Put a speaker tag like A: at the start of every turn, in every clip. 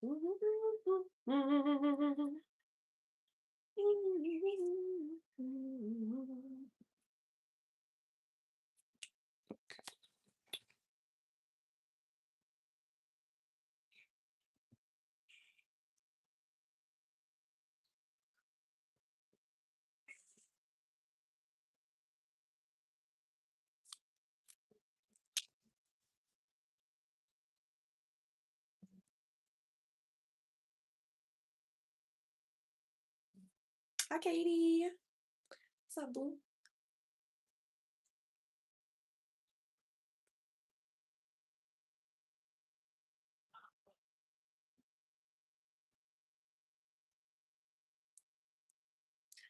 A: Hi, Katie. What's up, boo?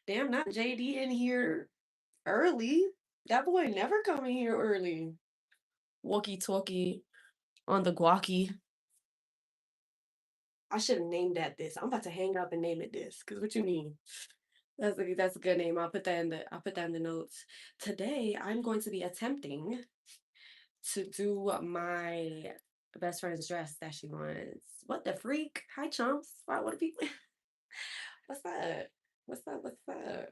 A: Damn, not JD in here early. That boy never coming here early. Walkie talkie on the guac. I should have named that this. I'm about to hang up and name it this. Cause what you mean? That's a good name. I'll put that in the notes. Today I'm going to be attempting to do my best friend's dress that she wants. What the freak? Hi chumps. Why what are people what's that? What's that? What's that?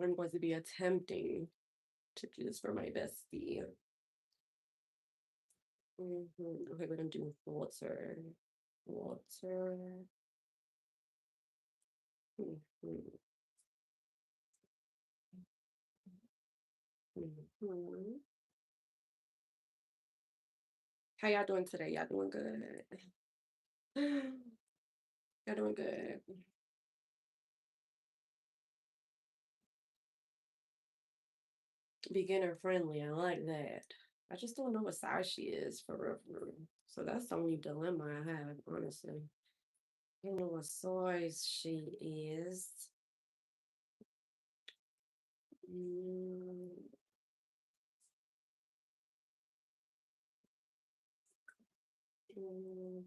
A: I'm going to be attempting to do this for my bestie. Okay, we're gonna do water. Water. Mhm. Mhm. How y'all doing today? Y'all doing good? Y'all doing good. Beginner friendly. I like that. I just don't know what size she is for real, for real. So that's the only dilemma I have, honestly. I don't know what size she is. Mm, mm.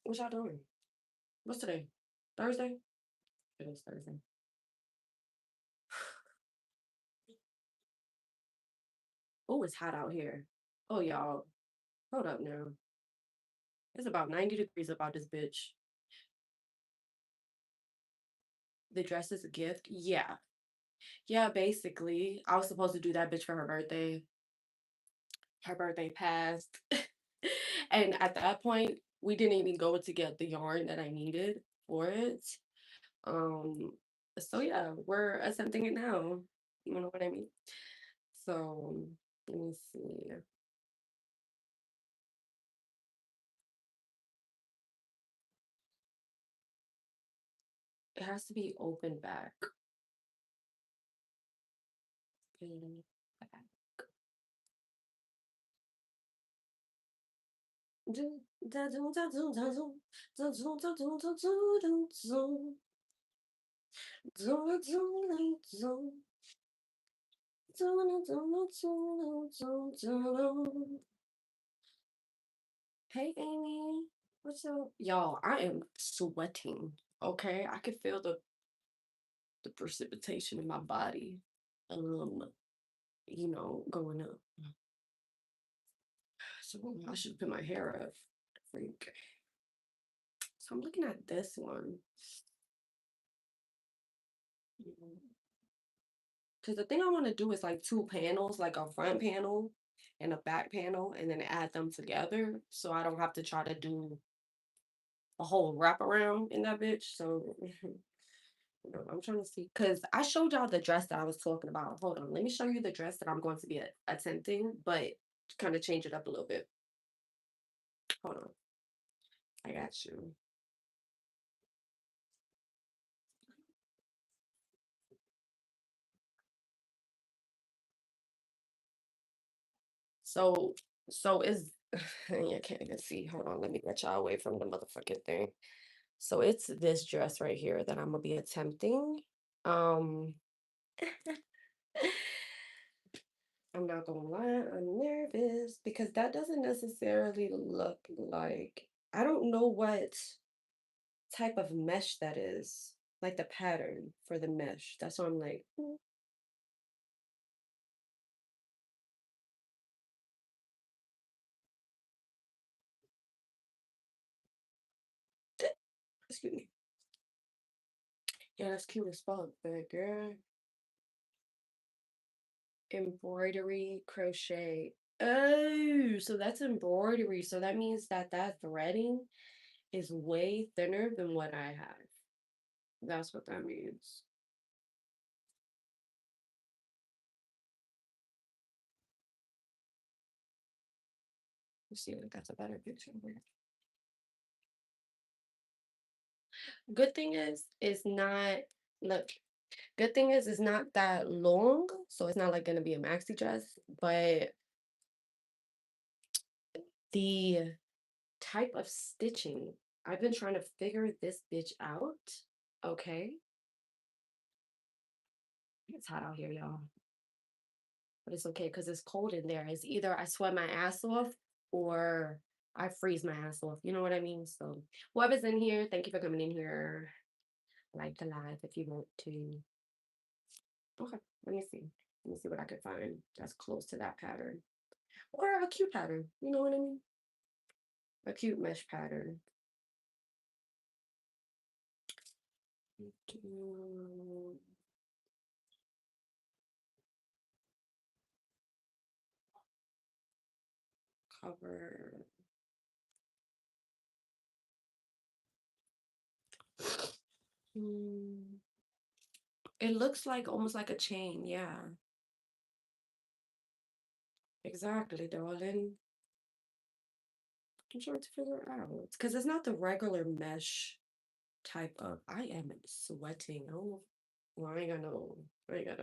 A: What y'all doing? What's today? Thursday? It is Thursday. Oh, it's hot out here. Oh, y'all. Hold up now. It's about 90 degrees about this bitch. The dress is a gift? Yeah. Yeah, basically. I was supposed to do that bitch for her birthday. Her birthday passed. And at that point, we didn't even go to get the yarn that I needed for it. Um, so yeah, we're attempting it now. You know what I mean? So let me see. It has to be open back. Open back. Hey Amy, what's up? Y'all, I am sweating. Okay, I can feel the precipitation in my body. Um, going up. So I should put my hair up. Freak. So I'm looking at this one. Because the thing I want to do is like two panels, like a front panel and a back panel, and then add them together so I don't have to try to do a whole wraparound in that bitch. So I'm trying to see because I showed y'all the dress that I was talking about. Hold on, let me show you the dress that I'm going to be attempting, but kind of change it up a little bit. Hold on, I got you. So, so is I can't even see. Hold on, let me get y'all away from the motherfucking thing. So it's this dress right here that I'm gonna be attempting. Um, I'm not gonna lie, I'm nervous because that doesn't necessarily look like I don't know what type of mesh that is. like the pattern for the mesh. That's why I'm like, excuse me. Yeah, that's cute as fuck, but girl, embroidery, crochet. Oh, so that's embroidery. So that means that that threading is way thinner than what I have. That's what that means. Let's see if that's a better picture. Good thing is, it's not, look, good thing is it's not that long, so it's not like gonna be a maxi dress, but the type of stitching, I've been trying to figure this bitch out. Okay. It's hot out here, y'all. But it's okay because it's cold in there. It's either I sweat my ass off or I freeze my ass off. You know what I mean? So whoever's in here, thank you for coming in here. Like the live if you want to. Okay, let me see. Let me see what I could find that's close to that pattern. Or a cute pattern. You know what I mean? A cute mesh pattern. Cover. It looks like almost like a chain, yeah. Exactly, darling. I'm trying to figure it out. Because it's not the regular mesh type of. I am sweating. Oh, well, I ain't got no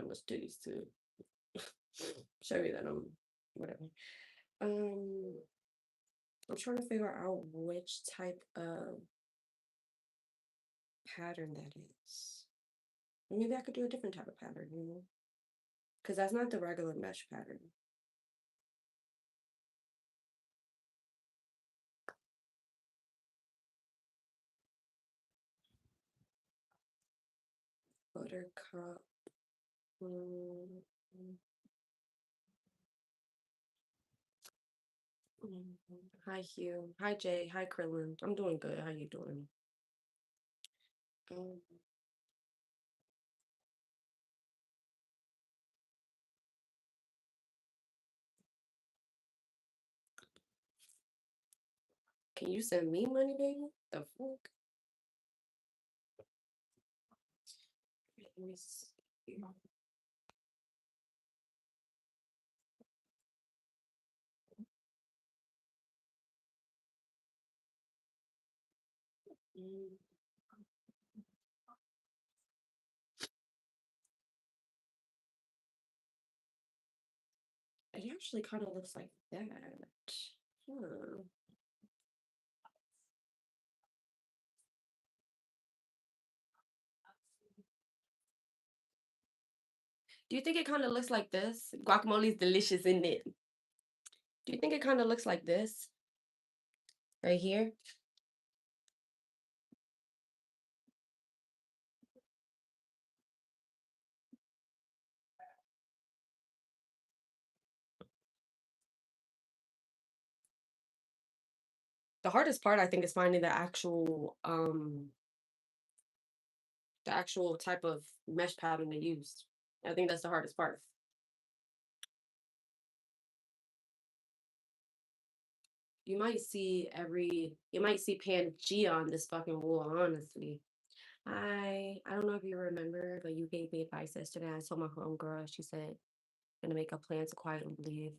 A: much titties to show you that I'm whatever. Um, I'm trying to figure out which type of pattern that is. Maybe I could do a different type of pattern, you know? Because that's not the regular mesh pattern. Buttercup. Mm, Hi Hugh. Hi Jay. Hi Krillin. I'm doing good. How you doing? Um, can you send me money, baby? The fuck? Let me see. Mm, It actually kind of looks like that. Huh. Do you think it kind of looks like this? Guacamole is delicious, isn't it? Do you think it kind of looks like this right here? The hardest part, I think, is finding the actual type of mesh pattern they used. I think that's the hardest part. You might see Pangea on this fucking wall, honestly. I don't know if you remember, but you gave me advice yesterday. I told my homegirl, she said, gonna make a plan to quietly leave.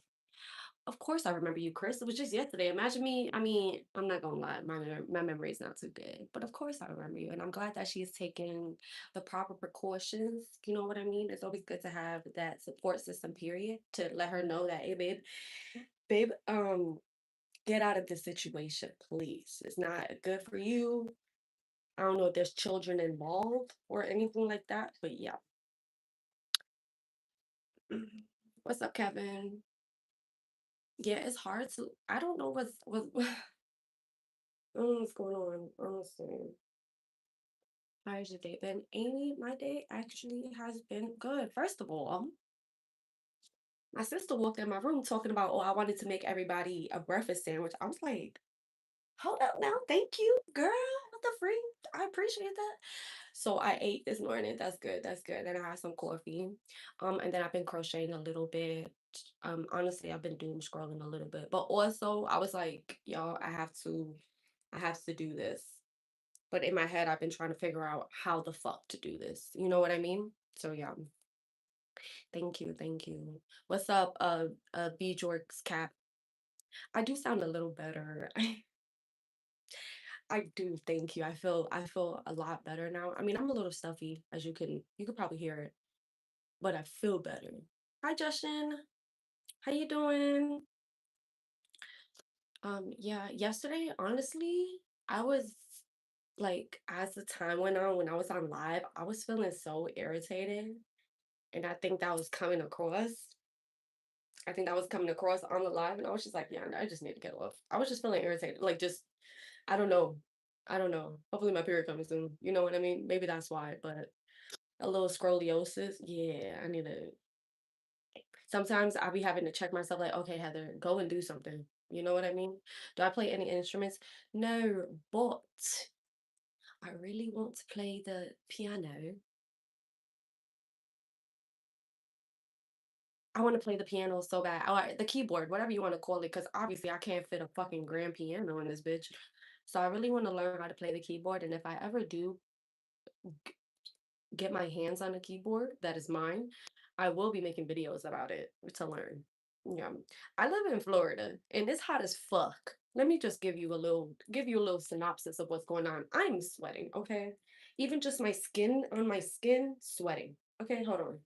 A: Of course, I remember you, Chris. It was just yesterday. Imagine me. I mean, I'm not gonna lie, my memory is not too good, but of course, I remember you, and I'm glad that she's taking the proper precautions. You know what I mean? It's always good to have that support system. Period. To let her know that, hey, babe, get out of this situation, please. It's not good for you. I don't know if there's children involved or anything like that, but yeah. What's up, Kevin? Yeah, it's hard to. I don't know I don't know what's going on, honestly. How's your day been? Amy, my day actually has been good. First of all, my sister walked in my room talking about, oh, I wanted to make everybody a breakfast sandwich. I was like, hold up now. Thank you, girl. What the freak? I appreciate that. So I ate this morning. That's good. That's good. Then I had some coffee. And then I've been crocheting a little bit. Honestly, I've been doom scrolling a little bit. But also I was like, y'all, I have to do this. But in my head, I've been trying to figure out how the fuck to do this. You know what I mean? So yeah, thank you, thank you. What's up, B Jork's cap? I do sound a little better. I do, thank you. I feel a lot better now. I mean, I'm a little stuffy, as you could probably hear it, but I feel better. Hi, Justin. How you doing? Yeah, yesterday, honestly, I was like, as the time went on, when I was on live, I was feeling so irritated. And I think that was coming across. I think that was coming across on the live, and I was just like, yeah, I just need to get off. I was just feeling irritated, like just I don't know, I don't know. Hopefully, my period comes soon. You know what I mean? Maybe that's why. But a little scoliosis, yeah, I need to. Sometimes I'll be having to check myself, like, okay, Heather, go and do something. You know what I mean? Do I play any instruments? No, but I really want to play the piano. I want to play the piano so bad. Or the keyboard, whatever you want to call it, because obviously I can't fit a fucking grand piano in this bitch. So I really want to learn how to play the keyboard. And if I ever do get my hands on a keyboard that is mine, I will be making videos about it to learn. Yeah. I live in Florida and it's hot as fuck. Let me just give you a little synopsis of what's going on. I'm sweating, okay? Even just my skin on my skin sweating. Okay, hold on.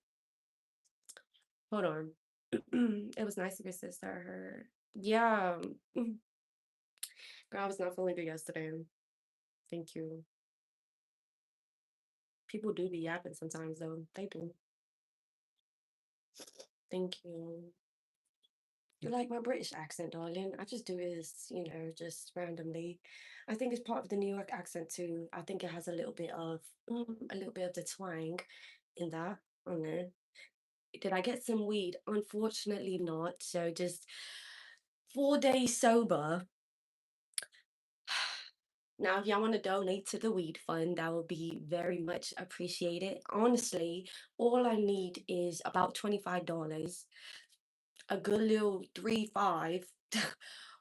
A: Hold on. It was nice of your sister. Her, yeah. Girl, I was not feeling good yesterday. Thank you. People do be yapping sometimes, though. They do. Thank you. You like my British accent, darling? I just do this, just randomly. I think it's part of the New York accent too. I think it has a little bit of the twang in that. On there. Did I get some weed? Unfortunately, not. So just 4 days sober. Now, if y'all want to donate to the weed fund, that would be very much appreciated. Honestly, all I need is about $25. A good little 3 5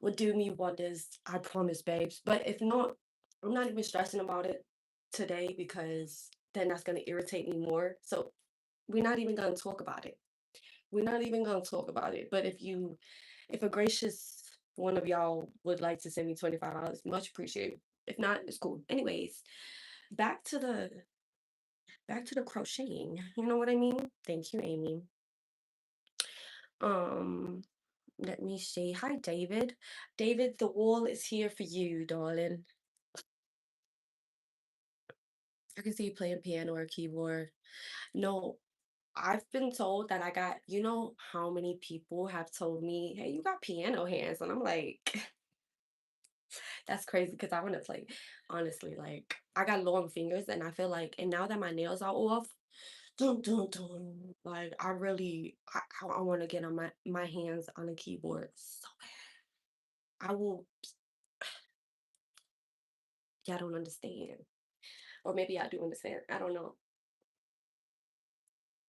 A: would do me wonders. I promise, babes. But if not, I'm not even stressing about it today because then that's gonna irritate me more. So we're not even gonna talk about it. We're not even gonna talk about it. But if a gracious one of y'all would like to send me $25, much appreciated. If not, it's cool. Anyways, back to the back to the crocheting. You know what I mean? Thank you, Amy. Um, Let me see. Hi, David. David, the wall is here for you, darling. I can see you playing piano or keyboard. No, I've been told that how many people have told me, hey, you got piano hands. And I'm like, that's crazy because I want to play. Honestly, like, I got long fingers and I feel like, and now that my nails are off, dun, dun, dun, like, I want to get on my hands on a keyboard so bad. I will, y'all don't understand. Or maybe I do understand. I don't know.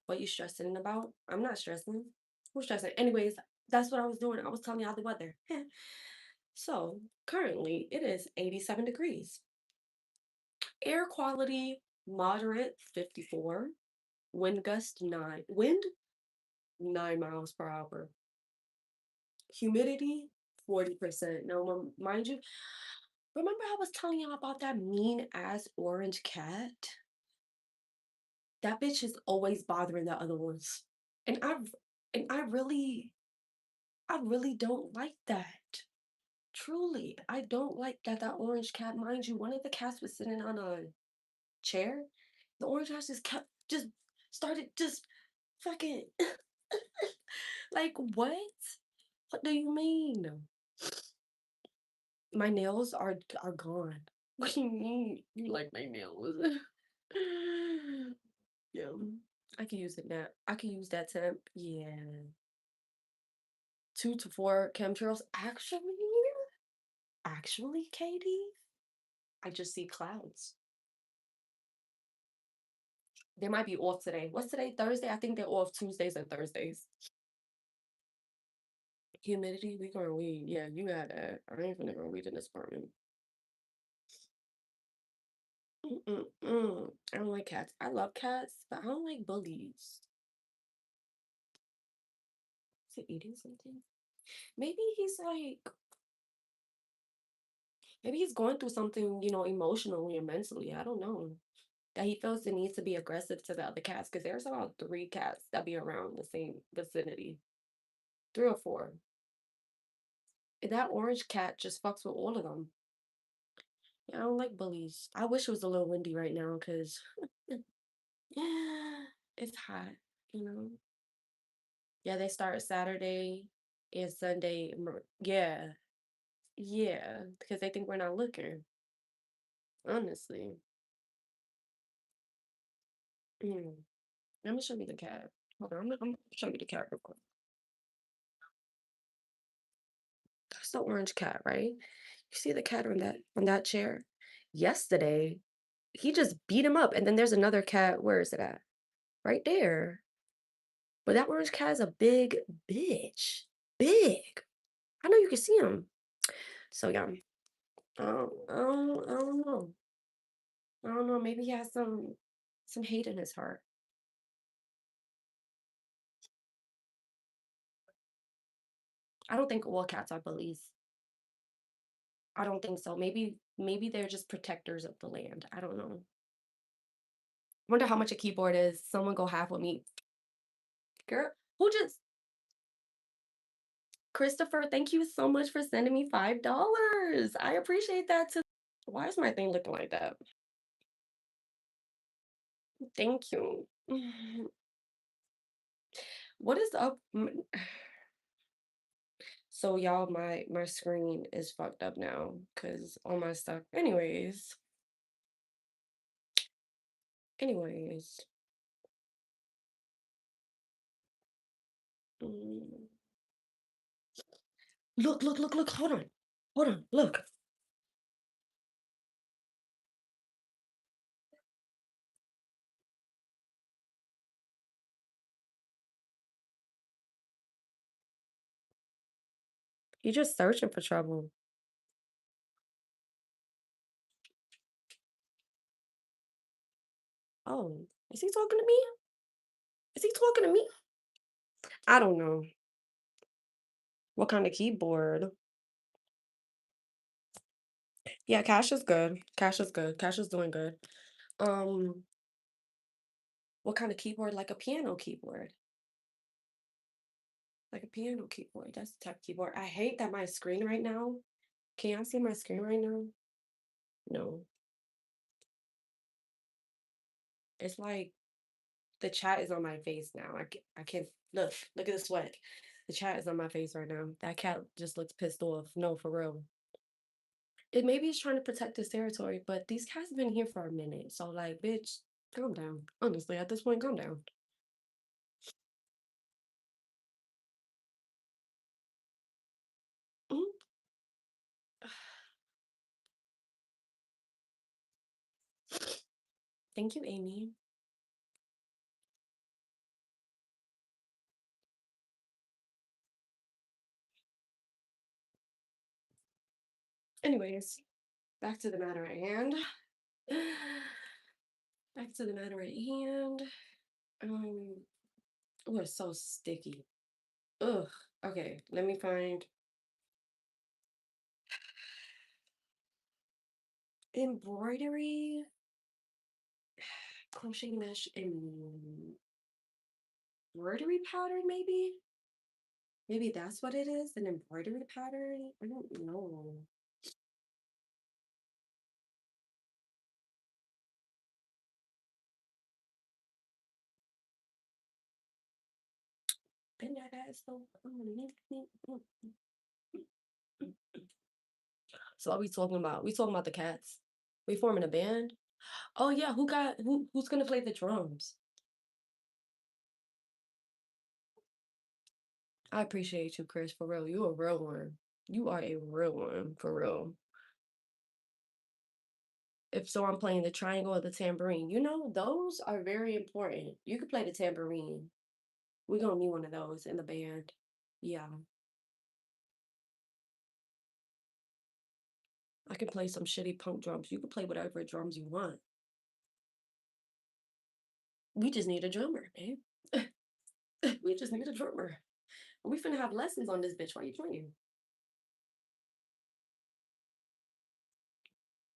A: What you stressing about? I'm not stressing. Who's stressing? Anyways, that's what I was doing. I was telling y'all the weather. So currently it is 87 degrees. Air quality moderate 54. Wind gust 9. Wind 9 miles per hour. Humidity 40%. Now, mind you, remember I was telling y'all about that mean ass orange cat? That bitch is always bothering the other ones. And I really don't like that. Truly, I don't like that orange cat. Mind you, one of the cats was sitting on a chair. The orange cat just kept just started just fucking like what? What do you mean? My nails are gone. What do you mean? You like my nails? Yeah, I could use it now. I could use that temp. Yeah, 2 to 4 chemtrails. Actually, Katie, I just see clouds. They might be off today. What's today? Thursday? I think they're off Tuesdays and Thursdays. Humidity, we gonna weed. Yeah, you got that. I ain't gonna go weed in this apartment. Mm-mm-mm. I don't like cats. I love cats, but I don't like bullies. Is he eating something? Maybe he's like, maybe he's going through something, emotionally or mentally. I don't know. That he feels the need to be aggressive to the other cats because there's about 3 cats that be around the same vicinity. 3 or 4. And that orange cat just fucks with all of them. Yeah, I don't like bullies. I wish it was a little windy right now because it's hot, you know? Yeah, they start Saturday and Sunday. Yeah, yeah, because they think we're not looking, honestly. Mm. Let me show you the cat. Hold on, I'm gonna show you the cat real quick. That's the orange cat, right? You see the cat on that chair? Yesterday, he just beat him up, and then there's another cat. Where is it at? Right there. But that orange cat is a big bitch. Big. I know you can see him. So yeah, I don't know. I don't know. Maybe he has some hate in his heart. I don't think all cats are bullies. I don't think so. Maybe they're just protectors of the land. I don't know. Wonder how much a keyboard is. Someone go half with me. Girl, who just Christopher, thank you so much for sending me $5. I appreciate that too. Why is my thing looking like that? Thank you. What is up? So y'all, my screen is fucked up now because all my stuff. Anyways. Mm. Look, look, look, look. Hold on. Look. You just searching for trouble. Oh, is he talking to me? Is he talking to me? I don't know. What kind of keyboard? Yeah, Cash is good. Cash is good. Cash is doing good. Um, what kind of keyboard? Like a piano keyboard. Like a piano keyboard. That's the type of keyboard. I hate that my screen right now. Can y'all see my screen right now? No. It's like the chat is on my face now. I can't look at the sweat. The chat is on my face right now. That cat just looks pissed off. No, for real. It maybe it's trying to protect this territory, but these cats have been here for a minute. So like, bitch, calm down. Honestly, at this point, calm down. Mhm. Thank you, Amy. Anyways, back to the matter at hand. Back to the matter at hand. Um, oh, it's so sticky. Ugh. Okay, let me find embroidery, crochet mesh, embroidery pattern, maybe? Maybe that's what it is, an embroidery pattern? I don't know. Bend that ass so. So what we talking about? We talking about the cats. We forming a band? Oh yeah, who's gonna play the drums? I appreciate you, Chris, for real. You a real one. You are a real one, for real. If so, I'm playing the triangle or the tambourine. You know, those are very important. You could play the tambourine. We're gonna need one of those in the band. Yeah. I can play some shitty punk drums. You can play whatever drums you want. We just need a drummer, man. We just need a drummer. We finna have lessons on this bitch. Why you playing?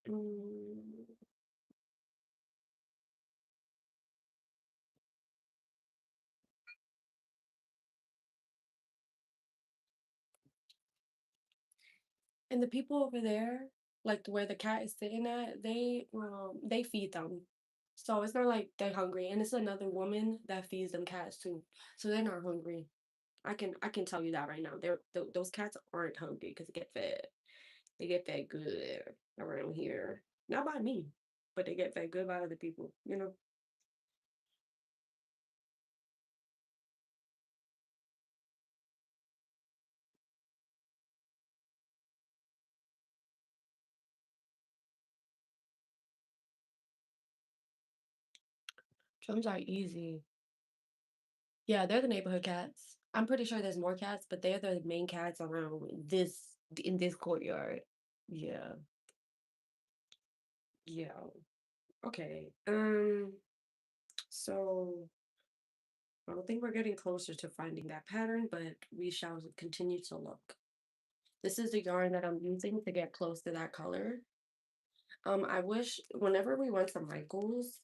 A: Mm. And the people over there, like where the cat is sitting at, they feed them. So it's not like they're hungry. And it's another woman that feeds them cats too. So they're not hungry. I can tell you that right now. Those cats aren't hungry because they get fed. They get fed good around here. Not by me, but they get fed good by other people, you know? Drums are easy. Yeah, they're the neighborhood cats. I'm pretty sure there's more cats, but they're the main cats around this in this courtyard. Yeah, yeah. Okay. So I don't think we're getting closer to finding that pattern, but we shall continue to look. This is the yarn that I'm using to get close to that color. I wish whenever we went to Michael's,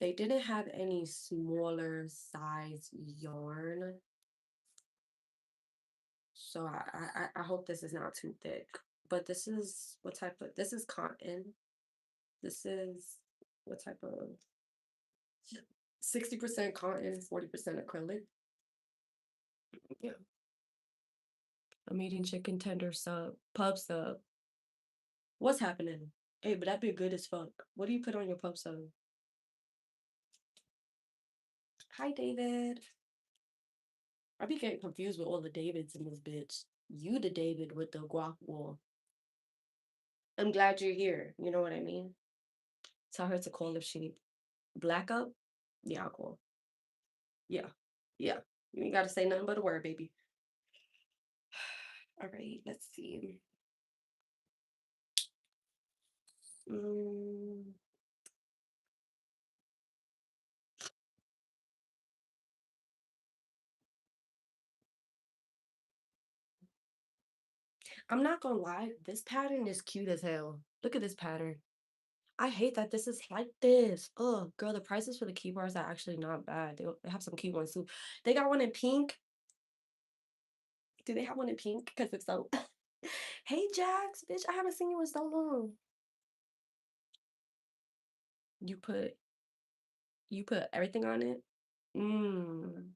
A: they didn't have any smaller size yarn. So I hope this is not too thick. But this is what type of this is cotton. This is what type of 60% cotton, 40% acrylic. Yeah. I'm eating chicken tender sub, pub sub. What's happening? Hey, but that be good as fuck. What do you put on your pub sub? Hi, David. I be getting confused with all the Davids in this bitch. You the David with the guac wall. I'm glad you're here. You know what I mean? Tell her to call if she black up. Yeah, I'll call. Yeah. Yeah. You ain't gotta say nothing but a word, baby. All right, let's see. Mm, I'm not gonna lie, this pattern is cute as hell. Look at this pattern. I hate that this is like this. Oh, girl, the prices for the keyboards are actually not bad. They have some cute ones too. They got one in pink. Do they have one in pink? Because if so, hey Jax, bitch, I haven't seen you in so long. You put you put everything on it. Mmm,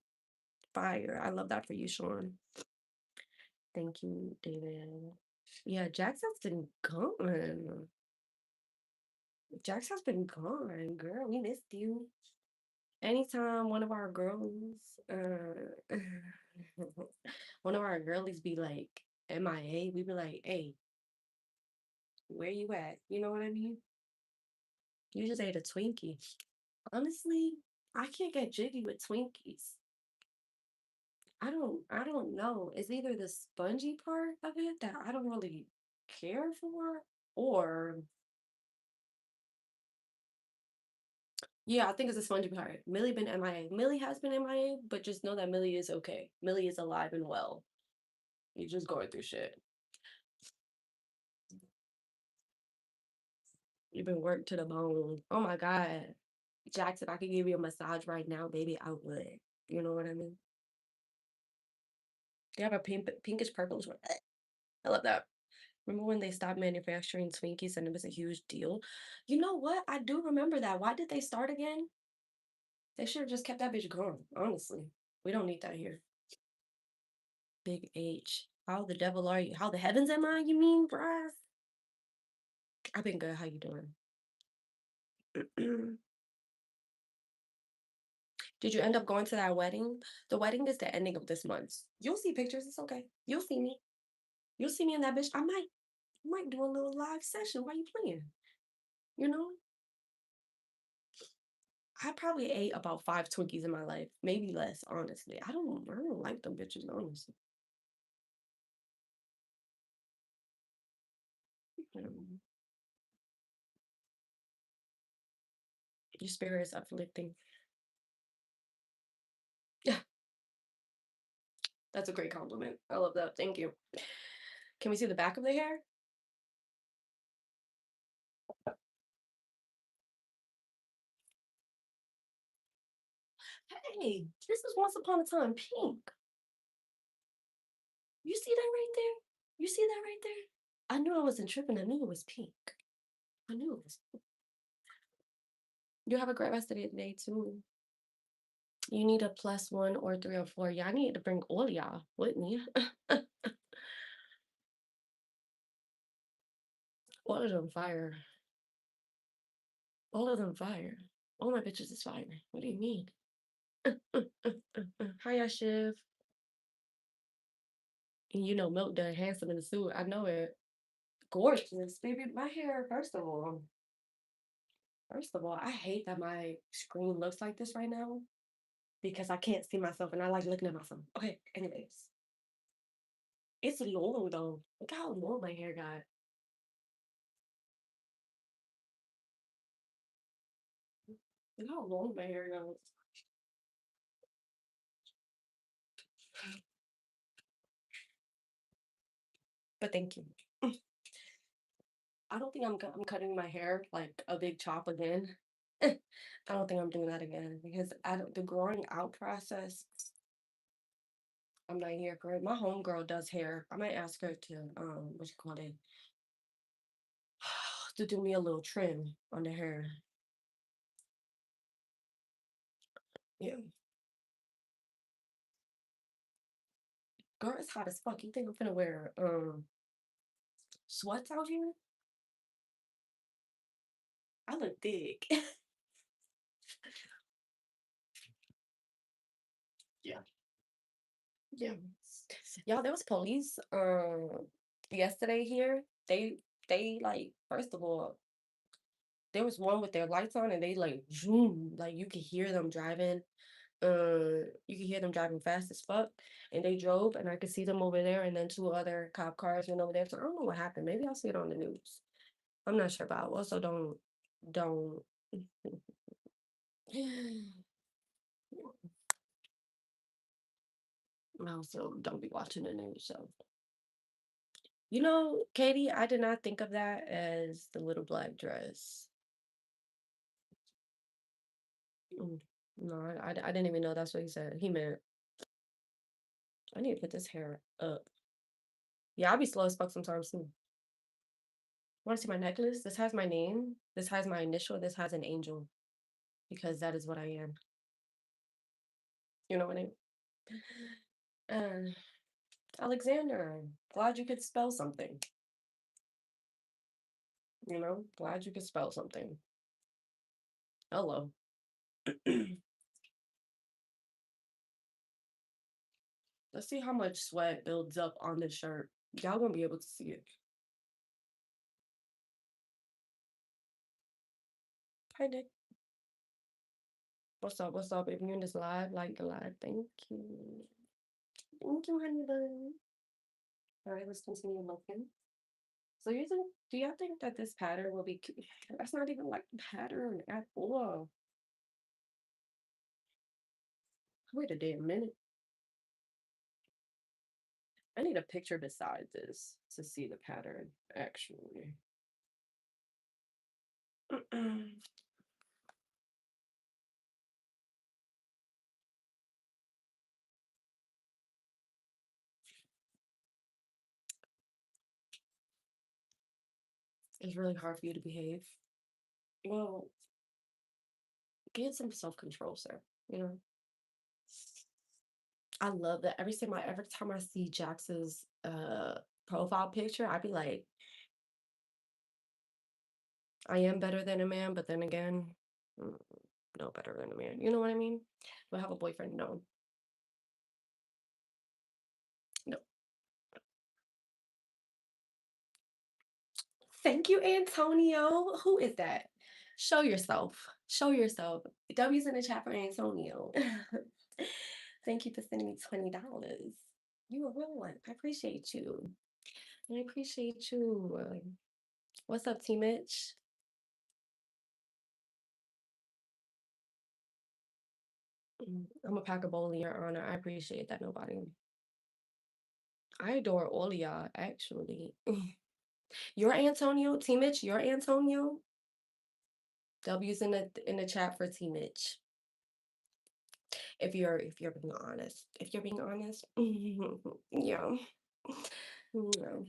A: fire. I love that for you, Sean. Thank you, David. Yeah, Jax has been gone. Jax has been gone, girl. We missed you. Anytime one of our girls, one of our girlies be like MIA, we be like, hey, where you at? You know what I mean? You just ate a Twinkie. Honestly, I can't get jiggy with Twinkies. I don't know. It's either the spongy part of it that I don't really care for, or yeah, I think it's the spongy part. Millie been MIA. Millie has been MIA, but just know that Millie is okay. Millie is alive and well. You're just going through shit. You've been worked to the bone. Oh my God. Jax, if I could give you a massage right now, baby, I would. You know what I mean? They have a pinkish purplish one. I love that. Remember when they stopped manufacturing Twinkies and it was a huge deal? You know what? I do remember that. Why did they start again? They should have just kept that bitch going, honestly. We don't need that here. Big H. How the devil are you? How the heavens am I, you mean, bruh? I've been good. How you doing? Did you end up going to that wedding? The wedding is the ending of this month. You'll see pictures. It's okay. You'll see me. You'll see me in that bitch. I might do a little live session while you playing. You know, I probably ate about 5 Twinkies in my life, maybe less. Honestly, I don't like them bitches. Honestly, um, your spirit is uplifting. Yeah, that's a great compliment. I love that. Thank you. Can we see the back of the hair? Hey, this is Once Upon a Time pink. You see that right there? You see that right there? I knew I wasn't tripping. I knew it was pink. I knew it was. You have a great rest of the day too. You need a plus one or three or four. Yeah, I need to bring all y'all with me. All of them fire. All of them fire. All my bitches is fire. What do you mean? Hiya, Shiv. And you know Milk done handsome in the suit. I know it. Gorgeous, baby. My hair, first of all, I hate that my screen looks like this right now because I can't see myself and I like looking at myself. Okay, anyways. It's long though. Look how long my hair got. Look how long my hair got. But thank you. I don't think I'm cutting my hair like a big chop again. I don't think I'm doing that again because the growing out process. I'm not here for it. My homegirl does hair. I might ask her to what you call it to do me a little trim on the hair. Yeah, girl, it's hot as fuck. You think I'm gonna wear sweats out here? I look thick. Yeah. Yeah. Y'all, there was police yesterday here. They like first of all, there was one with their lights on and they like zoom, like you could hear them driving. You could hear them driving fast as fuck. And they drove and I could see them over there and then two other cop cars went over there. So I don't know what happened. Maybe I'll see it on the news. I'm not sure about. Also don't I also don't be watching the news. So you know, Katie, I did not think of that as the little black dress. Mm, no, I didn't even know that's what he said. He meant I need to put this hair up. Yeah, I'll be slow as fuck sometimes too. Want to see my necklace? This has my name. This has my initial. This has an angel because that is what I am. You know what I mean? And Alexander, glad you could spell something. You know, glad you could spell something. Hello. Let's see how much sweat builds up on this shirt. Y'all gonna be able to see it. Hi, Nick. What's up? What's up? If you're in this live, like the live. Thank you. Thank you, honey bun. All right, let's continue looking. So do y'all think that this pattern will be cute? That's not even like the pattern at all. Wait a damn minute. I need a picture beside this to see the pattern, actually. It's really hard for you to behave. Well, get some self-control, sir. You know, I love that every time I see Jax's profile picture, I'd be like, I am better than a man, but then again, mm, no better than a man. You know what I mean? Do I have a boyfriend? No. No. Thank you, Antonio. Who is that? Show yourself. Show yourself. W's in the chat for Antonio. Thank you for sending me $20. You a real one. I appreciate you. I appreciate you. What's up, T Mitch? I'm a pack a bowl in your honor. I appreciate that, nobody. I adore all of y'all, actually. You're Antonio, T Mitch, you're Antonio. W's in the chat for T Mitch. If you're being honest. If you're being honest. Yeah. Yeah.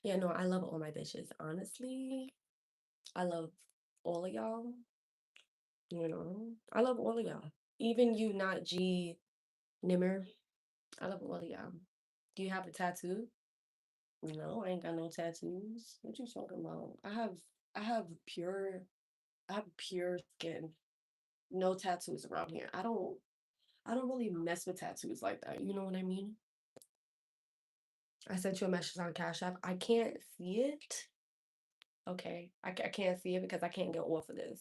A: Yeah, no, I love all my bitches. Honestly, I love all of y'all. You know, I love all of y'all. Even you, not G Nimmer. I love all of y'all. Do you have a tattoo? No, I ain't got no tattoos. What you talking about? I have pure I have pure skin. No tattoos around here. I don't really mess with tattoos like that. You know what I mean? I sent you a message on Cash App. I can't see it. Okay. I can't see it because I can't get off of this.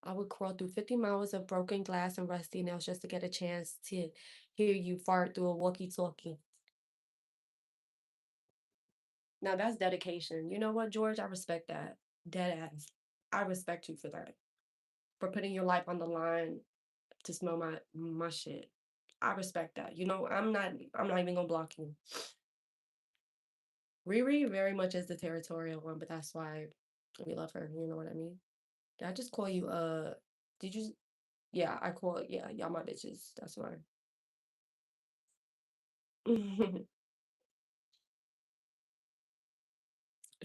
A: I would crawl through 50 miles of broken glass and rusty nails just to get a chance to hear you fart through a walkie-talkie. Now that's dedication. You know what, George? I respect that. Dead ass. I respect you for that. For putting your life on the line to smell my shit. I respect that. You know, I'm not even gonna block you. Riri very much is the territorial one, but that's why we love her. You know what I mean? Did I just call you did you yeah, I call yeah, y'all my bitches. That's why.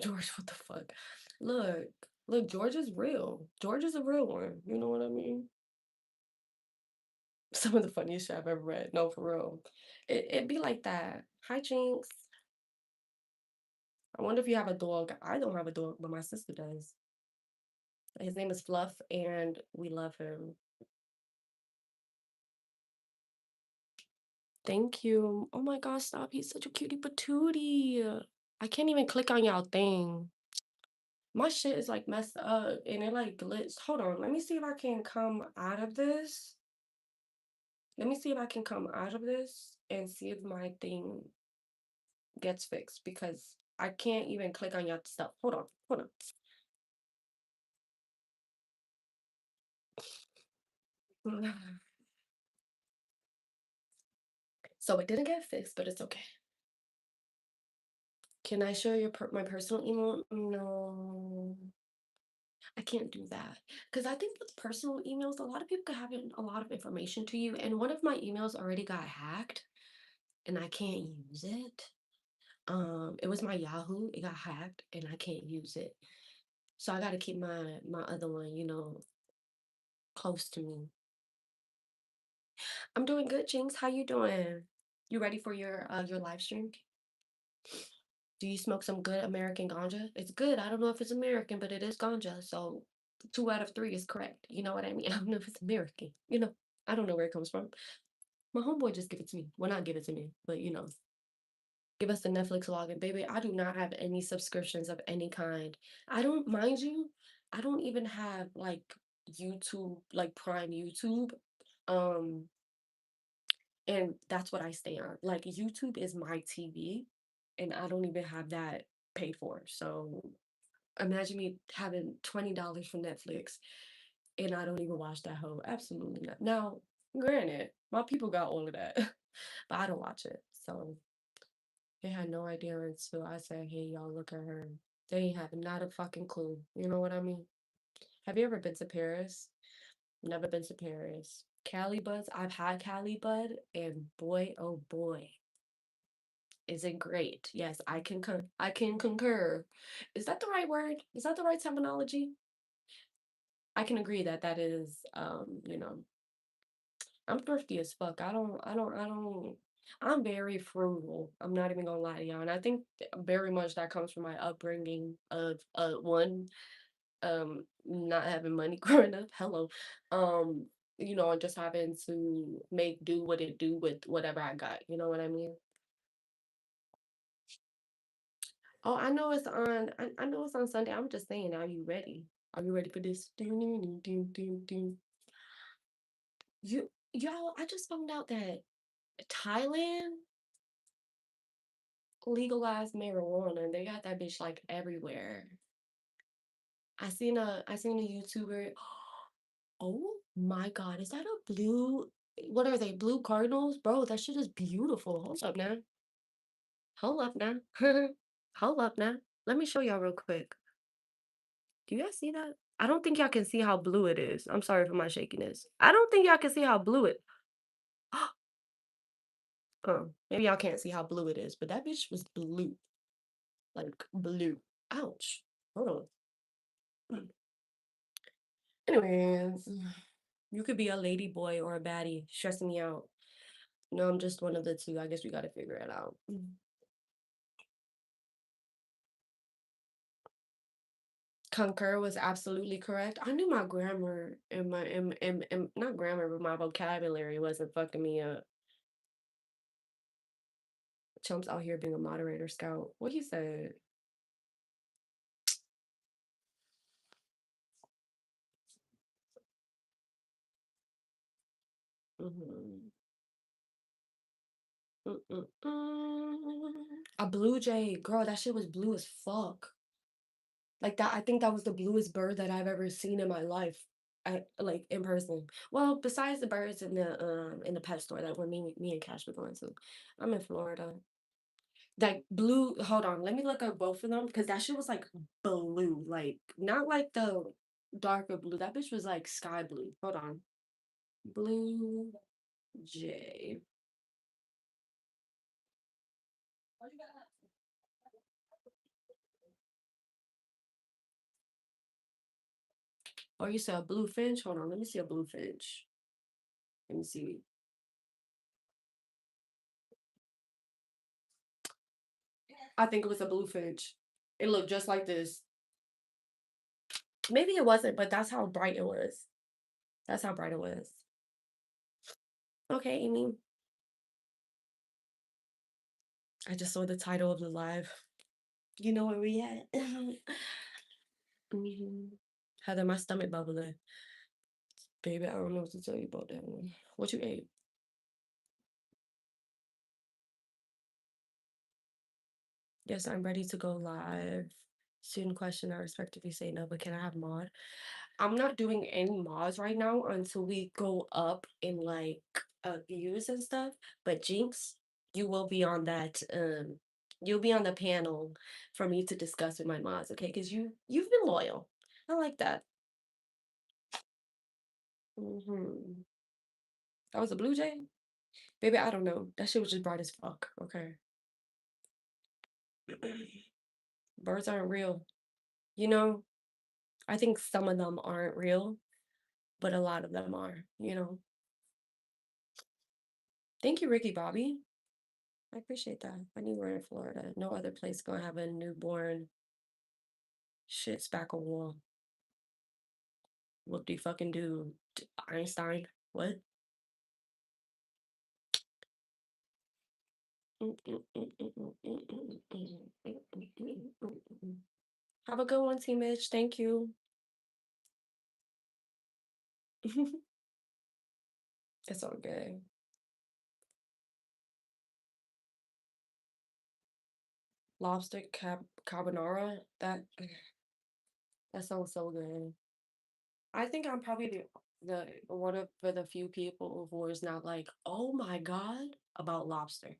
A: George, what the fuck? Look, look, George is real. George is a real one. You know what I mean? Some of the funniest shit I've ever read. No, for real. It be like that. Hi, Jinx. I wonder if you have a dog. I don't have a dog, but my sister does. His name is Fluff, and we love him. Thank you. Oh my gosh, stop. He's such a cutie patootie. I can't even click on y'all thing. My shit is like messed up and it like glitched. Hold on. Let me see if I can come out of this. Let me see if I can come out of this and see if my thing gets fixed because I can't even click on your stuff. Hold on. Hold on. So it didn't get fixed, but it's okay. Can I share my personal email? No, I can't do that because I think with personal emails, a lot of people could have a lot of information to you, and one of my emails already got hacked, and I can't use it. It was my Yahoo. It got hacked, and I can't use it. So I got to keep my other one, close to me. I'm doing good, Jinx. How you doing? You ready for your live stream? Do you smoke some good American ganja? It's good. I don't know if it's American, but it is ganja. So 2 out of 3 is correct. You know what I mean? I don't know if it's American. I don't know where it comes from. My homeboy just give it to me. Well, not give it to me, but give us the Netflix login. Baby, I do not have any subscriptions of any kind. I don't, mind you, I don't even have like YouTube, like Prime YouTube. Um, and that's what I stay on. Like YouTube is my TV, and I don't even have that paid for. So imagine me having $20 for Netflix and I don't even watch that whole. Absolutely not. Now, granted, my people got all of that, but I don't watch it. So they had no idea until I said, "Hey, y'all, look at her." They ain't have not a fucking clue. You know what I mean? Have you ever been to Paris? Never been to Paris. Cali Buds, I've had Cali Bud, and boy, oh boy, is it great. Yes, I can concur. Is that the right word? Is that the right terminology? I can agree that that is, I'm thrifty as fuck. I'm very frugal. I'm not even gonna lie to y'all. And I think very much that comes from my upbringing of one not having money growing up. Hello. Um, and just having to make do what it do with whatever I got. You know what I mean? Oh, I know it's on Sunday. I'm just saying, are you ready? Are you ready for this? Y'all, I just found out that Thailand legalized marijuana and they got that bitch like everywhere. I seen a YouTuber. Oh my God, is that a blue? What are they? Blue cardinals? Bro, that shit is beautiful. Hold up now. Hold up now. Hold up now. Let me show y'all real quick. Do you guys see that? I don't think y'all can see how blue it is. I'm sorry for my shakiness. I don't think y'all can see how blue it. Maybe y'all can't see how blue it is, but that bitch was blue. Like blue. Ouch. Hold on. Anyways, you could be a lady boy or a baddie, stressing me out. No, I'm just one of the two. I guess we gotta figure it out. Concur was absolutely correct. I knew my grammar and my and not grammar, but my vocabulary wasn't fucking me up. Chumps out here being a moderator scout. What he said. Mhm. A blue jay, girl. That shit was blue as fuck. Like that. I think that was the bluest bird that I've ever seen in my life. Like in person. Well, besides the birds in the pet store that me and Cash were going to. I'm in Florida. Like blue, hold on, let me look up both of them because that shit was like blue, like not like the darker blue. That bitch was like sky blue. Hold on. Blue jay. Oh, you said a blue finch? Hold on, let me see a blue finch. Let me see. I think it was a blue finch. It looked just like this. Maybe it wasn't, but that's how bright it was. That's how bright it was. Okay, Amy. I just saw the title of the live. You know where we at? Mhm. Heather, my stomach bubbling. Baby, I don't know what to tell you about that one. What you ate? Yes, I'm ready to go live. Student question, I respectively say no, but can I have mod? I'm not doing any mods right now until we go up in like views and stuff. But Jinx, you will be on that you'll be on the panel for me to discuss with my mods, okay? Because you've been loyal. I like that. That was a blue jay? Baby, I don't know. That shit was just bright as fuck. Okay. Birds aren't real. You know, I think some of them aren't real, but a lot of them are. Thank you, Ricky Bobby. I appreciate that. I knew we're in Florida. No other place gonna have a newborn shit spackle wall. What do you fucking do? Einstein? What? Have a good one, Team Mitch. Thank you. It's all good. Lobster carbonara. That sounds so good. I think I'm probably the one of for the few people who is not like, oh my God, about lobster.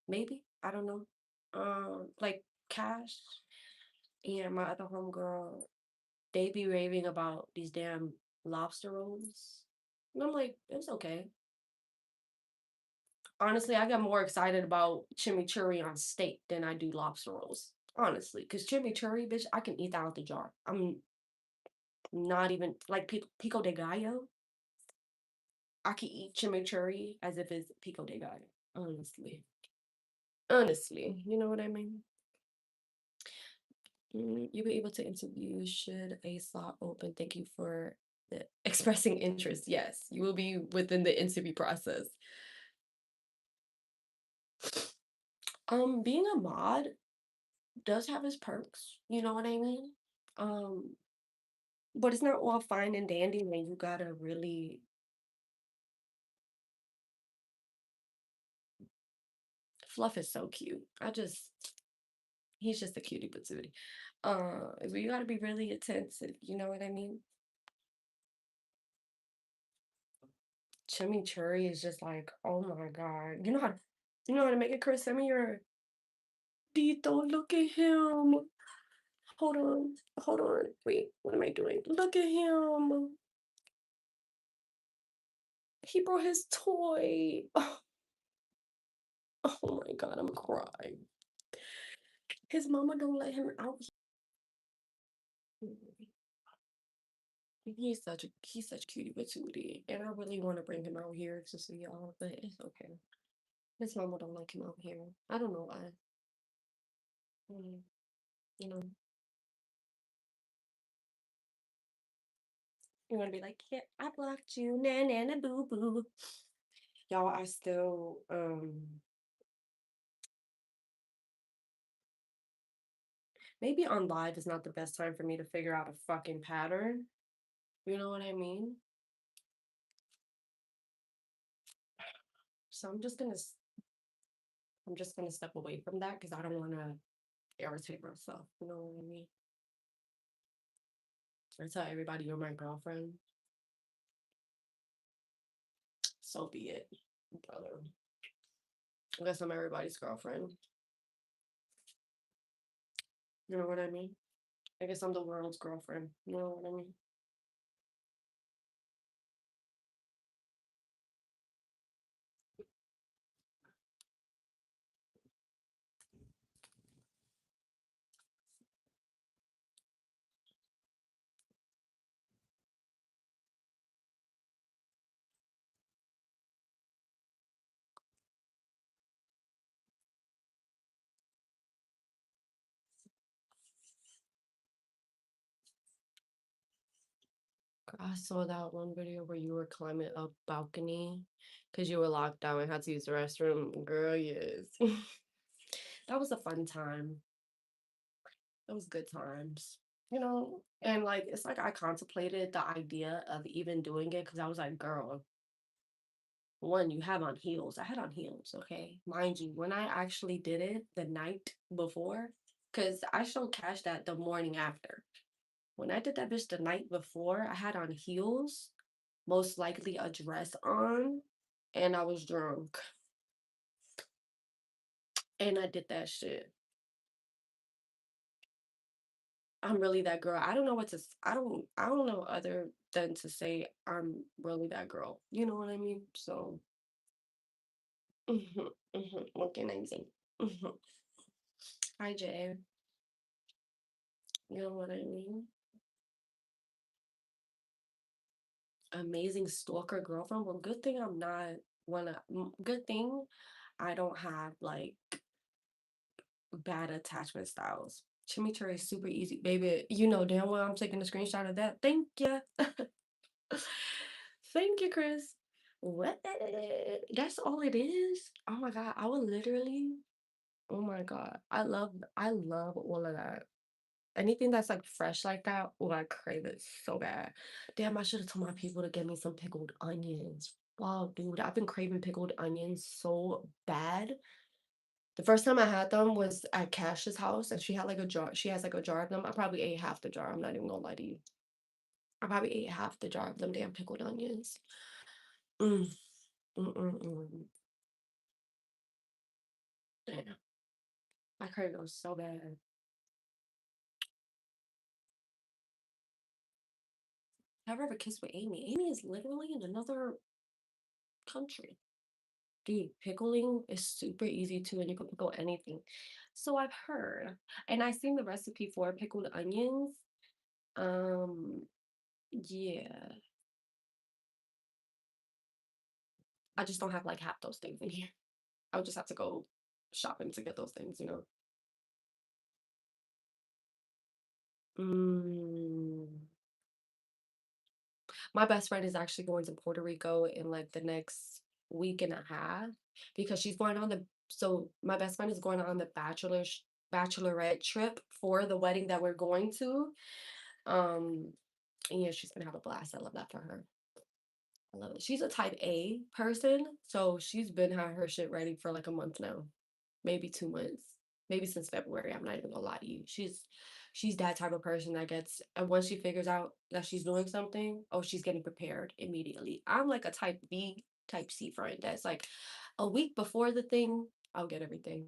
A: Maybe. I don't know. Like Cash and my other homegirl, they be raving about these damn lobster rolls. And I'm like, it's okay. Honestly, I get more excited about chimichurri on steak than I do lobster rolls. Honestly, because chimichurri, bitch, I can eat that out the jar. I'm not even like pico de gallo. I can eat chimichurri as if it's pico de gallo. Honestly, you know what I mean. You'll be able to interview should a slot open. Thank you for expressing interest. Yes, you will be within the interview process. Being a mod does have its perks. You know what I mean? Um, but it's not all fine and dandy when you gotta really. Fluff is so cute. He's just a cutie patootie. But you gotta be really attentive. You know what I mean? Chimichurri is just like, oh my god. You know how to make it, Chris? Send me your Dito. Look at him. Hold on. Hold on. Wait, what am I doing? Look at him. He brought his toy. Oh my god, I'm crying. His mama don't let him out. He's such cutie patootie. And I really want to bring him out here to see y'all, but it's okay. His mama don't like him out here. I don't know why. Mm, you know, you want to be like, yeah, I blocked you, na na na boo boo. Y'all, I still maybe on live is not the best time for me to figure out a fucking pattern. You know what I mean? So I'm just gonna step away from that because I don't want to irritate myself. You know what I mean? I tell everybody you're my girlfriend. So be it, brother. I guess I'm everybody's girlfriend. You know what I mean? I guess I'm the world's girlfriend. You know what I mean? I saw that one video where you were climbing a balcony because you were locked down and had to use the restroom. Girl, yes. That was a fun time. That was good times. You know, and like it's like I contemplated the idea of even doing it because I was like, girl, one, you have on heels. I had on heels, okay? Mind you, when I actually did it the night before, because I showed Cash that the morning after. When I did that bitch the night before, I had on heels, most likely a dress on, and I was drunk. And I did that shit. I'm really that girl. I don't know what to I don't know other than to say I'm really that girl. You know what I mean? So what can I say? Hi Jay. You know what I mean? Amazing stalker girlfriend. Well, good thing I'm not good thing I don't have like bad attachment styles. Chimichurri is super easy, baby. You know damn well I'm taking a screenshot of that. Thank you. Thank you, Chris. What? That's all it is? Oh my god, I would literally. Oh my god, I love all of that. Anything that's like fresh like that, oh, I crave it so bad. Damn, I should have told my people to get me some pickled onions. Wow, dude, I've been craving pickled onions so bad. The first time I had them was at Cash's house, and she had like a jar. She has like a jar of them. I probably ate half the jar. I'm not even gonna lie to you. I probably ate half the jar of them damn pickled onions. Mm, mm, mm, mm. Damn, I crave those so bad. Never ever kissed with Amy. Amy is literally in another country. Dude, pickling is super easy too, and you can pickle anything. So I've heard, and I seen the recipe for pickled onions. Um, yeah, I just don't have like half those things in here. I would just have to go shopping to get those things, you know. Mm. My best friend is actually going to Puerto Rico in like the next week and a half because she's going on the so my best friend is going on the bachelorette trip for the wedding that we're going to. Um and yeah, she's gonna have a blast. I love that for her. I love it. She's a type A person, so she's been had her shit ready for like a month now, maybe 2 months, maybe since February. I'm not even gonna lie to you. She's that type of person that gets, and once she figures out that she's doing something, oh, she's getting prepared immediately. I'm like a type B, type C friend that's like a week before the thing, I'll get everything.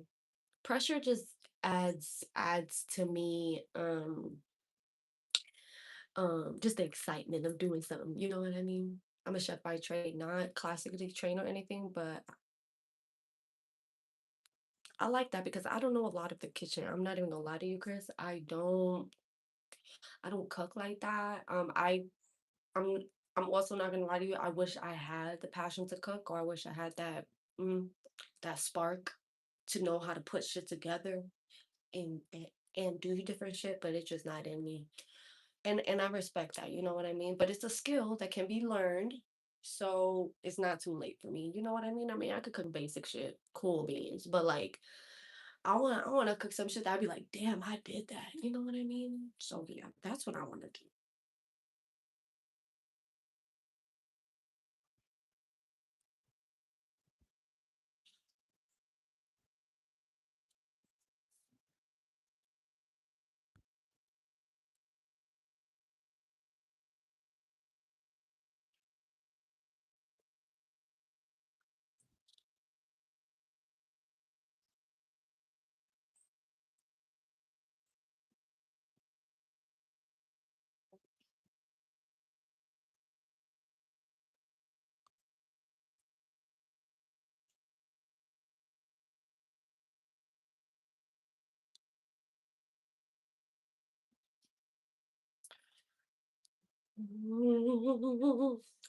A: Pressure just adds to me just the excitement of doing something. You know what I mean? I'm a chef by trade, not classically trained or anything, but I like that because I don't know a lot of the kitchen. I'm not even gonna lie to you, Chris. I don't cook like that. I'm I'm also not gonna lie to you. I wish I had the passion to cook, or I wish I had mm, that spark to know how to put shit together and do different shit, but it's just not in me. And I respect that, you know what I mean? But it's a skill that can be learned. So it's not too late for me. You know what I mean? I mean, I could cook basic shit, cool beans, but like I wanna cook some shit that I'd be like, damn, I did that. You know what I mean? So yeah, that's what I wanna do.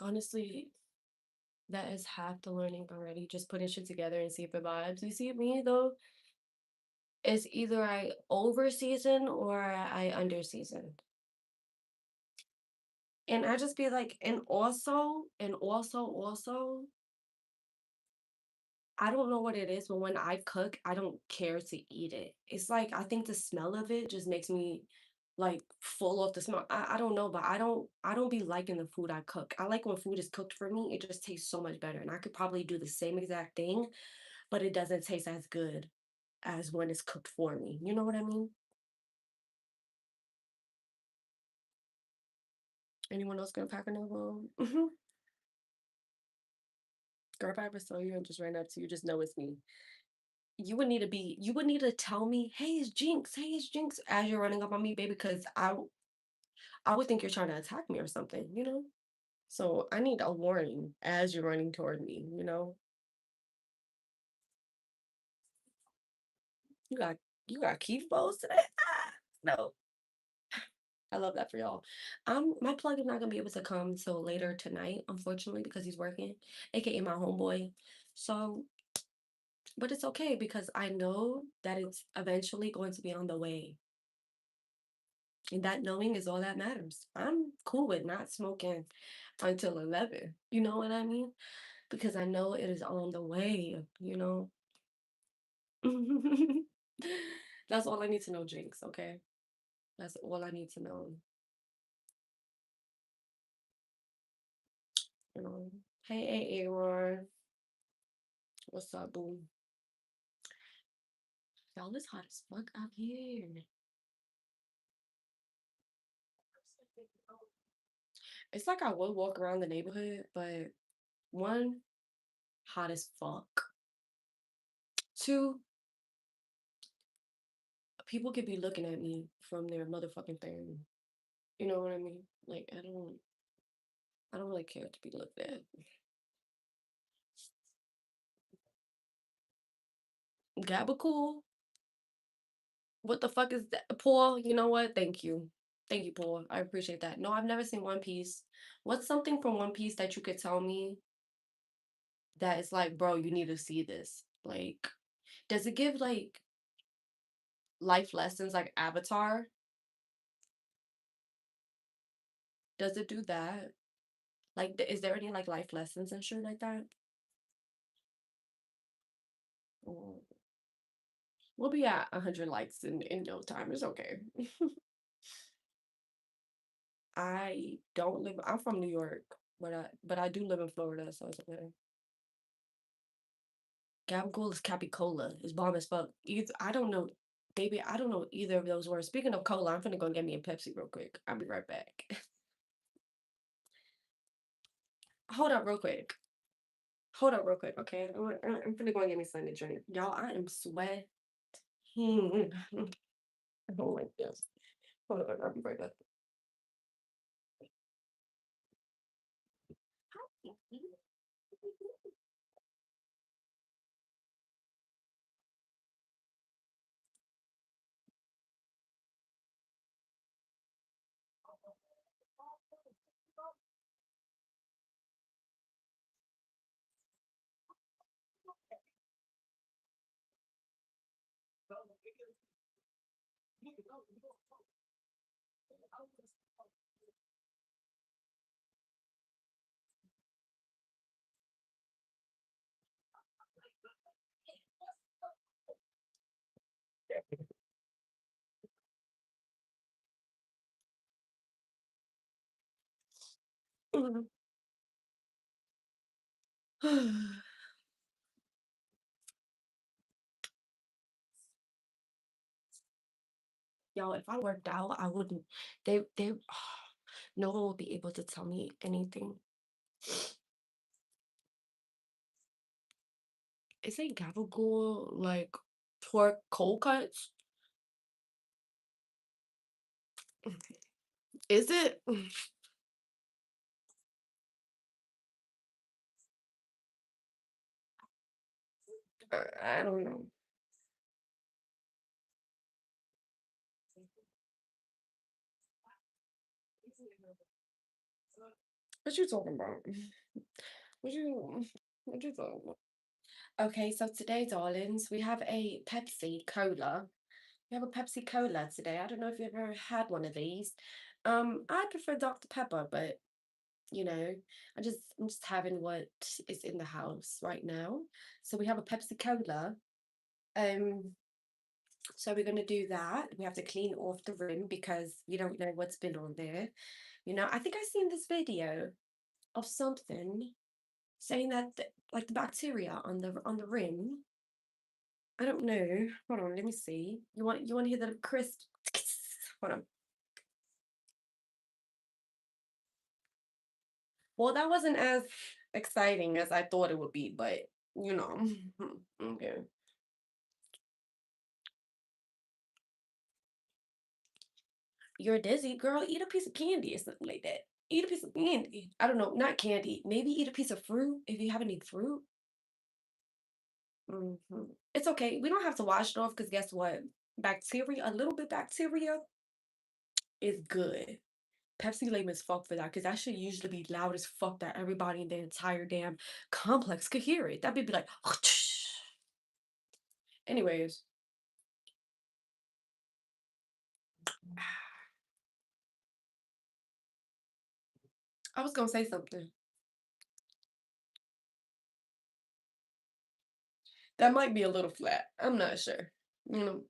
A: Honestly, that is half the learning already. Just putting shit together and see if it vibes. You see me though? It's either I over season or I under season. And I just be like, and also, I don't know what it is, but when I cook, I don't care to eat it. It's like I think the smell of it just makes me like full of the smell. I don't know, but I don't be liking the food I cook. I like when food is cooked for me, it just tastes so much better. And I could probably do the same exact thing, but it doesn't taste as good as when it's cooked for me. You know what I mean? Anyone else gonna pack another one? Girl, if I ever saw you and just ran up to you, just know it's me. You would need to tell me, hey, it's Jinx, as you're running up on me, baby, because I would think you're trying to attack me or something, you know? So I need a warning as you're running toward me, you know? You got you got Keith Bowles today? Ah, no. I love that for y'all. My plug is not gonna be able to come till later tonight, unfortunately, because he's working, aka my homeboy. So, but it's okay because I know that it's eventually going to be on the way. And that knowing is all that matters. I'm cool with not smoking until 11. You know what I mean? Because I know it is on the way, you know? That's all I need to know, Jinx, okay? That's all I need to know. You know? Hey, Aaron. What's up, boo? Y'all, it's hot as fuck out here. It's like I would walk around the neighborhood, but one, hot as fuck. Two, people could be looking at me from their motherfucking thing. You know what I mean? Like I don't really care to be looked at. Gabacool? What the fuck is that? Paul, you know what? Thank you. Thank you, Paul. I appreciate that. No, I've never seen One Piece. What's something from One Piece that you could tell me that is like, bro, you need to see this? Like, does it give like life lessons like Avatar? Does it do that? Like, is there any like life lessons and shit like that? Mm. We'll be at 100 likes in no time. It's okay. I don't live. I'm from New York, but I do live in Florida, so it's okay. Gabagool is capicola. It's bomb as fuck. Either I don't know, baby. I don't know either of those words. Speaking of cola, I'm finna go get me a Pepsi real quick. I'll be right back. Hold up, real quick. Hold up, real quick. Okay, I'm finna go and get me something to drink. Y'all, I am sweating. I don't like this. Hold on, I'll be right back. Y'all, if I worked out, I wouldn't. They, no one would be able to tell me anything. Isn't gabagool like pork cold cuts? Is it? I don't know. What you talking about? What you what you talking about? Okay, so today, darlings, we have a Pepsi Cola. We have a Pepsi Cola today. I don't know if you've ever had one of these. I prefer Dr. Pepper, but you know, I'm just having what is in the house right now. So we have a Pepsi Cola. Um, so we're gonna do that. We have to clean off the rim because we don't know what's been on there. I think I've seen this video of something saying that like the bacteria on the rim. I don't know. Hold on, let me see. You want to hear the crisp? Hold on. Well, that wasn't as exciting as I thought it would be, but you know, okay. You're dizzy, girl. Eat a piece of candy or something like that. Eat a piece of candy. I don't know, not candy. Maybe eat a piece of fruit if you have any fruit. It's okay. We don't have to wash it off because guess what? Bacteria, a little bit bacteria is good. Pepsi lame as fuck for that because that should usually be loud as fuck that everybody in the entire damn complex could hear it. That'd be like, anyways, I was gonna say something. That might be a little flat. I'm not sure. You know.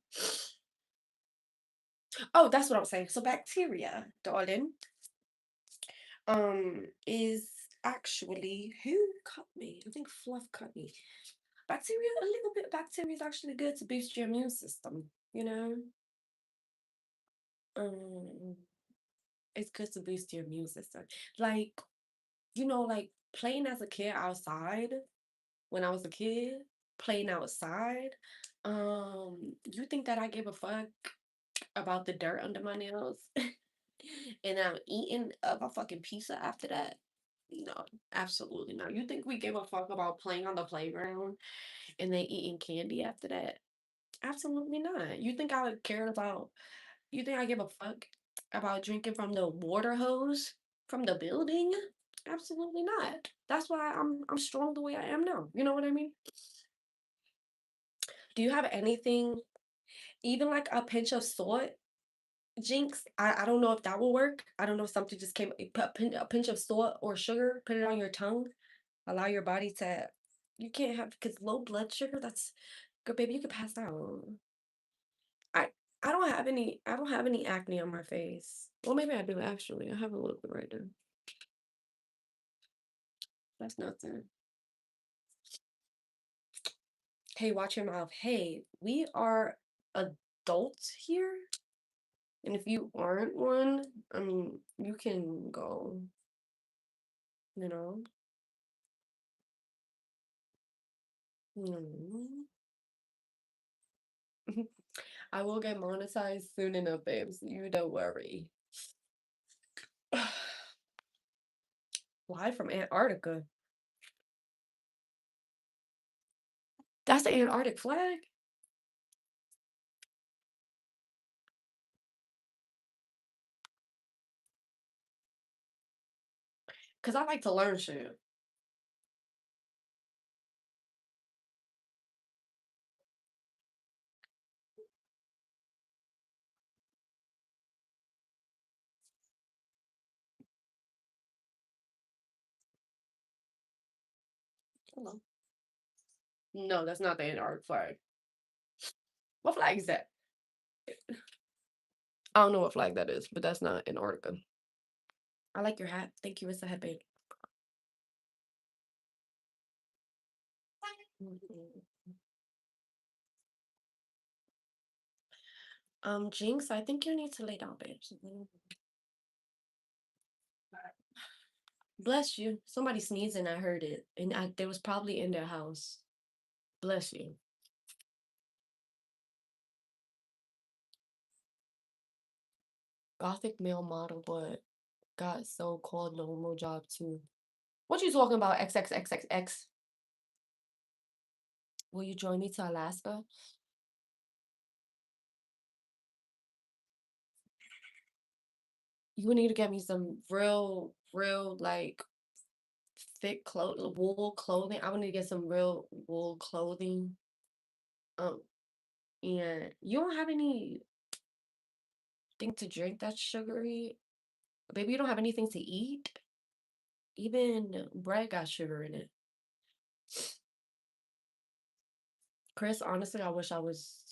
A: Oh, that's what I'm saying. So bacteria, darling, is actually who cut me? I think Fluff cut me. Bacteria, a little bit of bacteria is actually good to boost your immune system. You know, um, it's good to boost your immune system. Like, like playing as a kid outside when I was a kid, playing outside. You think that I give a fuck about the dirt under my nails? And I'm eating a fucking pizza after that? No, absolutely not. You think we give a fuck about playing on the playground and then eating candy after that? Absolutely not. You think I give a fuck about drinking from the water hose from the building? Absolutely not. That's why I'm strong the way I am now. You know what I mean? Do you have anything, even like a pinch of salt? Jinx, I don't know if that will work. I don't know if something just came put a pinch of salt or sugar, put it on your tongue, allow your body to you can't have because low blood sugar, that's good baby, you could pass out. I I don't have any acne on my face. Well, maybe I do actually. I have a little bit right now. That's nothing. Hey, watch your mouth. Hey, we are adults here. And if you aren't one, I mean, you can go, you know. Mm. I will get monetized soon enough, babes. You don't worry. Live from Antarctica. That's the Antarctic flag? Because I like to learn shit. Hello. No, that's not the Antarctic flag. What flag is that? I don't know what flag that is, but that's not Antarctica. I like your hat. Thank you. It's a headband. Mhm. Jinx, I think you need to lay down, babes. Bless you. Somebody sneezing, I heard it. And they was probably in their house. Bless you. Gothic male model, but got so-called normal job too. What you talking about, XXXXX? Will you join me to Alaska? You need to get me some real, like, thick wool clothing. I want to get some real wool clothing. Um, and you don't have anything to drink that's sugary? Baby, you don't have anything to eat? Even bread got sugar in it. Chris, honestly, I wish I was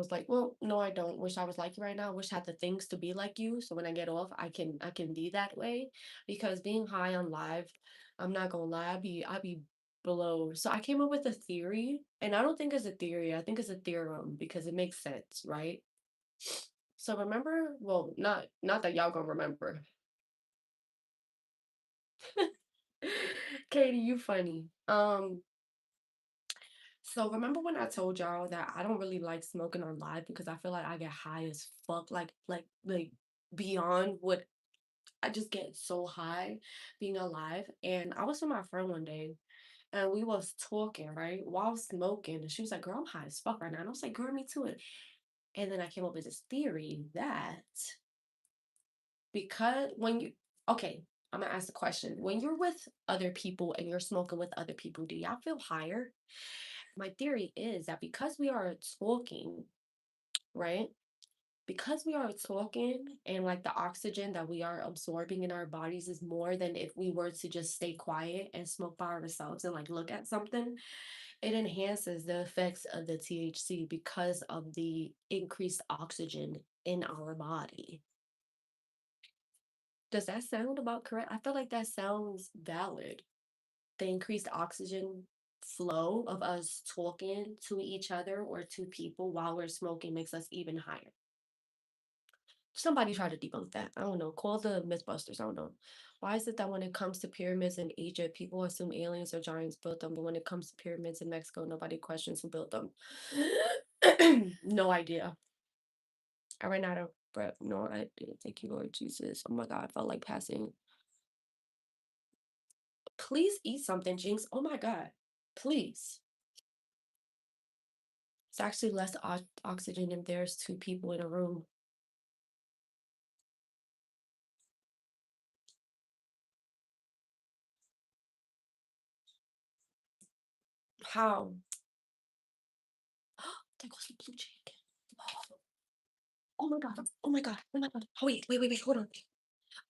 A: like, well, no, I don't wish I was like you right now. I wish I had the things to be like you. So when I get off, I can be that way. Because being high on live, I'm not gonna lie, I'd be below. So I came up with a theory, and I don't think it's a theory, I think it's a theorem because it makes sense, right? So remember, well, not that y'all gonna remember. Katie, you funny. So remember when I told y'all that I don't really like smoking on live because I feel like I get high as fuck, like beyond what I just get so high being alive. And I was with my friend one day and we was talking, right? While smoking. And she was like, girl, I'm high as fuck right now. And I was like, girl, me too. And then I came up with this theory that because when you okay, I'm gonna ask the question. When you're with other people and you're smoking with other people, do y'all feel higher? My theory is that because we are talking, right? Because we are talking and like the oxygen that we are absorbing in our bodies is more than if we were to just stay quiet and smoke by ourselves and like look at something, it enhances the effects of the THC because of the increased oxygen in our body. Does that sound about correct? I feel like that sounds valid. The increased oxygen flow of us talking to each other or to people while we're smoking makes us even higher. Somebody try to debunk that. I don't know. Call the Mythbusters. I don't know. Why is it that when it comes to pyramids in Egypt, people assume aliens or giants built them, but when it comes to pyramids in Mexico, nobody questions who built them? No idea. I ran out of breath. No, I didn't. Thank you, Lord Jesus. Oh my God, I felt like passing. Please eat something, Jinx. Oh my God. Please. It's actually less oxygen if there's two people in a room. How? There goes the blue chicken. Oh my god. Oh my god. Oh my god. Oh wait, hold on.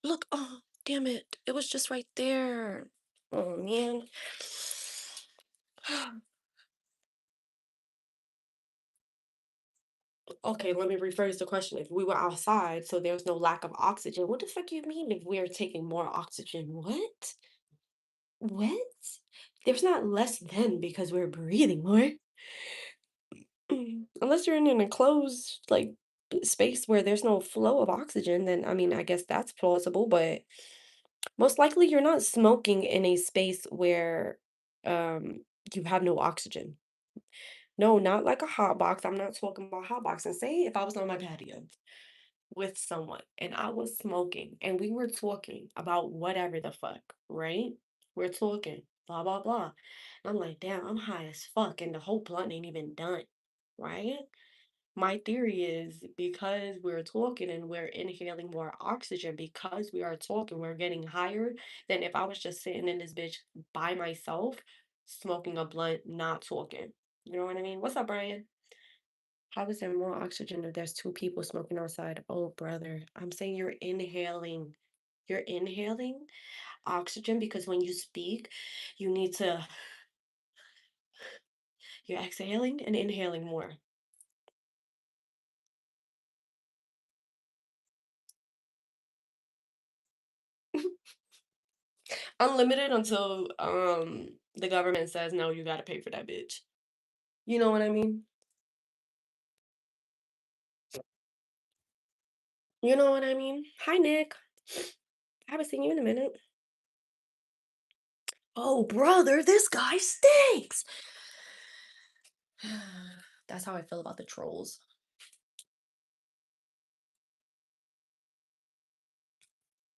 A: Look, oh damn it. It was just right there. Oh man. Okay, let me rephrase the question. If we were outside, so there's no lack of oxygen, what the fuck you mean if we're taking more oxygen? What? What? There's not less than because we're breathing more. Unless you're in an enclosed like space where there's no flow of oxygen, then I mean, I guess that's plausible, but most likely you're not smoking in a space where you have no oxygen. No, not like a hot box. I'm not talking about hot box. And say if I was on my patio with someone and I was smoking and we were talking about whatever the fuck, right? We're talking, blah, blah, blah. I'm like, damn, I'm high as fuck and the whole blunt ain't even done, right? My theory is because we're talking and we're inhaling more oxygen, because we are talking, we're getting higher than if I was just sitting in this bitch by myself, smoking a blunt, not talking. You know what I mean? What's up, Brian? How is there more oxygen if there's two people smoking outside? Oh, brother, I'm saying you're inhaling. You're inhaling oxygen because when you speak, you need to, you're exhaling and inhaling more. Unlimited until the government says no, you gotta pay for that bitch. You know what I mean? You know what I mean? Hi, Nick. I haven't seen you in a minute. Oh, brother, this guy stinks. That's how I feel about the trolls.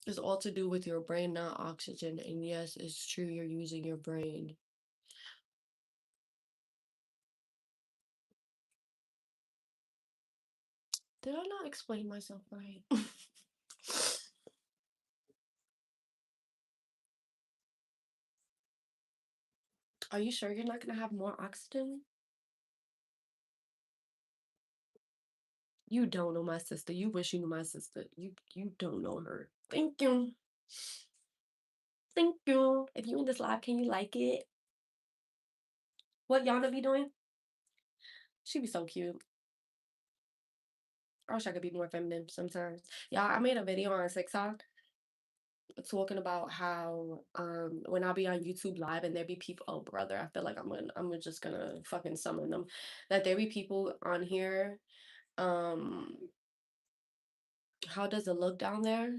A: It's all to do with your brain, not oxygen. And yes, it's true, you're using your brain. Did I not explain myself right? Are you sure you're not gonna have more oxygen? You don't know my sister. You wish you knew my sister. You don't know her. Thank you. Thank you. If you in this live, can you like it? What Yana be doing? She be so cute. I wish I could be more feminine sometimes. Yeah, I made a video on TikTok talking about how when I be on YouTube live and there be people, oh brother, I feel like I'm just gonna fucking summon them. That there be people on here. Um, how does it look down there?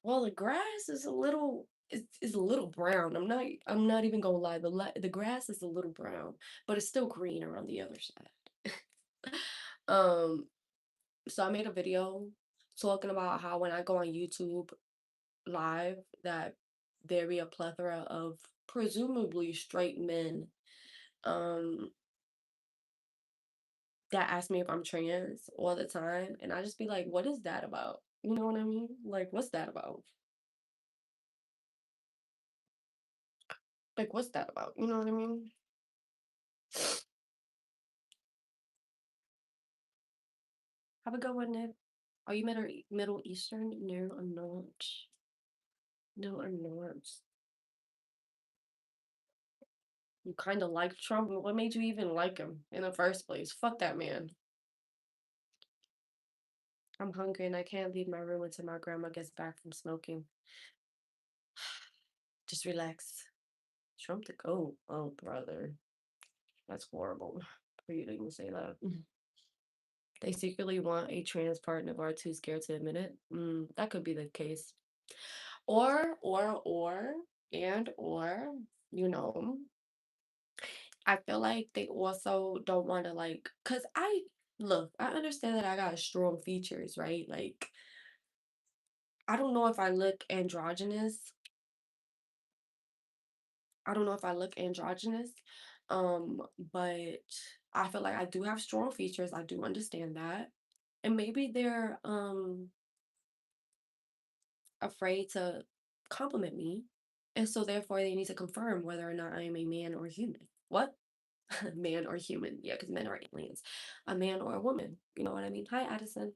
A: Well, the grass is a little is a little brown. I'm not even gonna lie. The grass is a little brown, but it's still greener on the other side. um, so I made a video talking about how when I go on YouTube live that there be a plethora of presumably straight men um that ask me if I'm trans all the time, and I just be like, what is that about? You know what I mean? Like, what's that about? Like, what's that about? You know what I mean? Have a good one, Nick. Are you Middle Eastern? No, I'm not. No, I'm not. You kind of like Trump. What made you even like him in the first place? Fuck that man. I'm hungry and I can't leave my room until my grandma gets back from smoking. Just relax. Trump the goat. Oh, brother. That's horrible for you to even say that. They secretly want a trans partner but are too scared to admit it. That could be the case. Or, you know, I feel like they also don't want to cause look, I understand that I got strong features, right? Like, I don't know if I look androgynous. I don't know if I look androgynous. But I feel like I do have strong features. I do understand that. And maybe they're afraid to compliment me. And so therefore they need to confirm whether or not I am a man or human. What? Man or human. Yeah, because men are aliens. A man or a woman. You know what I mean? Hi, Addison.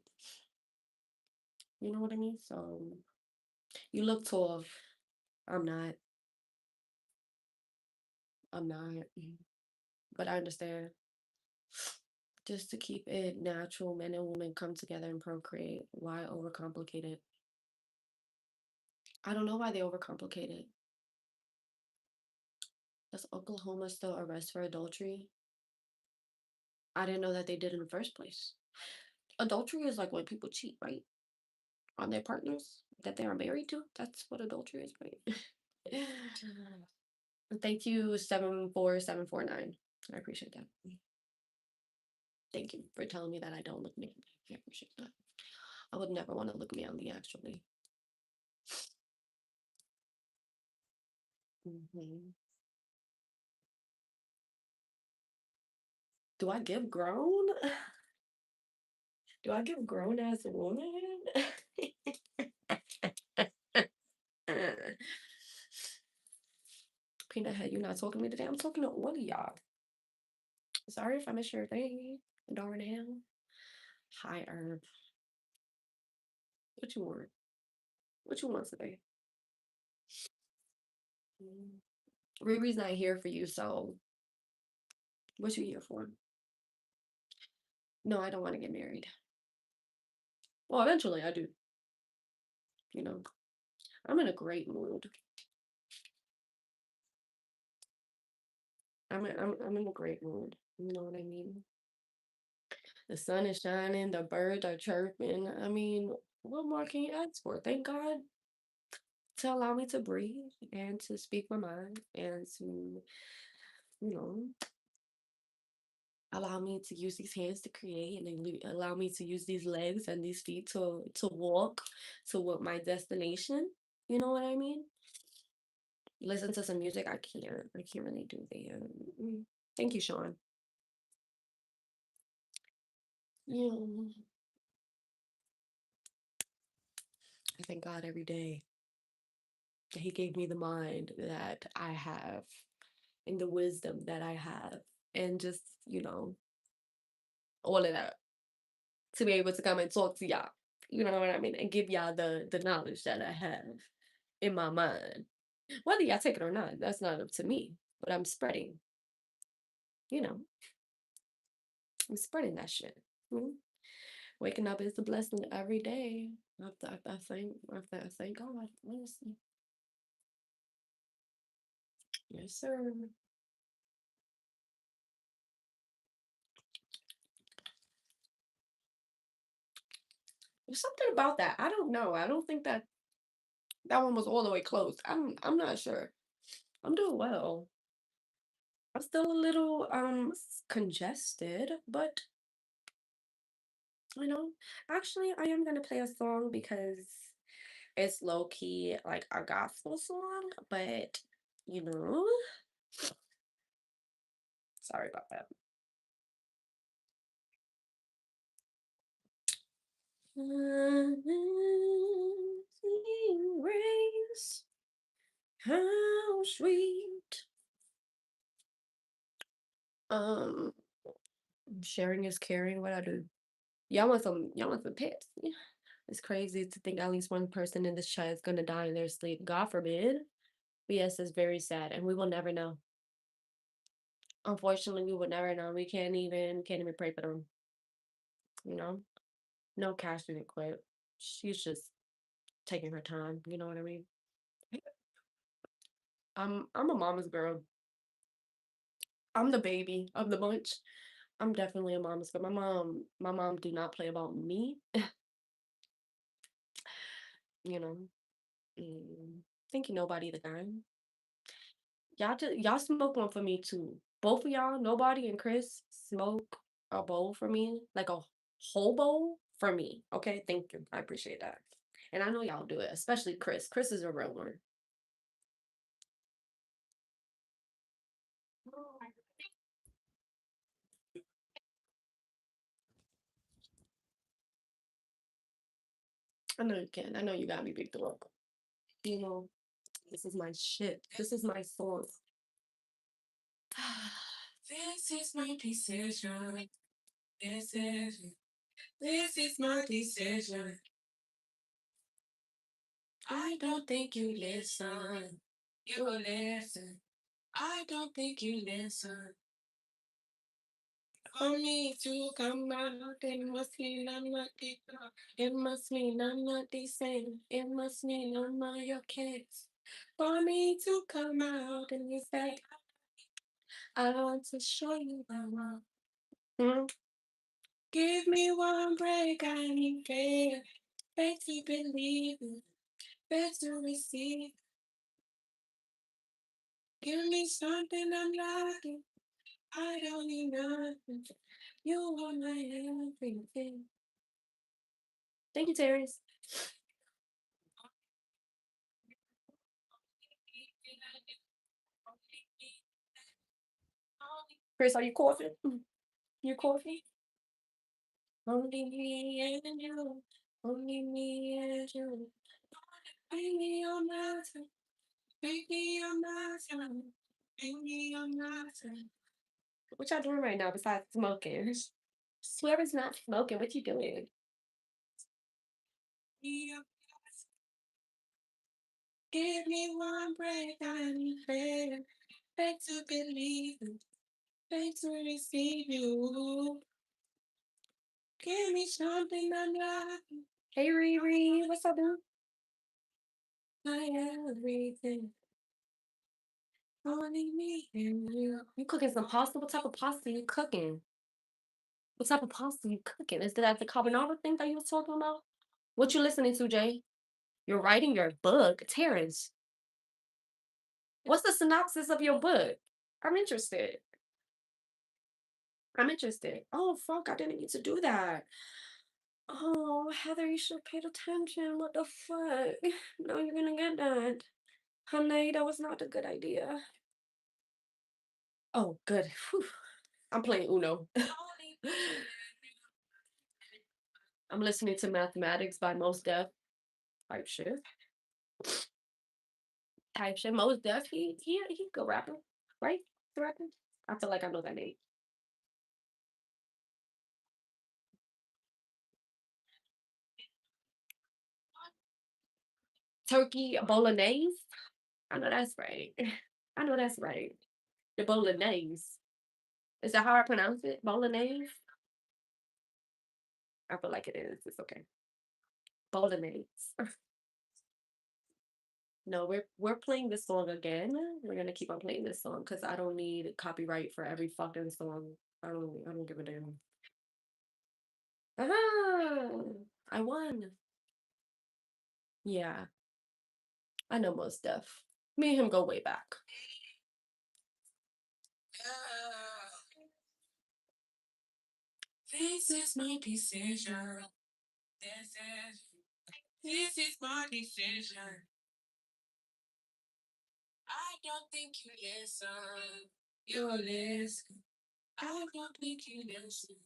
A: You know what I mean? So you look tall. I'm not. I'm not. But I understand. Just to keep it natural, men and women come together and procreate. Why overcomplicate it? I don't know why they overcomplicate it. Does Oklahoma still arrest for adultery? I didn't know that they did in the first place. Adultery is like when people cheat, right? On their partners that they are married to. That's what adultery is, right? Thank you, 74749. I appreciate that. Thank you for telling me that I don't look me. I appreciate that. I would never want to look manly, actually. Hmm. Do I give grown? Do I give grown as a woman? Peanut head, you're not talking to me today. I'm talking to all of y'all. Sorry if I missed your thing. Darnell. Hi, Herb. What you want? What you want today? Mm. Riri's not here for you, so what you here for? No, I don't want to get married. Well, eventually I do. You know, I'm in a great mood. I'm in a great mood. You know what I mean? The sun is shining, the birds are chirping. I mean, what more can you ask for? Thank God to allow me to breathe and to speak my mind and to, you know, allow me to use these hands to create and then allow me to use these legs and these feet to walk to what my destination. You know what I mean? Listen to some music. I can't. I can't really do that. Thank you, Sean. Yeah. I thank God every day that He gave me the mind that I have and the wisdom that I have, and just, all of that to be able to come and talk to y'all. You know what I mean? And give y'all the knowledge that I have in my mind. Whether y'all take it or not, that's not up to me. But I'm spreading, you know, I'm spreading that shit. Mhm. Waking up is a blessing every day. I thank God, honestly. Yes, sir. There's something about that. I don't know. I don't think that one was all the way closed. I'm not sure. I'm doing well. I'm still a little congested, but you know, actually I am gonna play a song because it's low key like a gospel song, but you know, sorry about that. Amazing grace, how sweet. Um, Sharing is caring. What I do? Y'all want some pets? Yeah. It's crazy to think at least one person in this chat is gonna die in their sleep. God forbid. But yes, it's very sad, and we will never know. Unfortunately, we will never know. We can't even pray for them. You know, no cash didn't quit. She's just taking her time. You know what I mean? I'm a mama's girl. I'm the baby of the bunch. I'm definitely a mama's girl. My mom do not play about me. You know. Think you nobody the kind. Y'all smoke one for me too. Both of y'all, nobody and Chris, smoke a bowl for me, like a whole bowl for me. Okay, thank you. I appreciate that. And I know y'all do it, especially Chris. Chris is a real one. I know you can. I know you got me big dog. You know, this is my shit. This is my song. This is my decision. This is this is my decision. I don't think you listen. You listen. I don't think you listen. For me to come out, it must mean I'm not the it must mean I'm not the same. It must mean I'm not your kids. For me to come out and you say, I want to show you the world. Hmm? Give me one break, I need faith. Faith to believe, faith to receive. Give me something I'm lacking. I don't need nothing. You are my everything. Thank you, Terrence. Chris, are you coughing? You coughing? Only me and you. Only me and you. Baby, I'm not. Baby, I'm not. Baby, I'm not. What y'all doing right now besides smoking? Whoever's not smoking, what you doing? Give me one break, I need faith. Faith to believe, faith to receive you. Give me something I'm not. Hey Riri, what's up, dude? My everything. Only me and you. You cooking some pasta? What type of pasta you cooking? What type of pasta you cooking? Is that the carbonara thing that you was talking about? What you listening to, Jay? You're writing your book, Terrence. What's the synopsis of your book? I'm interested. I'm interested. Oh fuck! I didn't need to do that. Oh, Heather, you should have paid attention. What the fuck? Now you're gonna get that. Honey, that was not a good idea. Oh, good. Whew. I'm playing Uno. I'm listening to Mathematics by Most Def. Type shit. Type shit. Most Def, he go rapper, right? The rapper. I feel like I know that name. Turkey bolognese. I know that's right. I know that's right. The bolognese. Is that how I pronounce it? Bolognese? I feel like it is. It's okay. Bolognese. No, we're playing this song again. We're gonna keep on playing this song because I don't need copyright for every fucking song. I don't give a damn. Ah, I won. Yeah, I know most stuff. Me and him go way back. This is my decision. This is this is my decision. I don't think you listen. You listen. I don't think you listen.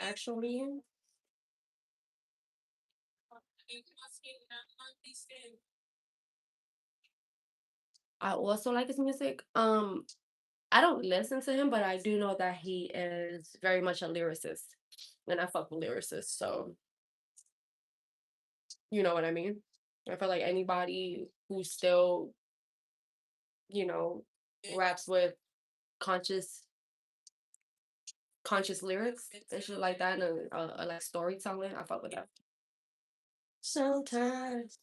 A: Actually, I also like his music. I don't listen to him, but I do know that he is very much a lyricist, and I fuck with lyricists. So you know what I mean. I feel like anybody who still, you know, raps with conscious conscious lyrics and shit like that, and like storytelling, I fuck with that. Sometimes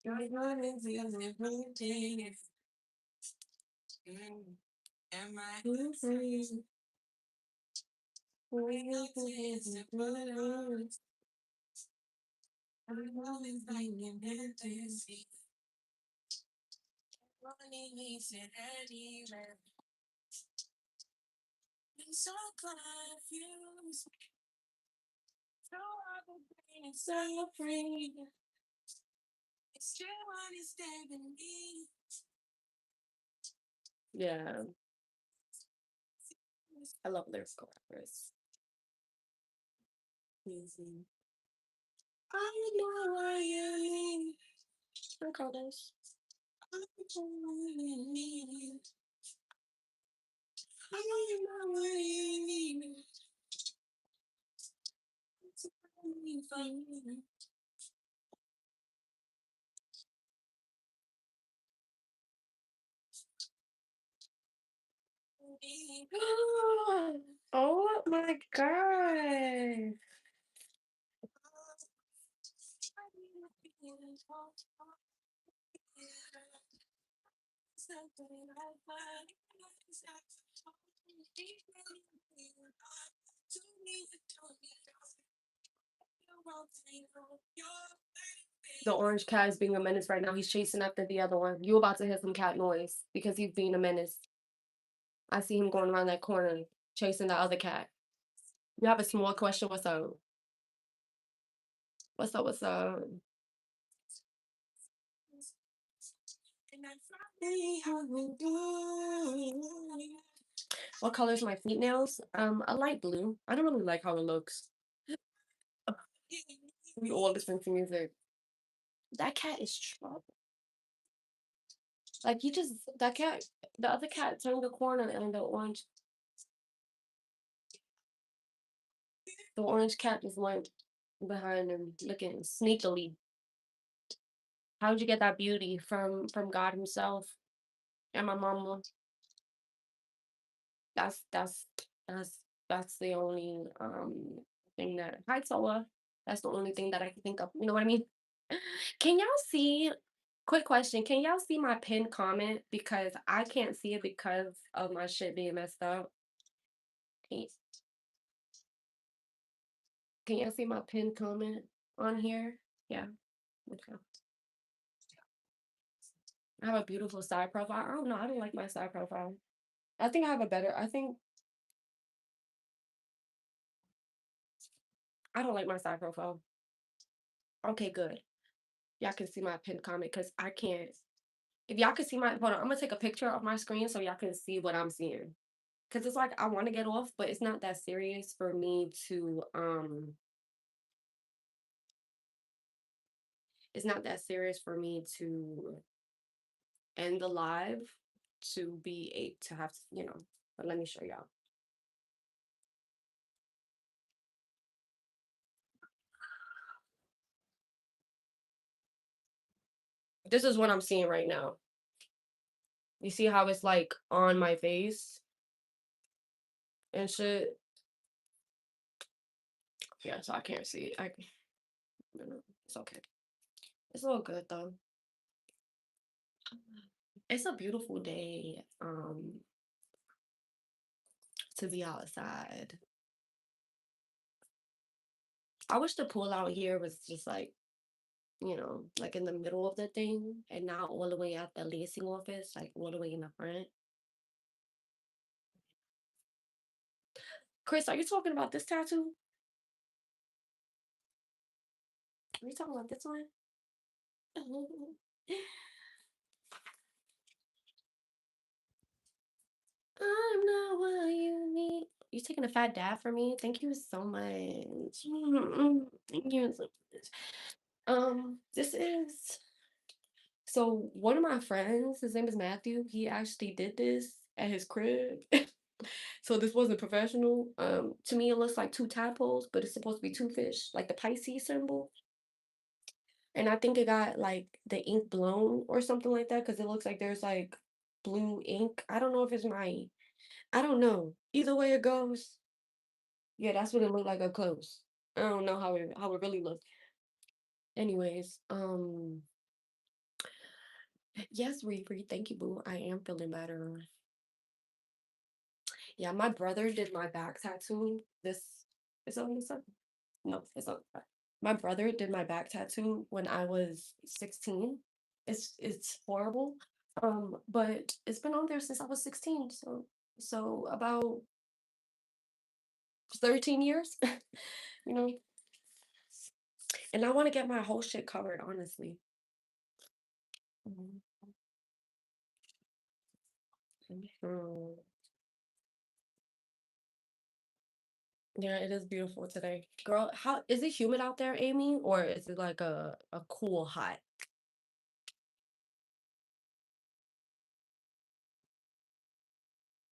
A: your heart is everything. Am I losing? We got to hit the blood. I'm always banging fantasy. Running needs it anywhere. I'm so confused. So I've been so free. It's still understanding me. Yeah, I love lyrical rappers. Easy. I know why you leave. I call this. Oh my god. The orange cat is being a menace right now. He's chasing after the other one. You about to hear some cat noise because he's being a menace. I see him going around that corner chasing the other cat. You have a small question. What's up? What's up? What's up? What color is my feet nails? A light blue. I don't really like how it looks. We all listen to music. That cat is trouble. Like he just that cat, the other cat turned the corner and the orange cat just went behind him, looking sneakily. How'd you get that beauty from God Himself and my mama? That's that's that's that's the only thing that hi Toa. That's the only thing that I can think of. You know what I mean? Can y'all see? Quick question. Can y'all see my pinned comment? Because I can't see it because of my shit being messed up. Can, y- can y'all see my pinned comment on here? Yeah. Okay. I have a beautiful side profile. I don't know. I don't like my side profile. I think I have a better. I don't like my side profile. Okay, good. Y'all can see my pinned comment because I can't. If y'all can see my, hold on, I'm gonna take a picture of my screen so y'all can see what I'm seeing. Cause it's like I want to get off, but it's not that serious for me to it's not that serious for me to end the live to be to have to, but let me show y'all. This is what I'm seeing right now. You see how it's like on my face and shit? Yeah, so I can't see it. It's okay. It's all good though. It's a beautiful day to be outside. I wish the pool out here was just like, like in the middle of the thing and not all the way at the leasing office, like all the way in the front. Chris, are you talking about this tattoo? Are you talking about this one? I'm not what you need. You taking a fat dab for me? Thank you so much. Thank you so much. This is so one of my friends, his name is Matthew. He actually did this at his crib. So this wasn't professional. To me it looks like two tadpoles, but it's supposed to be two fish, like the Pisces symbol. And I think it got like the ink blown or something like that because it looks like there's like blue ink. I don't know if it's my I don't know. Either way it goes, yeah, that's what it looked like up close. I don't know how it really looked. Anyways, yes, Riri, thank you, boo. I am feeling better. Yeah, my brother did my back tattoo. This is on this side? No, it's on. My brother did my back tattoo when I was 16. It's horrible. But it's been on there since I was 16. So about 13 years, you know. And I want to get my whole shit covered, honestly. Mhm. Mhm. Yeah, it is beautiful today. Girl, how is it humid out there, Amy? Or is it like a cool hot?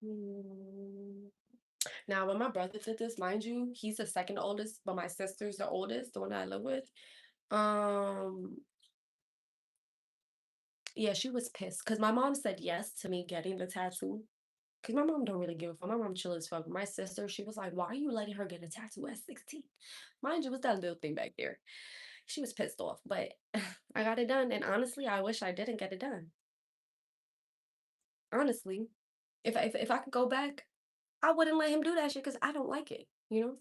A: Mm. Now, when my brother did this, mind you, he's the second oldest, but my sister's the oldest, the one that I live with. Um, yeah, she was pissed because my mom said yes to me getting the tattoo. Because my mom don't really give a fuck. My mom chill as fuck. My sister, she was like, why are you letting her get a tattoo at 16? Mind you, it was that little thing back there. She was pissed off, but I got it done. And honestly, I wish I didn't get it done. Honestly, if I could go back, I wouldn't let him do that shit because I don't like it, you know?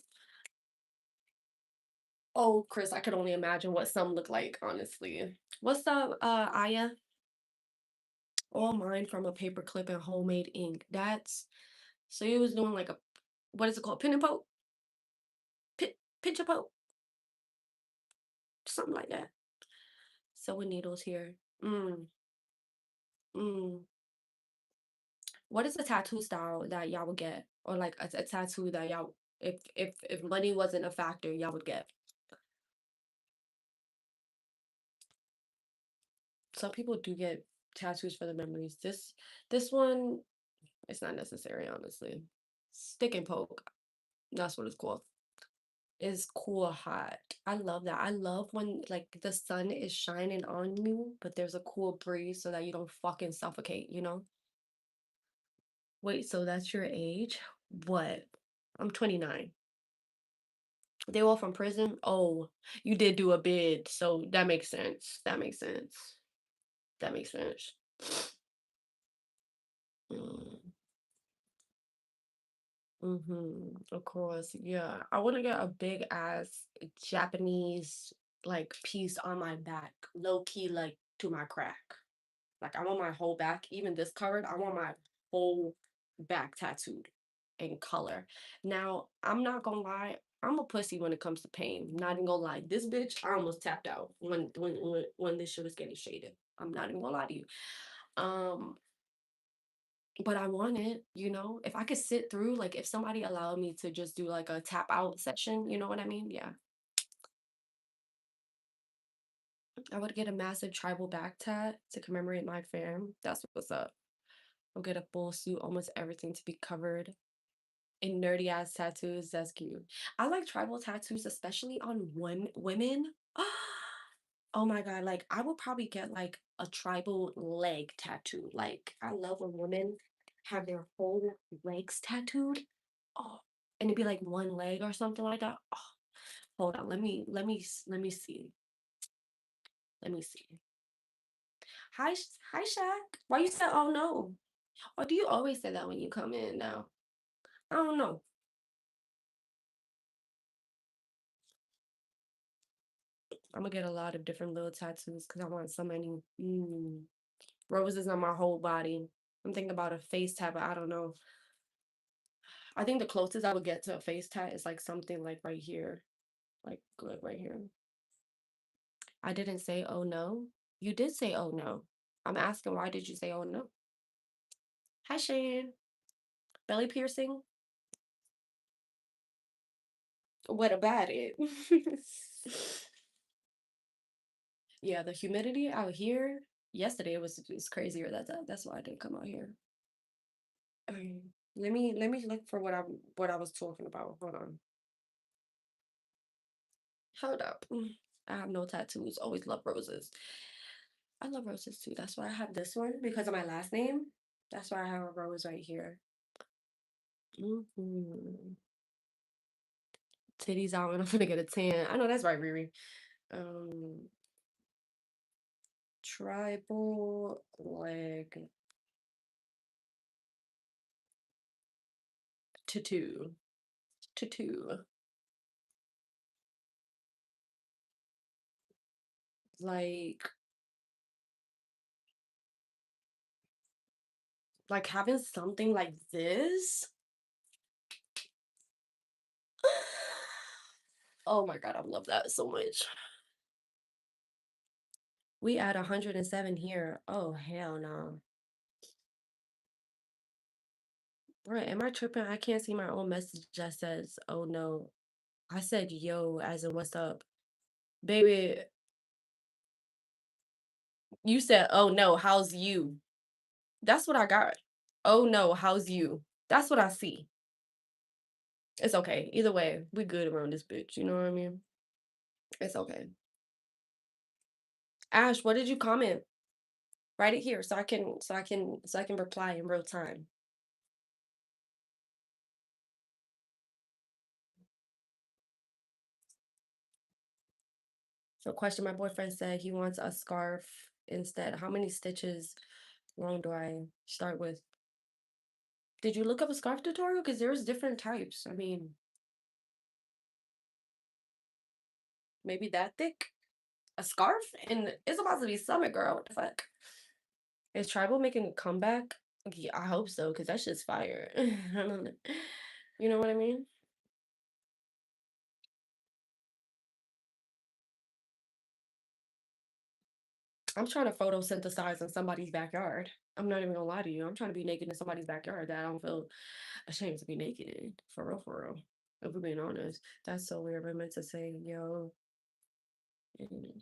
A: Oh, Chris, I could only imagine what some look like, honestly. What's up, Aya? All mine from a paper clip and homemade ink. That's so you was doing like a what is it called? Pin and poke? Pinch and poke? Something like that. Sewing needles here. Mm, mm. What is a tattoo style that y'all would get? Or like a tattoo that y'all if money wasn't a factor, y'all would get. Some people do get tattoos for the memories. This one, it's not necessary, honestly. Stick and poke. That's what it's called. Is cool hot. I love that. I love when like the sun is shining on you, but there's a cool breeze so that you don't fucking suffocate, you know? Wait, so that's your age? What? I'm 29. They all from prison? Oh, you did do a bid, so that makes sense. That makes sense. That makes sense. Mm. Of course, yeah. I want to get a big ass Japanese like piece on my back, low key like to my crack. Like I want my whole back, even this covered. I want my whole back tattooed in color. Now, I'm not gonna lie. I'm a pussy when it comes to pain. Not even gonna lie. This bitch, I almost tapped out when this shit was getting shaded. I'm not even gonna lie to you. Um, but I want it, you know? If I could sit through, like if somebody allowed me to just do like a tap out section, you know what I mean? Yeah. I would get a massive tribal back tat to commemorate my fam. That's what's up. I'll get a full suit, almost everything to be covered in nerdy ass tattoos. That's cute. I like tribal tattoos, especially on women. Oh my god, like I would probably get like a tribal leg tattoo. Like I love when women have their whole legs tattooed. Oh, and it'd be like one leg or something like that. Oh, hold on, let me see. Let me see. Hi Shaq. Why you said oh no? Or do you always say that when you come in now? I don't know. I'm gonna get a lot of different little tattoos because I want so many roses on my whole body. I'm thinking about a face tat, but I don't know. I think the closest I would get to a face tat is like something like right here, like good right here. I didn't say oh no. You did say oh no. I'm asking why did you say oh no? Hi Shane. Belly piercing? What about it? Yeah, the humidity out here. Yesterday it was crazier. That's why I didn't come out here. Let me look for what I was talking about. Hold on. Hold up. I have no tattoos. Always love roses. I love roses too. That's why I have this one because of my last name. That's why I have a rose right here. hmm Titties out and I'm gonna get a tan. I know that's right, Riri. Um, tribal leg tattoo. Tattoo. Like like having something like this. Oh my god, I love that so much. We at 107 here. Oh hell no. Right, am I tripping? I can't see my own message that says, oh no. I said yo as in what's up. Baby, you said, oh no, how's you? That's what I got. Oh no, how's you? That's what I see. It's okay. Either way, we good around this bitch. You know what I mean? It's okay. Ash, what did you comment? Write it here so I can reply in real time. So question my boyfriend said he wants a scarf instead. How many stitches long do I start with? Did you look up a scarf tutorial? Because there's different types. I mean, maybe that thick? A scarf? And it's about to be summer, girl. What the fuck? Is tribal making a comeback? Yeah, I hope so, because that shit's fire. I don't know. You know what I mean? I'm trying to photosynthesize in somebody's backyard. I'm not even gonna lie to you. I'm trying to be naked in somebody's backyard that I don't feel ashamed to be naked in. For real, for real. If we're being honest. That's so weird. I meant to say, yo. mm, mm.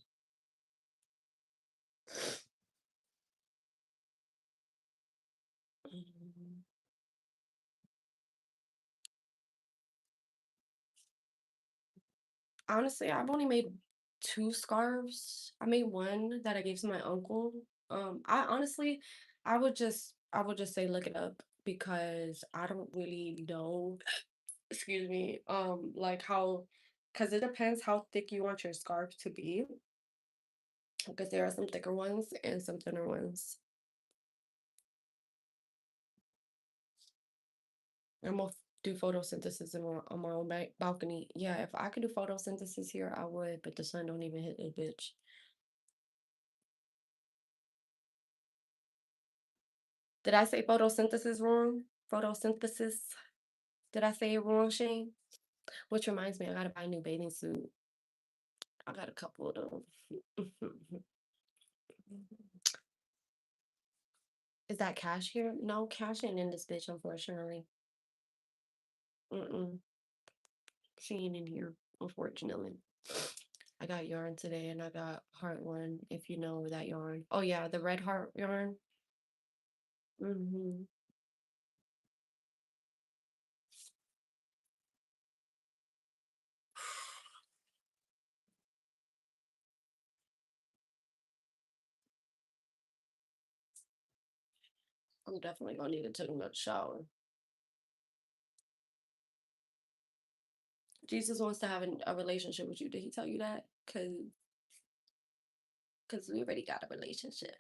A: Honestly, I've only made two scarves. I made one that I gave to my uncle. I honestly, I would just say look it up because I don't really know, excuse me, like how, because it depends how thick you want your scarf to be. Because there are some thicker ones and some thinner ones. I'm gonna do photosynthesis on my own balcony. Yeah, if I could do photosynthesis here, I would, but the sun don't even hit this bitch. Did I say photosynthesis wrong? Photosynthesis? Did I say it wrong, Shane? Which reminds me, I gotta buy a new bathing suit. I got a couple of them. Is that cash here? No, cash ain't in this bitch, unfortunately. Mm-mm. She ain't in here, unfortunately. I got yarn today and I got heart one, if you know that yarn. Oh yeah, the red heart yarn. hmm I'm definitely gonna need to take another shower. Jesus wants to have a relationship with you. Did he tell you that? Cause we already got a relationship.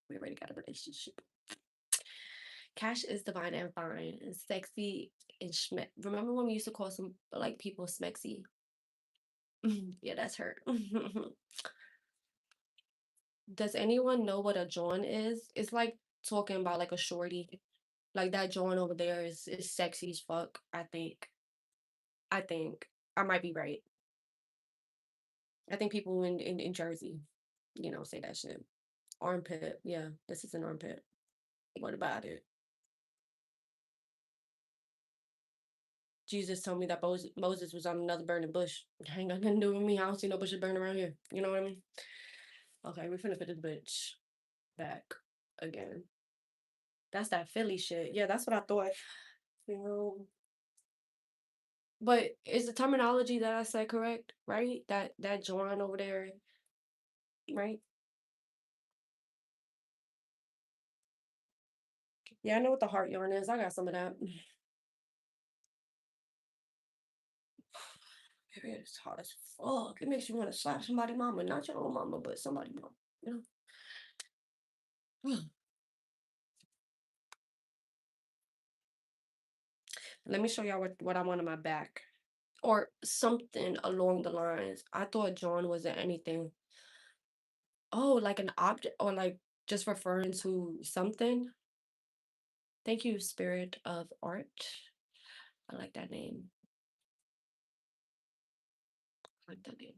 A: We already got a relationship. Cash is divine and fine and sexy and schme. Remember when we used to call some like people smexy? Yeah, that's her. Does anyone know what a John is? It's like talking about like a shorty. Like that John over there is sexy as fuck. I think. I think I might be right. I think people in Jersey, say that shit. Armpit. Yeah, this is an armpit. What about it? Jesus told me that Moses was on another burning bush. Ain't got nothing to do with me. I don't see no bushes burning around here. You know what I mean? Okay, we finna put this bitch back again. That's that Philly shit. Yeah, that's what I thought. You know, but is the terminology that I said correct? Right? That John over there, right? Yeah, I know what the heart yarn is. I got some of that. It's hot as fuck. It makes you want to slap somebody mama, not your own mama, but somebody mama. You know. Let me show y'all what I want on my back. Or something along the lines. I thought John wasn't anything. Oh, like an object or like just referring to something. Thank you, Spirit of Art. I like that name. I like that name.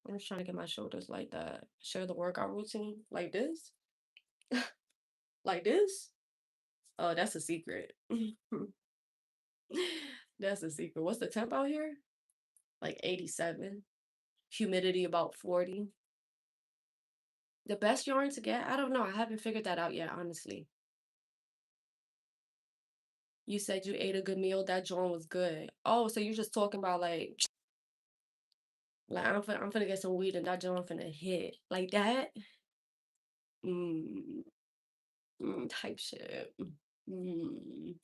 A: I'm just trying to get my shoulders like that. Share the workout routine like this. Like this. Oh, that's a secret. That's a secret. What's the temp out here? Like 87. Humidity about 40. The best yarn to get? I don't know. I haven't figured that out yet, honestly. You said you ate a good meal. That joint was good. Oh, so you're just talking about like I'm finna get some weed and that joint finna hit like that. Mm, type shit. Mm.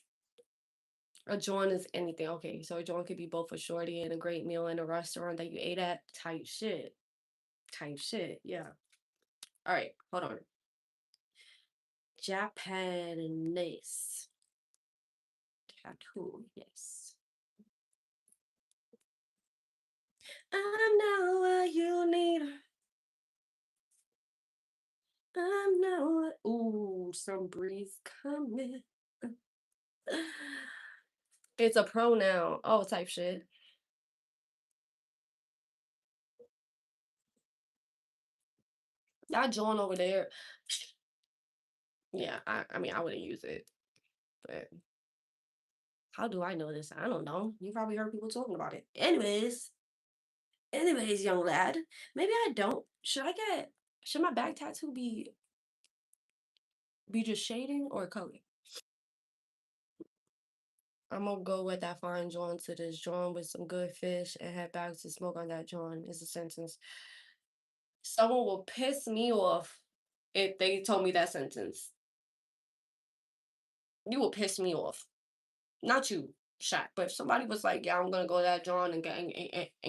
A: A joint is anything. Okay, so a joint could be both a shorty and a great meal in a restaurant that you ate at. Type shit. Type shit. Yeah. All right. Hold on. Japanese tattoo. Yes. I'm not what you need. I'm not what. Ooh, some breeze coming. It's a pronoun. Oh, type shit. That joint over there. Yeah, I mean, I wouldn't use it, but how do I know this? I don't know. You probably heard people talking about it. Anyways, young lad, maybe I don't. Should my back tattoo be just shading or color? I'm gonna go with that fine joint to this joint with some good fish and head back to smoke on that joint is a sentence. Someone will piss me off if they told me that sentence. You will piss me off. Not you, shot. But if somebody was like, "Yeah, I'm gonna go to that joint and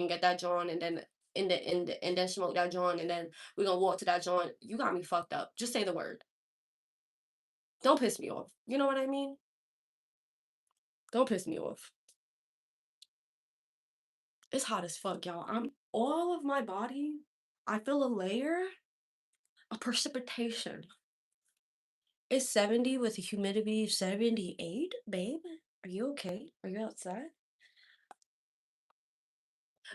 A: get that joint, and then and then smoke that joint, and then we're gonna walk to that joint," you got me fucked up. Just say the word. Don't piss me off. You know what I mean? Don't piss me off. It's hot as fuck, y'all. I'm all of my body. I feel a layer of precipitation. It's 70 with a humidity of 78, babe. Are you okay? Are you outside?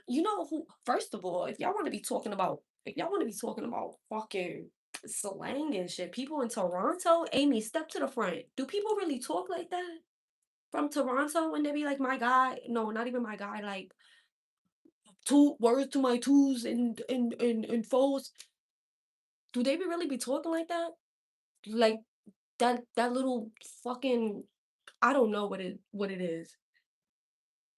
A: You know who? First of all, if y'all want to be talking about fucking slang and shit, people in Toronto, Amy, step to the front. Do people really talk like that from Toronto when they be like, my guy? No, not even my guy. Like two words to my twos and foes. Do they really be talking like that? Like that little fucking. I don't know what it is.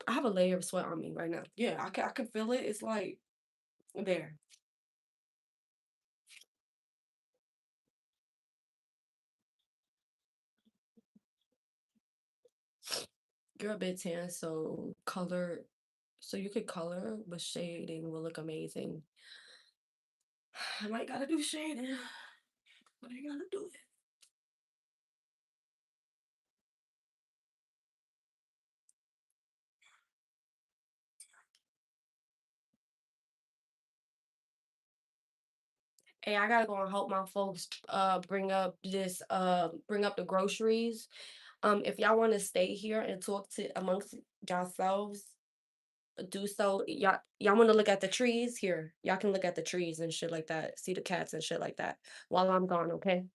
A: I have a layer of sweat on me right now. Yeah, I can feel it. It's like there. You're a bit tan, so you could color, but shading will look amazing. I might gotta do shading, but I gotta do it. Hey, I gotta go and help my folks bring up the groceries. If y'all wanna stay here and talk to amongst yourselves, do so. Y'all wanna look at the trees here. Y'all can look at the trees and shit like that. See the cats and shit like that while I'm gone, okay?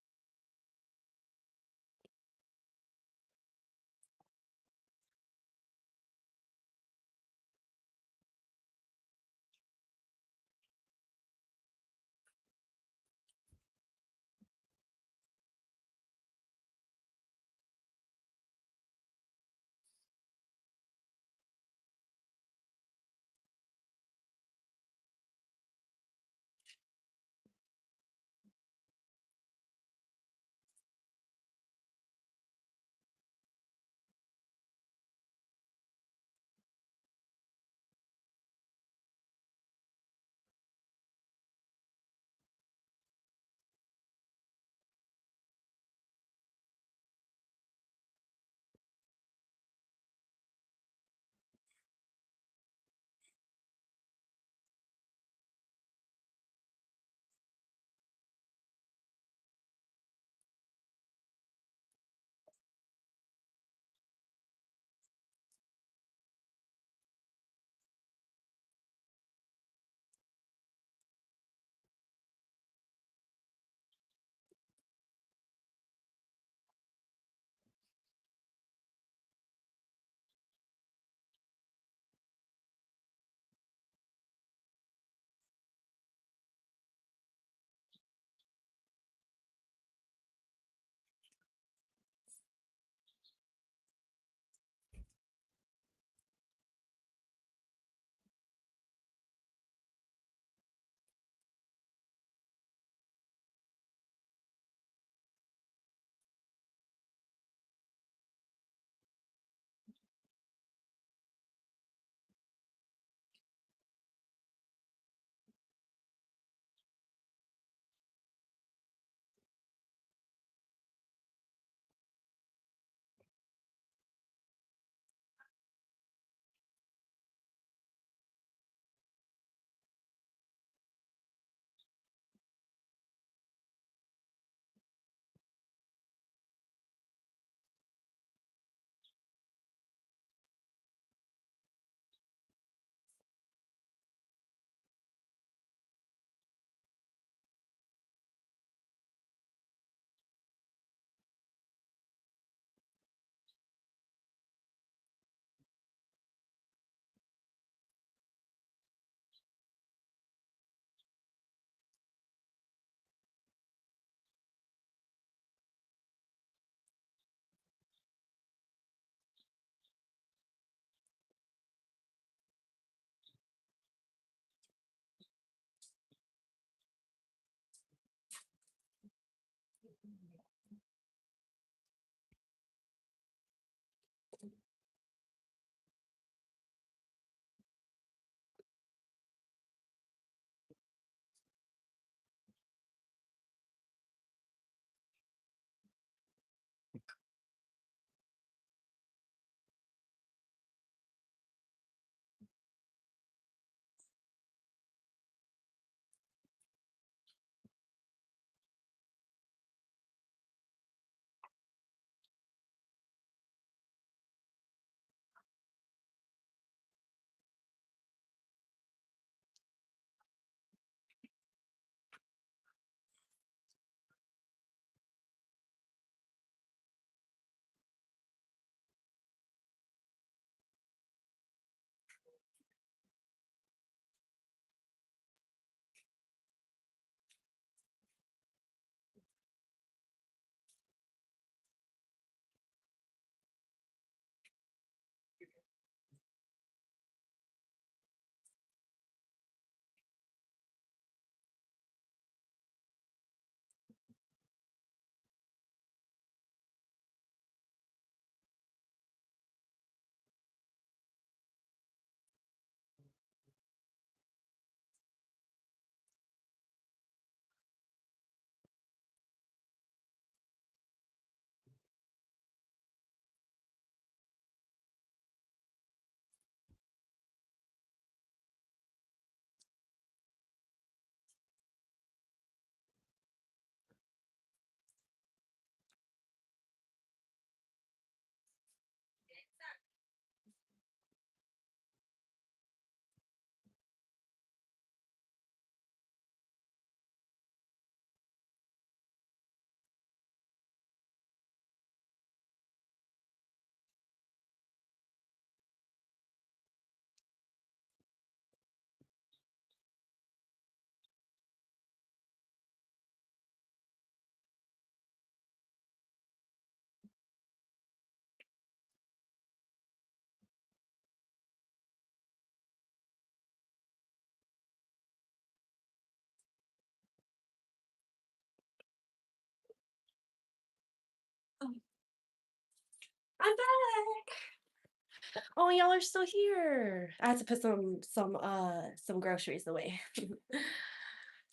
A: I'm back. Oh, y'all are still here. I had to put some groceries away.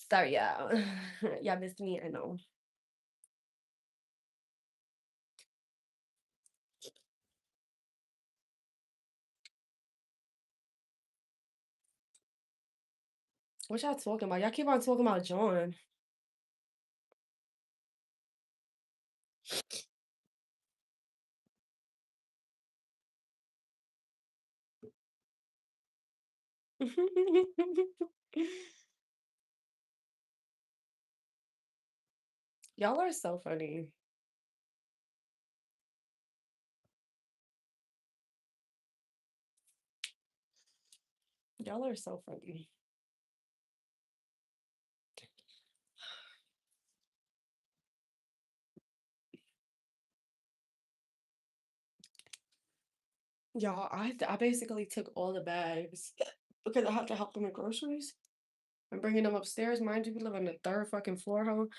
A: Sorry, y'all. Y'all missed me, I know. What y'all talking about? Y'all keep on talking about John. Y'all are so funny. Y'all are so funny. Y'all, I basically took all the bags because I have to help them with groceries. I'm bringing them upstairs. Mind you, we live on the third fucking floor home.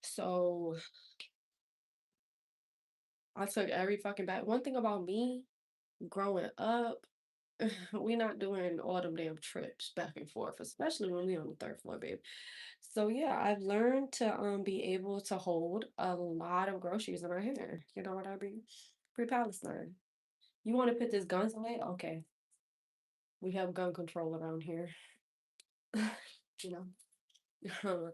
A: So I took every fucking bag. One thing about me growing up, we not doing all them damn trips back and forth, especially when we on the third floor, babe. So yeah, I've learned to be able to hold a lot of groceries in my hand. You know what I mean? Free Palestine. You want to put this guns away? Okay. We have gun control around here. You know.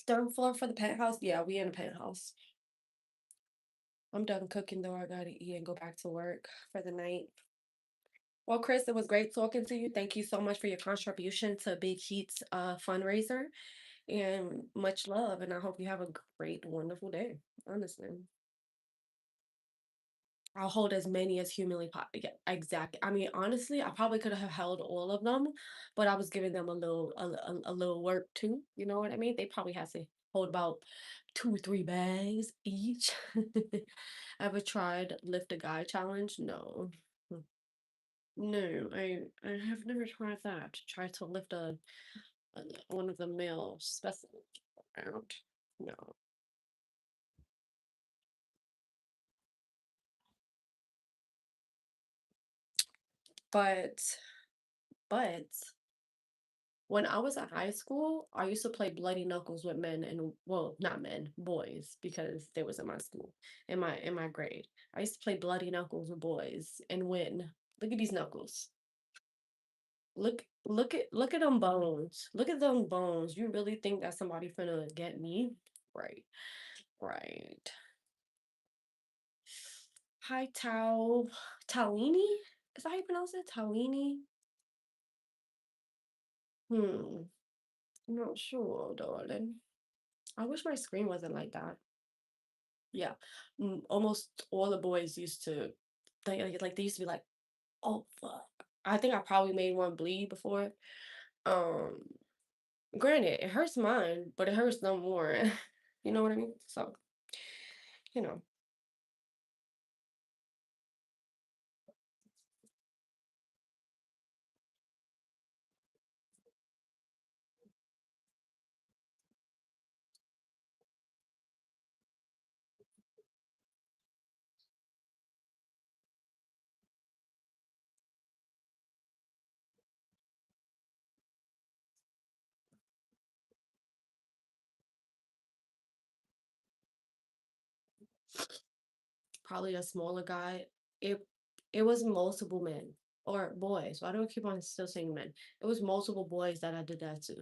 A: Third floor for the penthouse? Yeah, we in a penthouse. I'm done cooking though. I gotta eat and go back to work for the night. Well, Chris, it was great talking to you. Thank you so much for your contribution to Big Heat's fundraiser and much love. And I hope you have a great, wonderful day. Honestly, I'll hold as many as humanly possible. Yeah, exactly. I mean, honestly, I probably could have held all of them, but I was giving them a little work too. You know what I mean? They probably had to hold about 2 or 3 bags each. Ever tried lift a guy challenge? No. No, I have never tried that. Try to lift a one of the male specimens around. No. But but when I was in high school, I used to play bloody knuckles with men and well, not men, boys, because they was in my school, in my grade. I used to play bloody knuckles with boys and win. Look at these knuckles. Look at them bones. Look at them bones. You really think that somebody finna get me? Right. Right. Hi Tawini? Is that how you pronounce it? Tawini? Hmm. I'm not sure, darling. I wish my screen wasn't like that. Yeah. Almost all the boys used to they used to be like, oh fuck. I think I probably made one bleed before. Um, Granted, it hurts mine, but it hurts them more. You know what I mean? So, you know, probably a smaller guy. It was multiple men or boys. Why do I keep on still saying men? It was multiple boys that I did that to.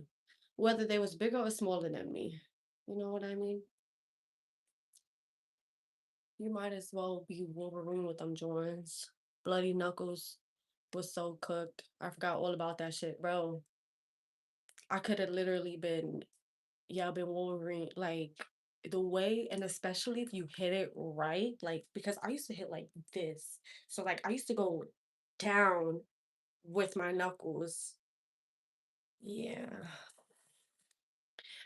A: Whether they was bigger or smaller than me. You know what I mean? You might as well be Wolverine with them joints. Bloody Knuckles was so cooked. I forgot all about that shit, bro. I could have literally been, yeah, been Wolverine. Like the way, and especially if you hit it right, like because I used to hit like this. So like I used to go down with my knuckles. Yeah.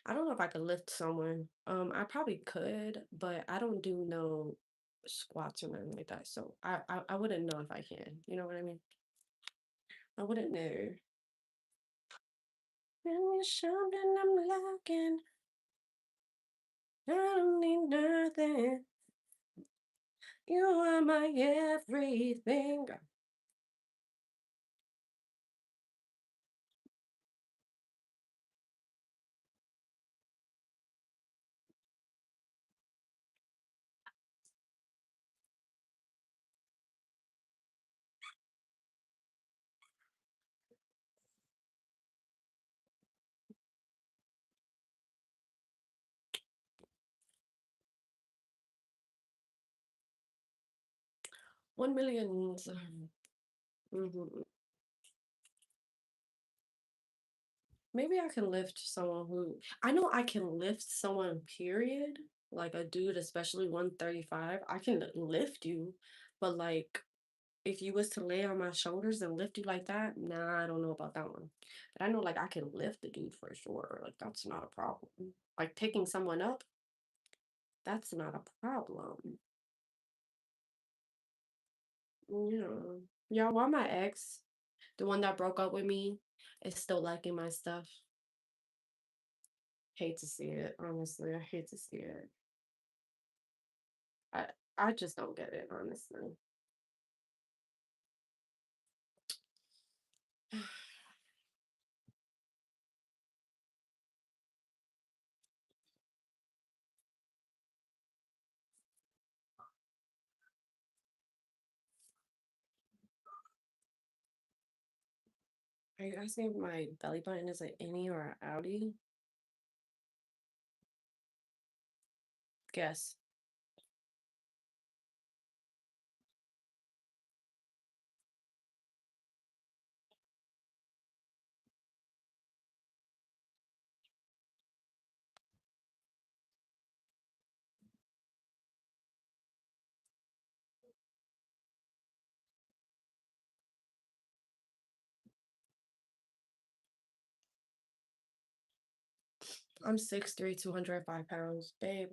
A: I don't know if I could lift someone. I probably could, but I don't do no squats or nothing like that. So I wouldn't know if I can. You know what I mean? I wouldn't know. Give me something I'm lacking. I don't need nothing. You are my everything. 1 million. Mhm. Maybe I can lift someone who I know I can lift someone, period. Like a dude, especially 135. I can lift you, but like if you was to lay on my shoulders and lift you like that, nah, I don't know about that one. But I know like I can lift the dude for sure. Like that's not a problem. Like picking someone up, that's not a problem. Yeah. Yeah, why my ex, the one that broke up with me, is still liking my stuff. Hate to see it, honestly. I hate to see it. I I just don't get it, honestly. Are you asking if my belly button is an innie or an outie? Guess. I'm 6'3", 205 pounds. Babe,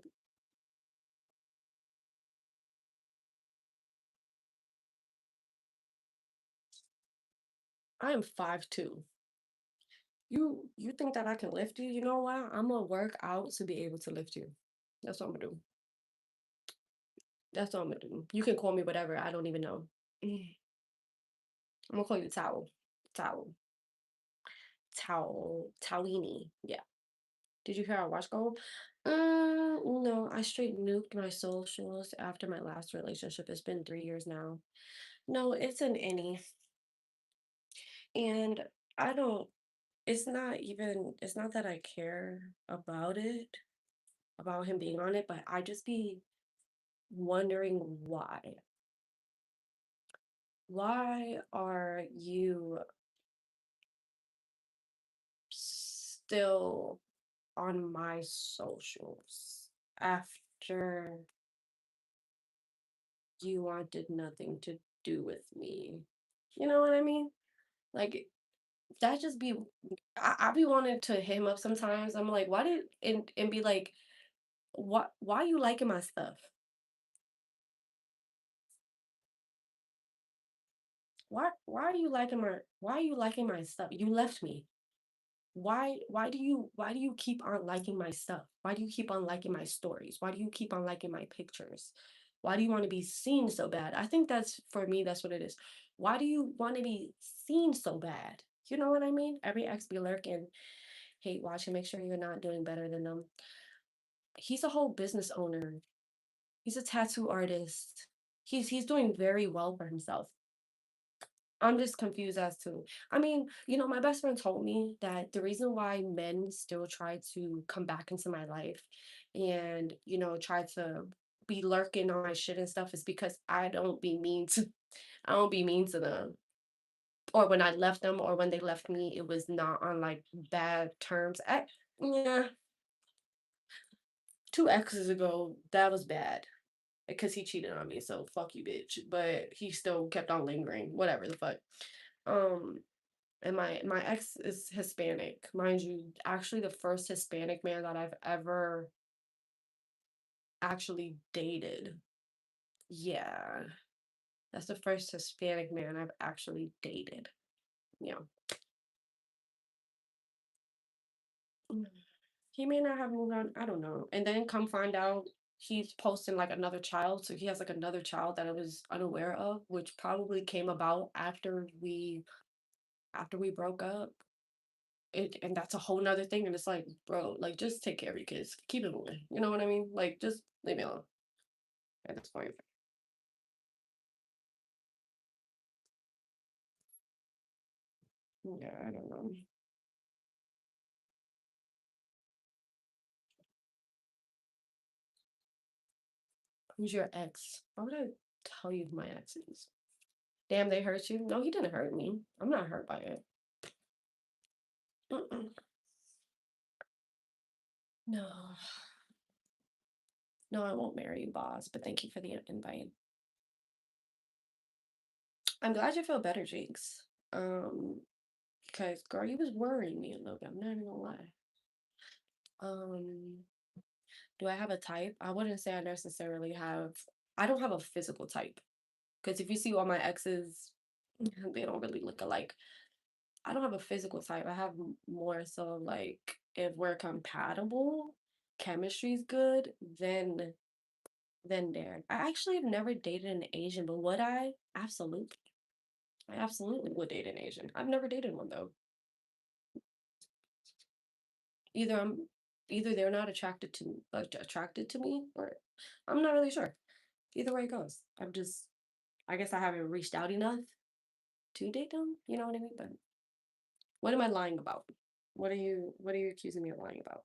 A: I am 5'2". You think that I can lift you? You know what? I'm gonna work out to be able to lift you. That's what I'm gonna do. That's what I'm gonna do. You can call me whatever. I don't even know. I'm gonna call you Towel. Towel. Towelini. Yeah. Did you hear our watch go? No, I straight nuked my socials after my last relationship. It's been 3 years now. No, it's an any. And I don't, it's not that I care about it, about him being on it, but I just be wondering why. Why are you still on my socials after you wanted nothing to do with me? You know what I mean? Like that just be I be wanting to hit him up sometimes. I'm like, why did and be like, why you liking my stuff? Why are you liking my stuff? You left me. Why do you keep on liking my stuff? Why do you keep on liking my stories? Why do you keep on liking my pictures? Why do you want to be seen so bad? I think that's for me, that's what it is. Why do you want to be seen so bad? You know what I mean? Every ex be lurking, hate watching, make sure you're not doing better than them. He's a whole business owner. He's a tattoo artist. He's doing very well for himself. I'm just confused as to, I mean, my best friend told me that the reason why men still try to come back into my life and, try to be lurking on my shit and stuff is because I don't be mean to them. Or when I left them or when they left me, it was not on like bad terms. Yeah, 2 exes ago, that was bad because he cheated on me. So fuck you, bitch. But he still kept on lingering. Whatever the fuck. Um, and my ex is Hispanic, mind you. Actually, the first Hispanic man that I've ever actually dated. Yeah, that's the first Hispanic man I've actually dated. Yeah, Mm. He may not have moved on. I don't know. And then come find out he's posting like another child. So he has like another child that I was unaware of, which probably came about after we broke up. And that's a whole nother thing. And it's like, bro, like just take care of your kids. Keep it moving. You know what I mean? Like just leave me alone at this point. Yeah, I don't know. Who's your ex? Why would I tell you who my ex is? Damn, they hurt you? No, he didn't hurt me. I'm not hurt by it. Mm-mm. No, no, I won't marry you, boss. But thank you for the invite. I'm glad you feel better, Jinx. Because girl, you was worrying me a little bit. I'm not even gonna lie. Um, do I have a type? I wouldn't say I necessarily have. I don't have a physical type. Because if you see all my exes, they don't really look alike. I don't have a physical type. I have more so like if we're compatible, chemistry's good, then there. I actually have never dated an Asian, but would I? Absolutely. I absolutely would date an Asian. I've never dated one though. Either I'm either they're not attracted to me, or I'm not really sure. Either way it goes. I guess I haven't reached out enough to date them. You know what I mean? But what am I lying about? What are you accusing me of lying about?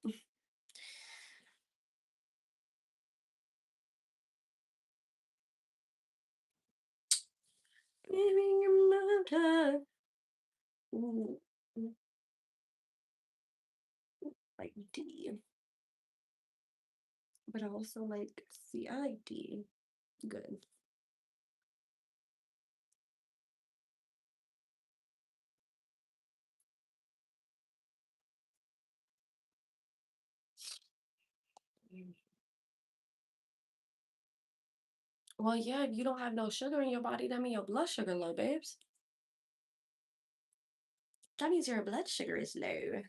A: Giving you my time. Mm, mm, like D. But I also like C. I like D. Good. Mm. Well, yeah, if you don't have no sugar in your body, that means your blood sugar low, babes. That means your blood sugar is low.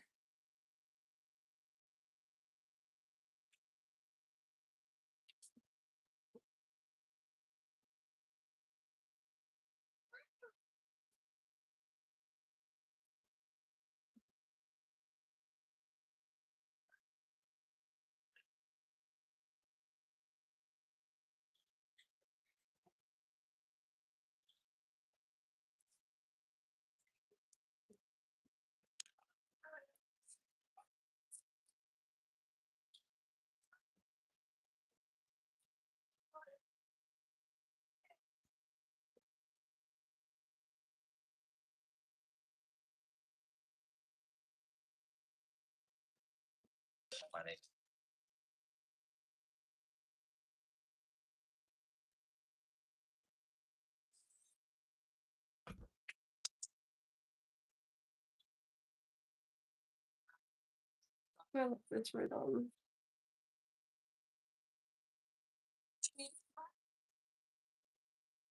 A: Well, it's right on.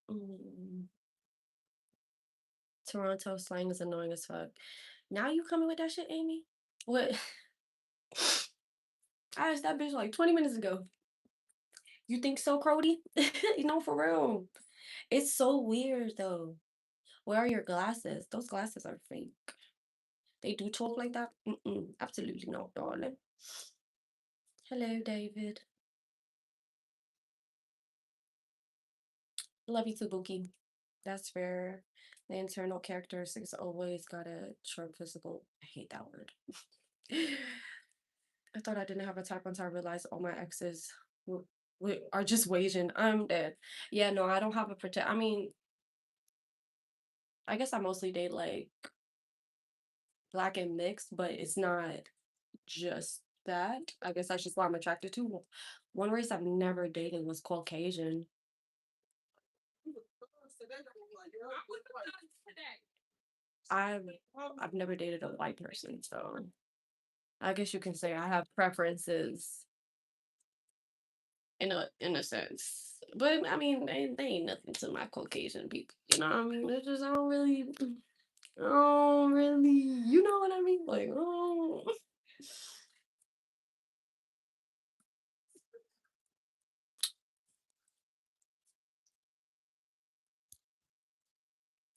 A: Mm. Toronto slang is annoying as fuck. Now you coming with that shit, Amy? What? I asked that bitch like 20 minutes ago. You think so, Crody? For real. It's so weird though. Where are your glasses? Those glasses are fake. They do talk like that? Mm-mm, absolutely not, darling. Hello, David. Love you too, Bookie. That's fair. The internal characteristics always gotta short physical. I hate that word. I thought I didn't have a type until I realized all my exes are just Asian. I'm dead. Yeah, no, I don't have a protect. I mean, I guess I mostly date like black and mixed, but it's not just that. I guess that's just what I'm attracted to. One race I've never dated was Caucasian. I've I've never dated a white person, so I guess you can say I have preferences in a sense. But I mean, they ain't nothing to my Caucasian people. You know what I mean? It's just I don't really, you know what I mean? Like, oh,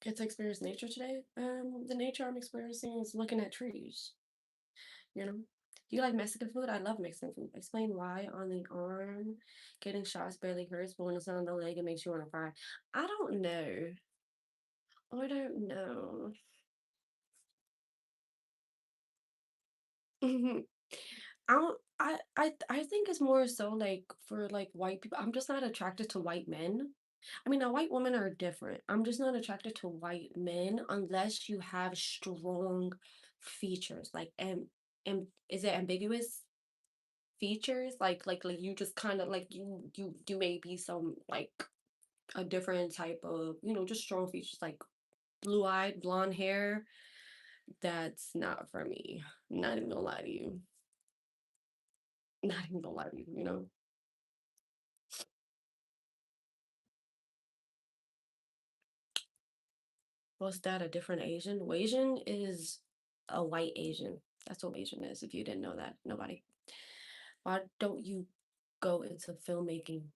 A: Get to experience nature today. The nature I'm experiencing is looking at trees. You know. Do you like Mexican food? I love Mexican food. Explain why on the arm getting shots barely hurts, but when it's on the leg, it makes you want to cry. I don't know. I don't know. I don't. I think it's more so like for like white people. I'm just not attracted to white men. I mean, now white women are different. I'm just not attracted to white men unless you have strong features. Like, and is it ambiguous features? Like you just kind of like you may be some like a different type of just strong features like blue eyed, blonde hair. That's not for me. Not even gonna lie to you. Not even gonna lie to you. What's that? A different Asian? Asian is a white Asian. That's what Asian is. If you didn't know that, nobody. Why don't you go into filmmaking?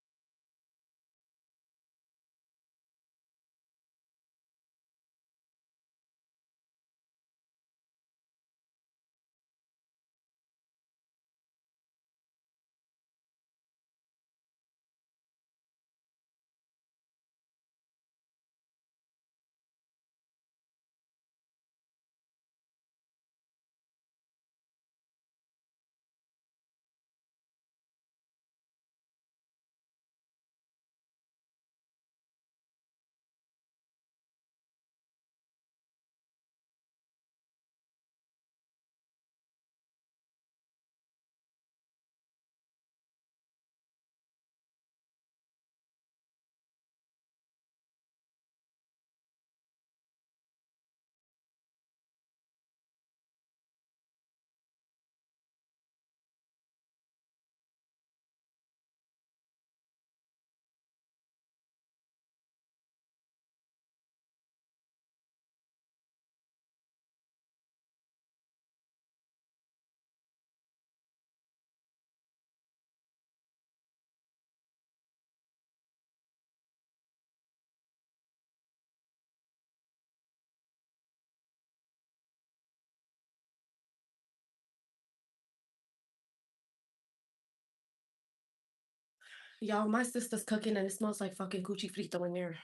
A: Y'all, my sister's cooking and it smells like fucking cuchi frito in there.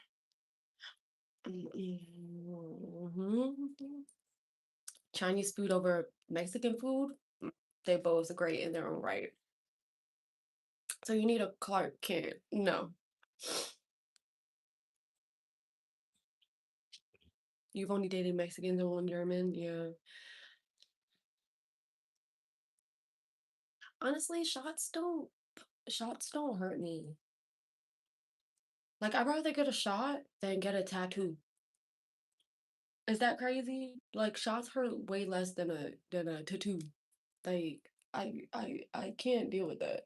A: Mhm. Chinese food over Mexican food, they both great in their own right. So you need a Clark Kent. No. You've only dated Mexicans and one German. Yeah. Honestly, shots don't hurt me. Like I'd rather get a shot than get a tattoo. Is that crazy? Like shots hurt way less than a tattoo. Like I can't deal with that.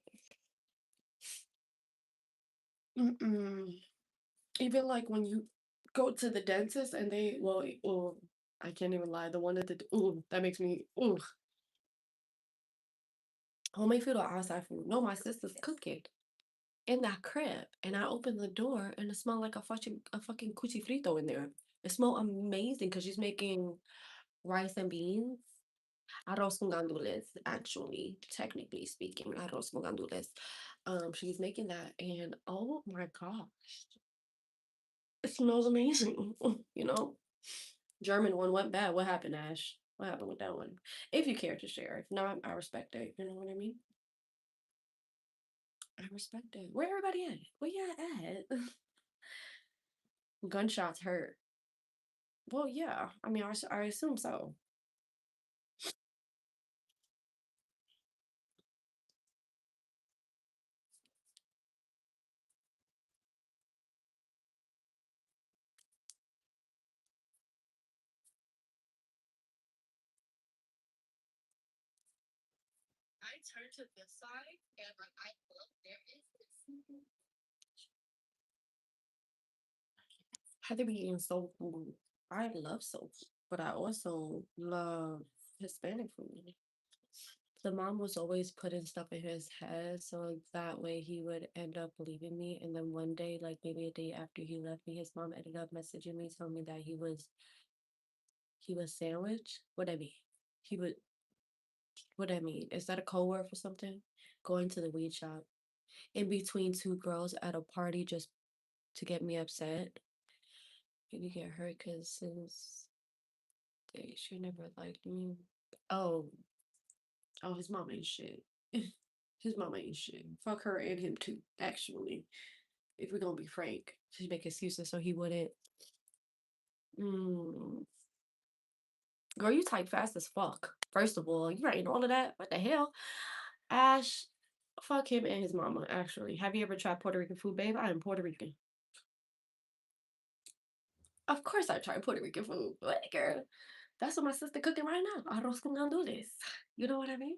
A: Mm-mm. Even like when you go to the dentist and well, I can't even lie. The one that did, ooh, that makes me, ooh, homemade food or outside food. No, my sister's cooking in that crib, and I opened the door, and it smelled like a fucking cuchi frito in there. It smelled amazing because she's making rice and beans. Arroz con gandules, actually, technically speaking, arroz con gandules. She's making that, and oh my gosh, it smells amazing. You know, German one went bad. What happened, Ash? What happened with that one? If you care to share, if not, I respect it. You know what I mean? I respect it. Where everybody at? Where you at? Gunshots hurt. Well, yeah. I mean, I assume so. I turn to this side and like I look, there is this. Heather be eating soul food. I love soul food, but I also love Hispanic food. The mom was always putting stuff in his head, so that way he would end up leaving me. And then one day, like maybe a day after he left me, his mom ended up messaging me, telling me that he was sandwiched. What I mean? He would what I mean? Is that a code word for something? Going to the weed shop in between two girls at a party just to get me upset. Maybe get hurt because since she never liked me. Oh, oh, his mom ain't shit. His mama ain't shit. Fuck her and him too, actually. If we're gonna be frank. She'd make excuses so he wouldn't. Mm. Girl, you type fast as fuck. First of all, you writing all of that? What the hell? Ash, fuck him and his mama, actually. Have you ever tried Puerto Rican food, babe? I am Puerto Rican. Of course I tried Puerto Rican food. What, girl? That's what my sister cooking right now. Arroz con gandules. You know what I mean?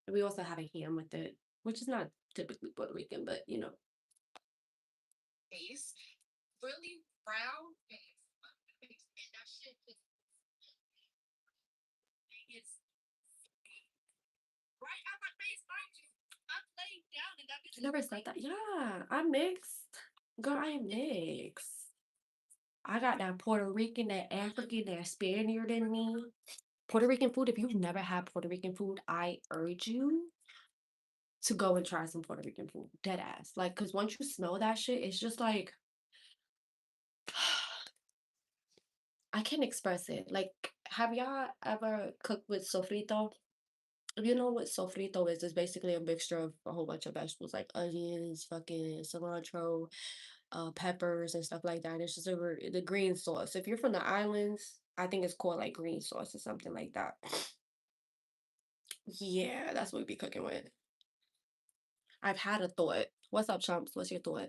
A: And we also have a ham with it, which is not typically Puerto Rican, but you know. Face really brown face. And that shit is right at my face, mind you. I'm laying down and that bitch. You never said that. Yeah, I'm mixed. Girl, I am mixed. I got that Puerto Rican, that African, that Spaniard in me. Puerto Rican food, if you've never had Puerto Rican food, I urge you to go and try some Puerto Rican food. Dead ass. Like, cause once you smell that shit, it's just like I can't express it. Like, have y'all ever cooked with sofrito? If you know what sofrito is, it's basically a mixture of a whole bunch of vegetables like onions, fucking cilantro, peppers and stuff like that. And it's just the green sauce. If you're from the islands, I think it's called like green sauce or something like that. Yeah, that's what we be cooking with. I've had a thought. What's up, chumps? What's your thought?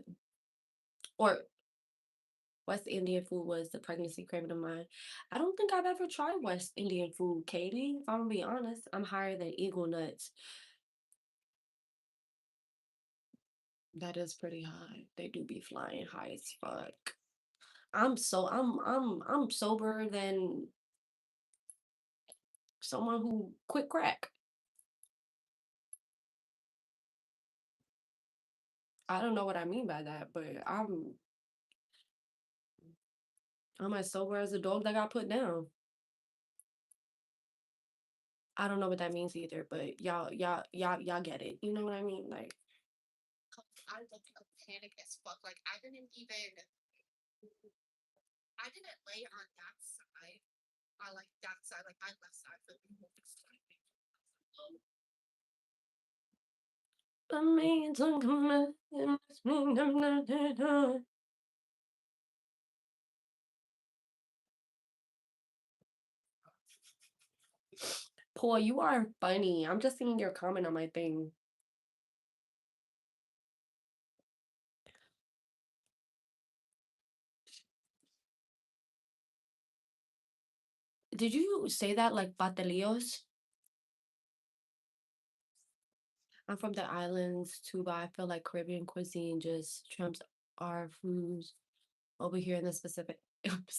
A: Or West Indian food was the pregnancy craving of mine. I don't think I've ever tried West Indian food, Katie. If I'm gonna be honest, I'm higher than eagle nuts. That is pretty high. They do be flying high as fuck. I'm sober than someone who quit crack. I don't know what I mean by that, but I'm as sober as a dog that got put down. I don't know what that means either, but y'all get it. You know what I mean? Like I look a panic as fuck. Like I didn't lay on that side. I like that side, like my left side for the most time. Paul, you are funny. I'm just seeing your comment on my thing. Did you say that like patelillos? I'm from the islands too, but I feel like Caribbean cuisine just trumps our foods over here in the Pacific.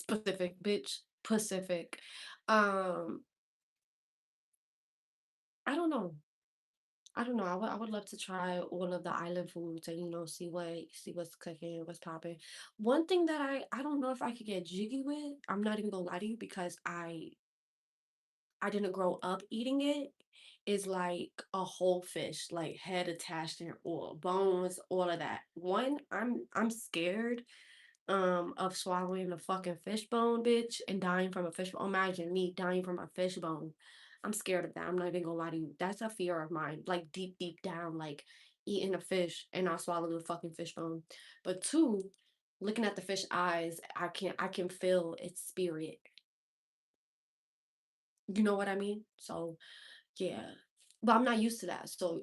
A: Pacific, bitch. Pacific. Um, I don't know. I don't know. I would love to try all of the island foods and see what's cooking, what's popping. One thing that I don't know if I could get jiggy with. I'm not even gonna lie to you because I didn't grow up eating it. Is like a whole fish, like head attached and all bones, all of that. One, I'm scared of swallowing a fucking fish bone, bitch, and dying from a fish bone. Imagine me dying from a fish bone. I'm scared of that. I'm not even gonna lie to you. That's a fear of mine. Like deep down, like eating a fish and not swallow the fucking fish bone. But two, looking at the fish eyes, I can feel its spirit. You know what I mean? So yeah. But I'm not used to that. So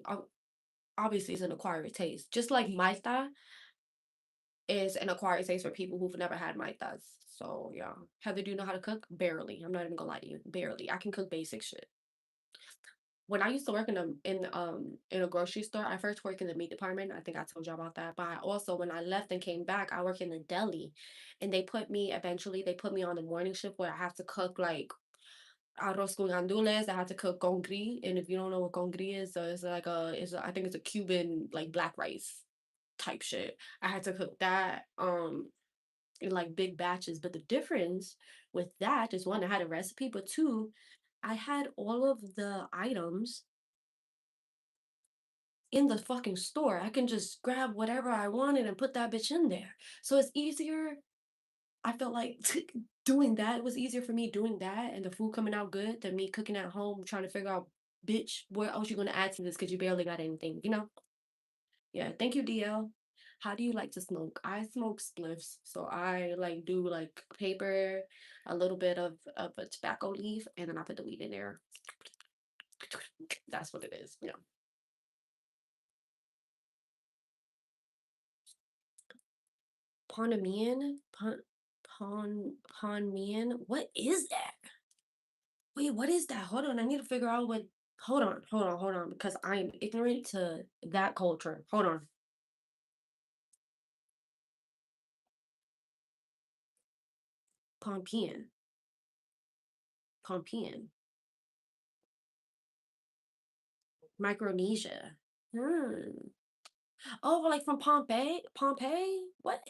A: obviously it's an acquired taste. Just like maita is an acquired taste for people who've never had maitas. So yeah. Heather, do you know how to cook? Barely. I'm not even gonna lie to you. Barely. I can cook basic shit. When I used to work in a grocery store, I first worked in the meat department. I think I told you about that. But I also, when I left and came back, I worked in the deli, and they put me on the morning shift where I have to cook like arroz con gandules. I had to cook congri, and if you don't know what congri is, it's like I think it's a Cuban like black rice type shit. I had to cook that in like big batches. But the difference with that is one, I had a recipe, but two, I had all of the items in the fucking store. I can just grab whatever I wanted and put that bitch in there. So it's easier. I felt like doing that, it was easier for me doing that and the food coming out good than me cooking at home trying to figure out, bitch, what else you gonna add to this because you barely got anything, you know? Yeah, thank you, DL. How do you like to smoke? I smoke spliffs, so I like do like paper, a little bit of a tobacco leaf, and then I put the weed in there. That's what it is. Yeah. Panamian? Panmian? What is that? Wait, what is that? Hold on, I need to figure out what. Hold on, because I am ignorant to that culture. Hold on. Pompeian. Pompeian. Micronesia. Hmm. Oh, like from Pompeii? Pompeii? What?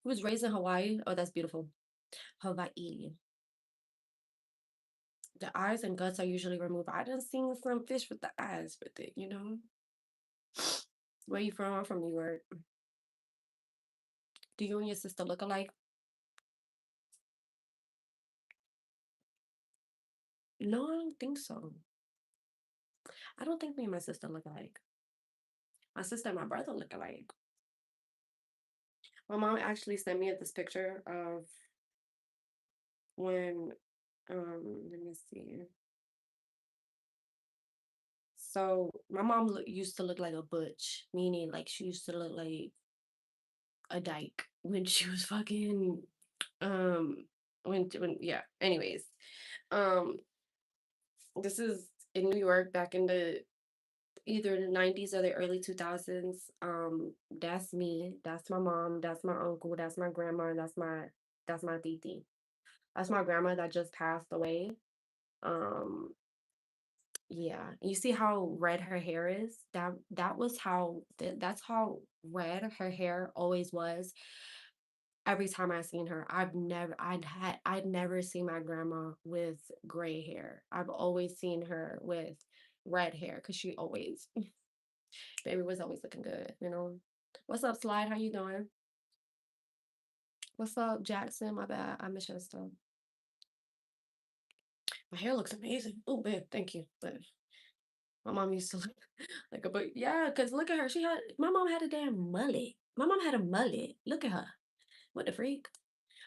A: Who was raised in Hawaii? Oh, that's beautiful. Hawaii. The eyes and guts are usually removed. I done seen some fish with the eyes with it, you know? Where you from? I'm from New York. Do you and your sister look alike? No, I don't think so. I don't think me and my sister look alike. My sister and my brother look alike. My mom actually sent me this picture of when, let me see. So my mom used to look like a butch, meaning like she used to look like a dyke when she was fucking, um, yeah. Anyways, um, this is in New York back in the either the 90s or the early 2000s. That's me. That's my mom. That's my uncle. That's my grandma. And that's my titi. That's my grandma that just passed away. Um, yeah. You see how red her hair is? That was how that's how red her hair always was. Every time I seen her, I'd never seen my grandma with gray hair. I've always seen her with red hair because she always baby was always looking good, you know. What's up, Slide? How you doing? What's up, Jackson? My bad. I miss your stuff. My hair looks amazing. Oh, babe, thank you. But my mom used to look like a but yeah, because look at her. My mom had a damn mullet. My mom had a mullet. Look at her. What the freak?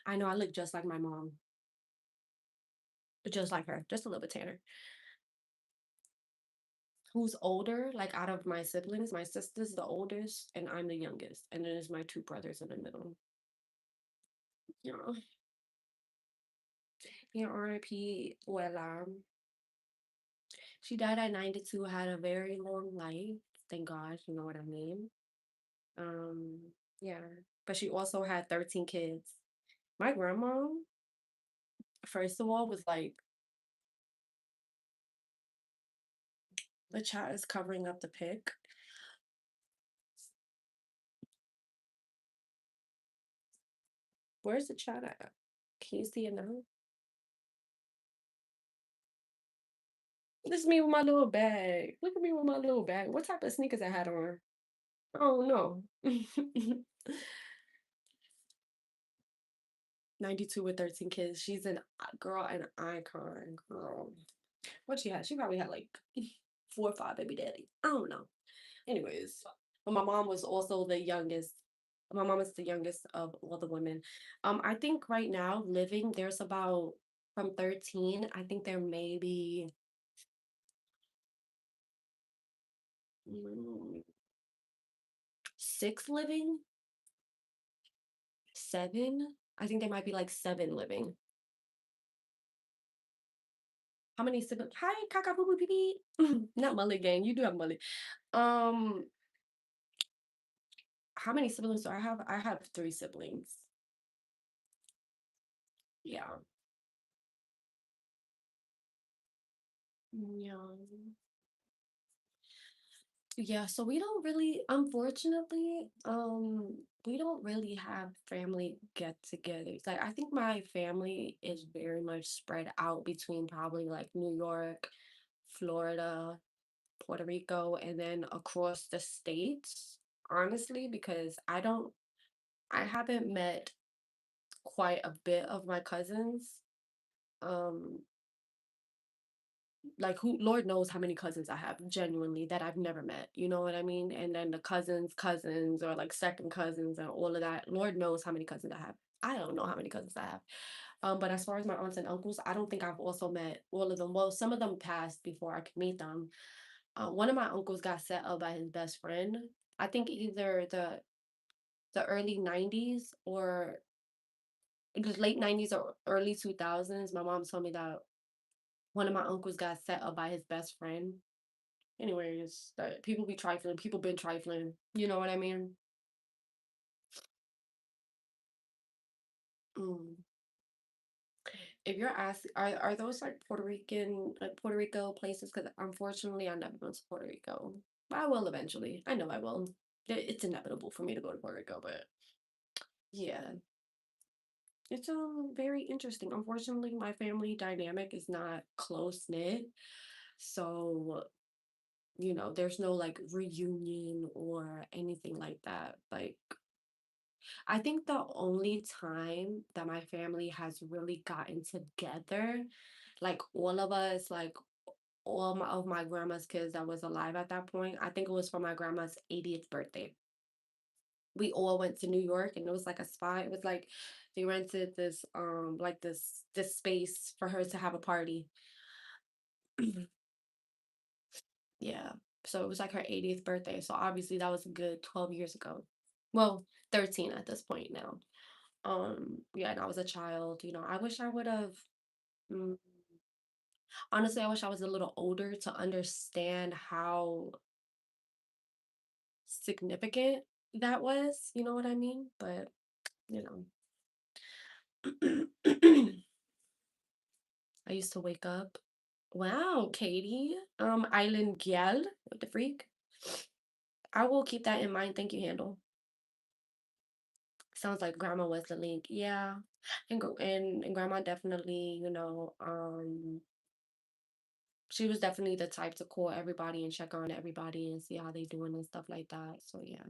A: I know I look just like my mom, but just like her, just a little bit tanner. Who's older? Like out of my siblings, my sister's the oldest, and I'm the youngest. And then there's my two brothers in the middle. Yeah. Yeah, R.I.P. Well, she died at 92, had a very long life. Thank God, you know what I mean? Um, yeah. But she also had 13 kids. My grandma, first of all, was like, the chat is covering up the pic. Where's the chat at? Can you see it now? This is me with my little bag. Look at me with my little bag. What type of sneakers I had on? Oh no. 92 with 13 kids. She's an girl, an icon, girl. What she had? She probably had like 4 or 5 baby daddies. I don't know. Anyways, but my mom was also the youngest. My mom is the youngest of all the women. I think right now living there's about from 13. I think there may be 6 living, 7. I think there might be like 7 living. How many siblings? Hi, Kaka Boo Boo Pee Pee. Not mullet gang. You do have mullet. Um, how many siblings do I have? I have 3 siblings. Yeah. Yeah. Yeah, so we don't really, unfortunately, we don't really have family get-togethers. Like, I think my family is very much spread out between probably like New York, Florida, Puerto Rico, and then across the states, honestly, because I haven't met quite a bit of my cousins. Um, like who Lord knows how many cousins I have genuinely that I've never met. You know what I mean? And then the cousins or like second cousins and all of that. Lord knows how many cousins I have. I don't know how many cousins I have. But as far as my aunts and uncles, I don't think I've also met all of them. Well, some of them passed before I could meet them. One of my uncles got set up by his best friend. I think either the early 90s or the late 90s or early 2000s. My mom told me that one of my uncles got set up by his best friend. Anyways, that people be trifling. People been trifling. You know what I mean? Mm. If you're asking, are those like Puerto Rican, like Puerto Rico places? Because unfortunately, I've never been to Puerto Rico. But I will eventually. I know I will. It's inevitable for me to go to Puerto Rico, but yeah, it's very interesting. Unfortunately, my family dynamic is not close knit, so there's no like reunion or anything like that. Like I think the only time that my family has really gotten together, like all of us, like of my grandma's kids that was alive at that point, I think it was for my grandma's 80th birthday. We all went to New York and it was like a spot. It was like they rented this like this space for her to have a party. Yeah. So it was like her 80th birthday. So obviously that was a good 12 years ago. Well, 13 at this point now. Yeah, and I was a child. I wish I would have mm, honestly, I wish I was a little older to understand how significant that was. You know what I mean? But you know, I used to wake up. Wow, Katie. Island Gyal. What the freak? I will keep that in mind. Thank you, Handle. Sounds like grandma was the link. Yeah. And grandma definitely, she was definitely the type to call everybody and check on everybody and see how they doing and stuff like that. So yeah.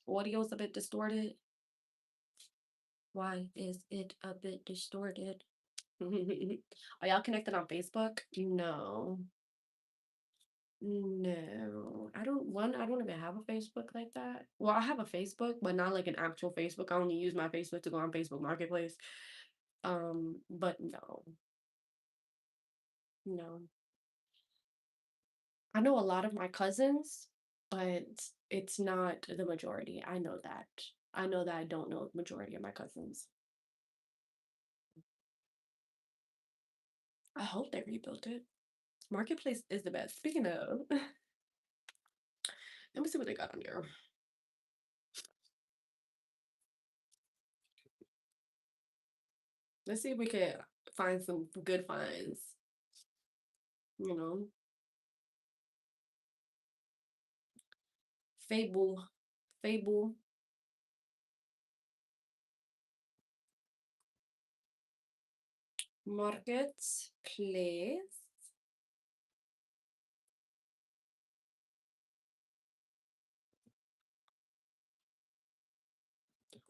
A: Audio's a bit distorted. Why is it a bit distorted? Are y'all connected on Facebook? No. No. I don't even have a Facebook like that. Well, I have a Facebook, but not like an actual Facebook. I only use my Facebook to go on Facebook Marketplace. But no. No. I know a lot of my cousins, but it's not the majority. I know that. I know that I don't know the majority of my cousins. I hope they rebuilt it. Marketplace is the best. Speaking of, let me see what they got on there. Let's see if we can find some good finds. You know, Fable, Fable Marketplace.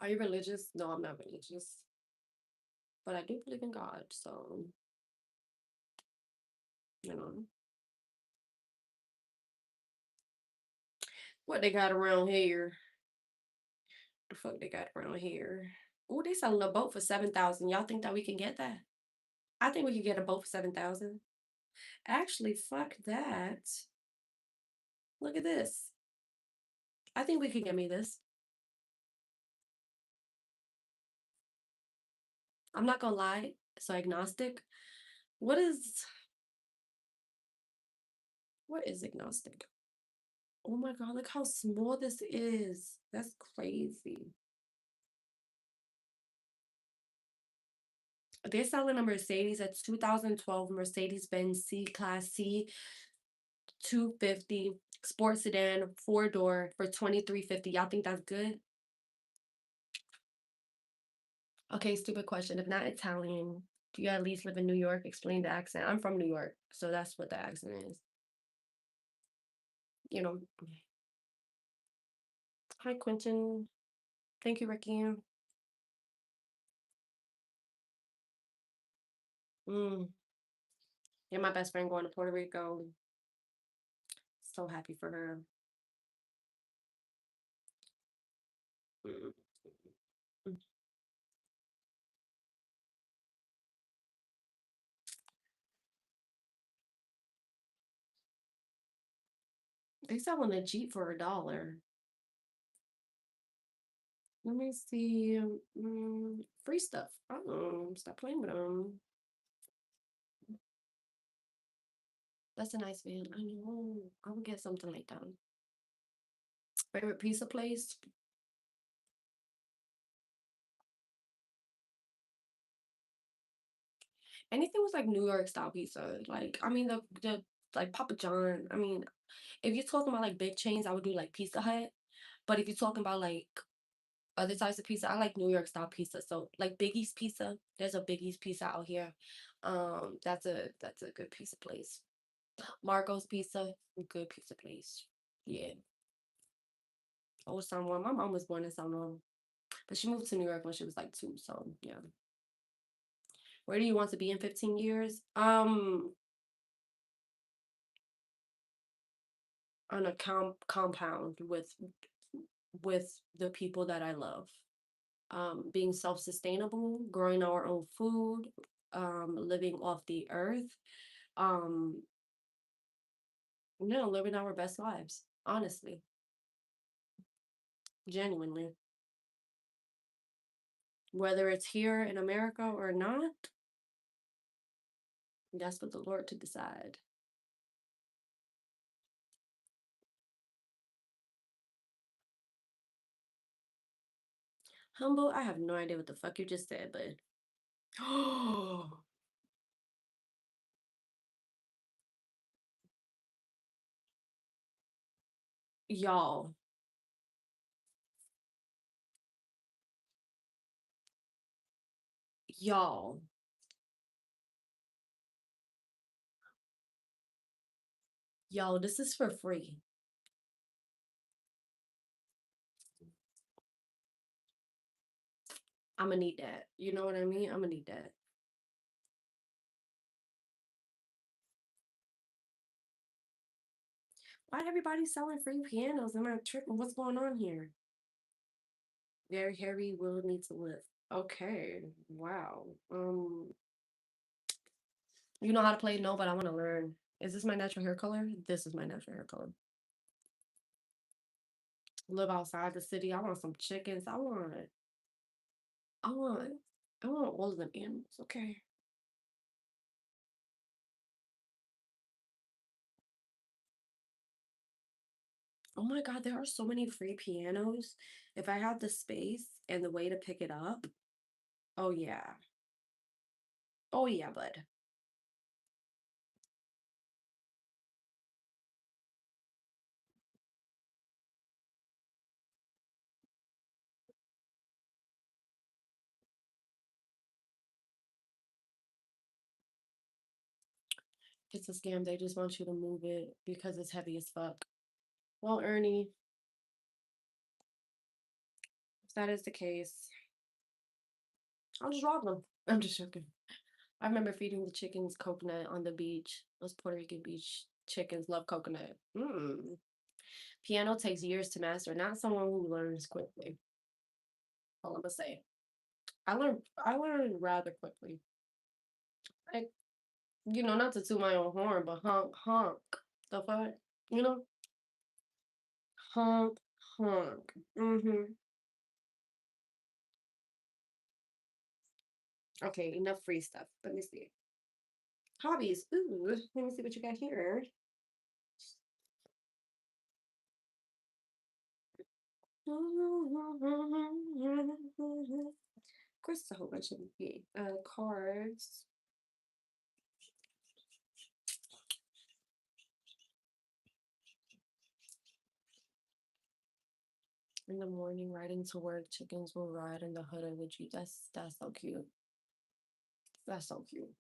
A: Are you religious? No, I'm not religious, but I do believe in God. So you know what they got around here. The fuck they got around here? Oh, they selling a boat for 7,000. Y'all think that we can get that? I think we could get a boat for 7,000. Actually, fuck that. Look at this. I think we could get me this. I'm not gonna lie. So agnostic. What is what is agnostic? Oh my god, look how small this is. That's crazy. They're selling a Mercedes, a 2012 Mercedes-Benz C-Class C 250 sports sedan, four-door for 2350. Y'all think that's good? Okay, stupid question. If not Italian, do you at least live in New York? Explain the accent. I'm from New York, so that's what the accent is. You know. Hi, Quentin. Thank you, Ricky. Mm. You're my best friend going to Puerto Rico. So happy for her. Mm. They selling a Jeep for $1. Let me see. Free stuff. Oh, stop playing with them. That's a nice van. I know. I would get something like that. Favorite pizza place? Anything with like New York style pizza. Like, I mean, the like Papa John. I mean, if you're talking about like big chains, I would do like Pizza Hut. But if you're talking about like other types of pizza, I like New York style pizza. So like Biggie's Pizza. There's a Biggie's Pizza out here. That's a good pizza place. Marco's Pizza, good pizza place. Yeah. Old San Juan. My mom was born in San Juan, but she moved to New York when she was like 2. So yeah. Where do you want to be in 15 years? On a compound with the people that I love. Being self-sustainable, growing our own food, living off the earth, um, living our best lives, honestly, genuinely. Whether it's here in America or not, that's for the Lord to decide. Humble, I have no idea what the fuck you just said, but y'all, y'all, y'all, this is for free. I'm gonna need that. You know what I mean? I'm gonna need that. Why everybody selling free pianos? Am I tripping? What's going on here? Very heavy will need to lift. Okay. Wow. You know how to play? No, but I want to learn. Is this my natural hair color? This is my natural hair color. Live outside the city. I want some chickens. I want, I want all of them animals. Okay. Oh my God, there are so many free pianos. If I had the space and the way to pick it up, oh yeah. Oh yeah, bud. It's a scam. They just want you to move it because it's heavy as fuck. Well, Ernie, if that is the case, I'll just rob them. I'm just joking. I remember feeding the chickens coconut on the beach. Those Puerto Rican beach chickens love coconut. Piano takes years to master, not someone who learns quickly. All I'm gonna say. I learned rather quickly. Like, not to toot my own horn, but honk honk. The fuck? You know? Honk honk. Okay, enough free stuff. Let me see. Hobbies. Ooh, let me see what you got here. Of course, it's a whole bunch of cards. In the morning, riding to work, chickens will ride in the hood of a Jeep. That's so cute. That's so cute.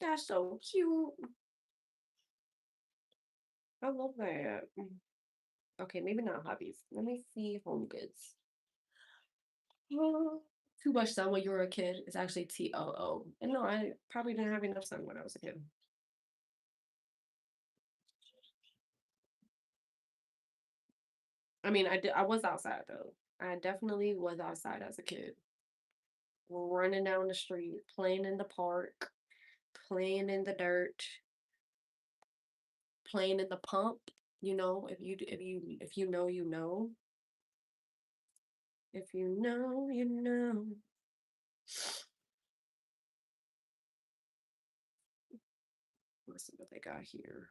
A: That's so cute. I love that. Okay, maybe not hobbies. Let me see home goods. Too much sun when you were a kid. It's actually TOO. And no, I probably didn't have enough sun when I was a kid. I mean, I was outside though. I definitely was outside as a kid. Running down the street, playing in the park, playing in the dirt, playing in the pump. You know, if you know, you know. If you know, you know. Let's see what they got here.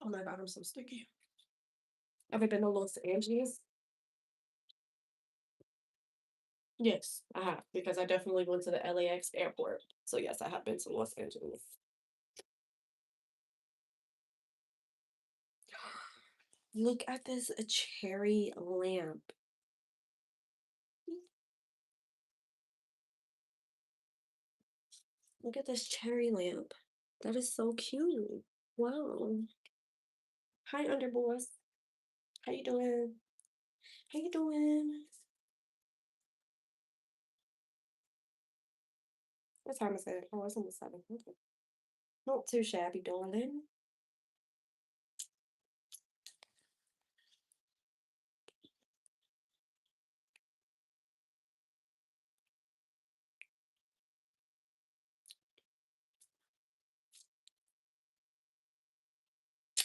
A: Oh my god, I'm so sticky. Ever been to Los Angeles? Yes, I have, because I definitely went to the LAX airport. So yes, I have been to Los Angeles. Look at this cherry lamp. Look at this cherry lamp. That is so cute. Wow. Hi, Underboss. How you doing? How you doing? What time is it? Oh, it's almost 7. Okay. Not too shabby, darling.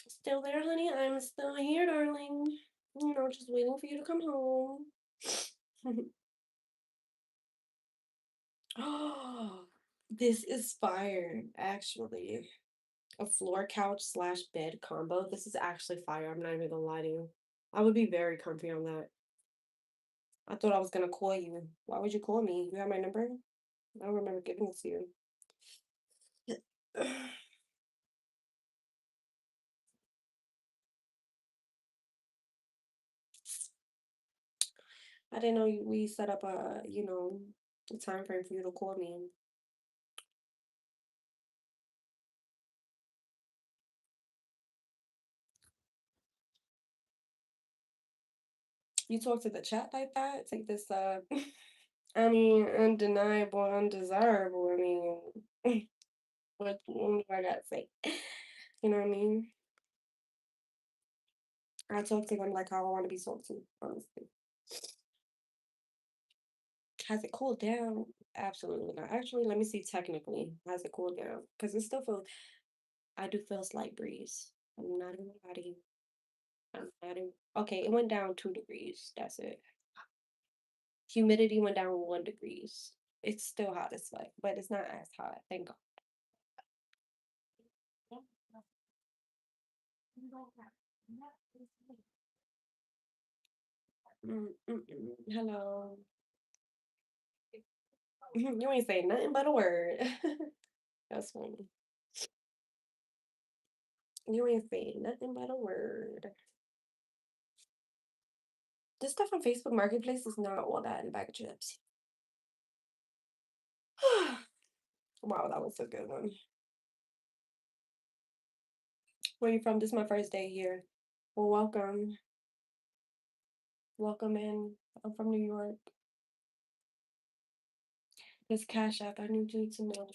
A: Still there, honey? I'm still here, darling. You know, just waiting for you to come home. Oh, this is fire, actually. A floor couch slash bed combo. This is actually fire. I'm not even gonna lie to you. I would be very comfy on that. I thought I was gonna call you. Why would you call me? You have my number? I don't remember giving it to you. I didn't know we set up a time frame for you to call me. You talk to the chat like that? Take this I mean, undeniable, undesirable. I mean, what do I gotta say? You know what I mean? I talk to them like how I want to be talked to, honestly. Has it cooled down? Absolutely not. Actually, let me see technically. Has it cooled down? Because it still feels, I do feel a slight breeze. I'm not even gonna lie to you. I'm not even, okay, it went down 2 degrees. That's it. Humidity went down 1 degrees. It's still hot as fuck, but it's not as hot. Thank God. Hello. You ain't saying nothing but a word. That's funny. You ain't saying nothing but a word. This stuff on Facebook Marketplace is not all that in a bag of chips. Wow, that was a good one. Where you from? This is my first day here. Well, welcome. Welcome in. I'm from New York. This Cash App, I need you to know.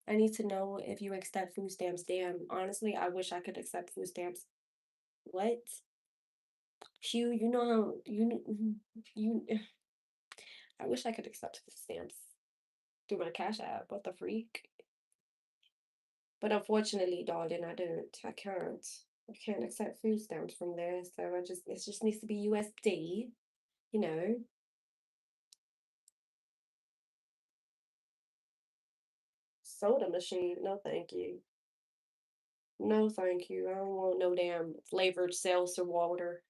A: I need to know if you accept food stamps. Damn, honestly, I wish I could accept food stamps. What? Hugh, you know how you I wish I could accept food stamps. through my Cash App. What the freak? But unfortunately, darling, I don't. I can't. I can't accept food stamps from there. So it just needs to be USD, you know. Soda machine. No, thank you. No, thank you. I don't want no damn flavored seltzer water.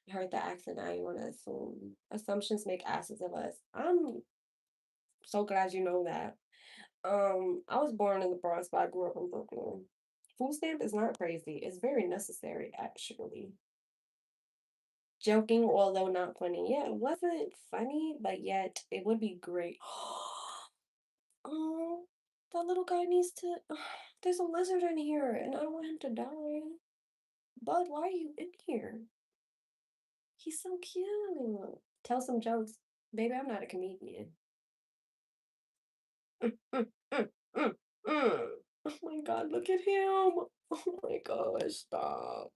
A: I heard the accent. I ain't want to assume. Assumptions make asses of us. I'm so glad you know that. I was born in the Bronx, but I grew up in Brooklyn. Food stamp is not crazy. It's very necessary, actually. Joking, although not funny. Yeah, it wasn't funny, but yet it would be great. Oh, that little guy needs to. There's a lizard in here, and I don't want him to die. Bud, why are you in here? He's so cute. Tell some jokes. Baby, I'm not a comedian. Mm, mm, mm, mm, mm. Oh my god, look at him. Oh my gosh, stop.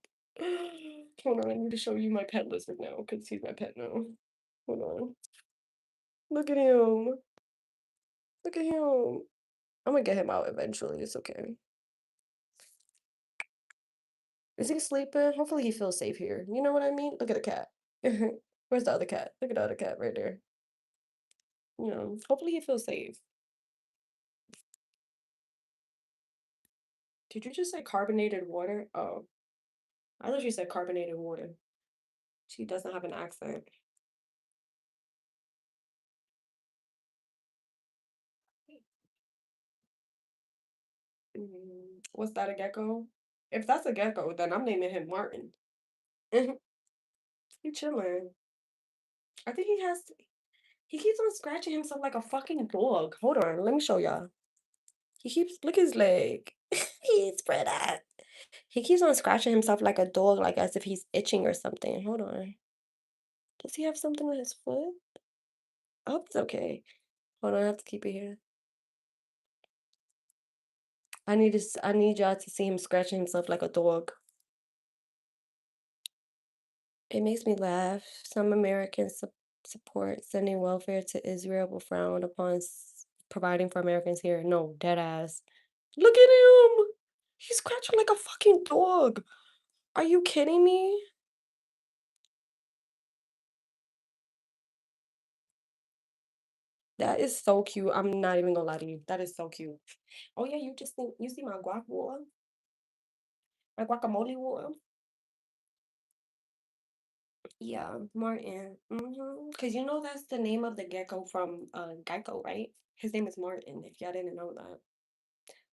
A: Hold on, I need to show you my pet lizard now because he's my pet now. Hold on. Look at him. Look at him. I'm gonna get him out eventually. It's okay. Is he sleeping? Hopefully he feels safe here. You know what I mean? Look at the cat. Where's the other cat? Look at the other cat right there. You know, hopefully he feels safe. Did you just say carbonated water? Oh, I thought you said carbonated water. She doesn't have an accent. Was that a gecko? If that's a gecko, then I'm naming him Martin. He chilling. I think he has to, he keeps on scratching himself like a fucking dog. Hold on, let me show y'all. He keeps look his leg. He's spread out. He keeps on scratching himself like a dog, like as if he's itching or something. Hold on. Does he have something on his foot? I hope it's okay. Hold on, I have to keep it here. I need y'all to see him scratching himself like a dog. It makes me laugh. Some Americans support sending welfare to Israel but frown upon providing for Americans here. No, dead ass. Look at him. He's scratching like a fucking dog. Are you kidding me? That is so cute. I'm not even gonna lie to you. That is so cute. Oh yeah, you just think you see my guac water, my guacamole water. Yeah, Martin. Cause you know that's the name of the gecko from Geico, right? His name is Martin. If y'all didn't know that.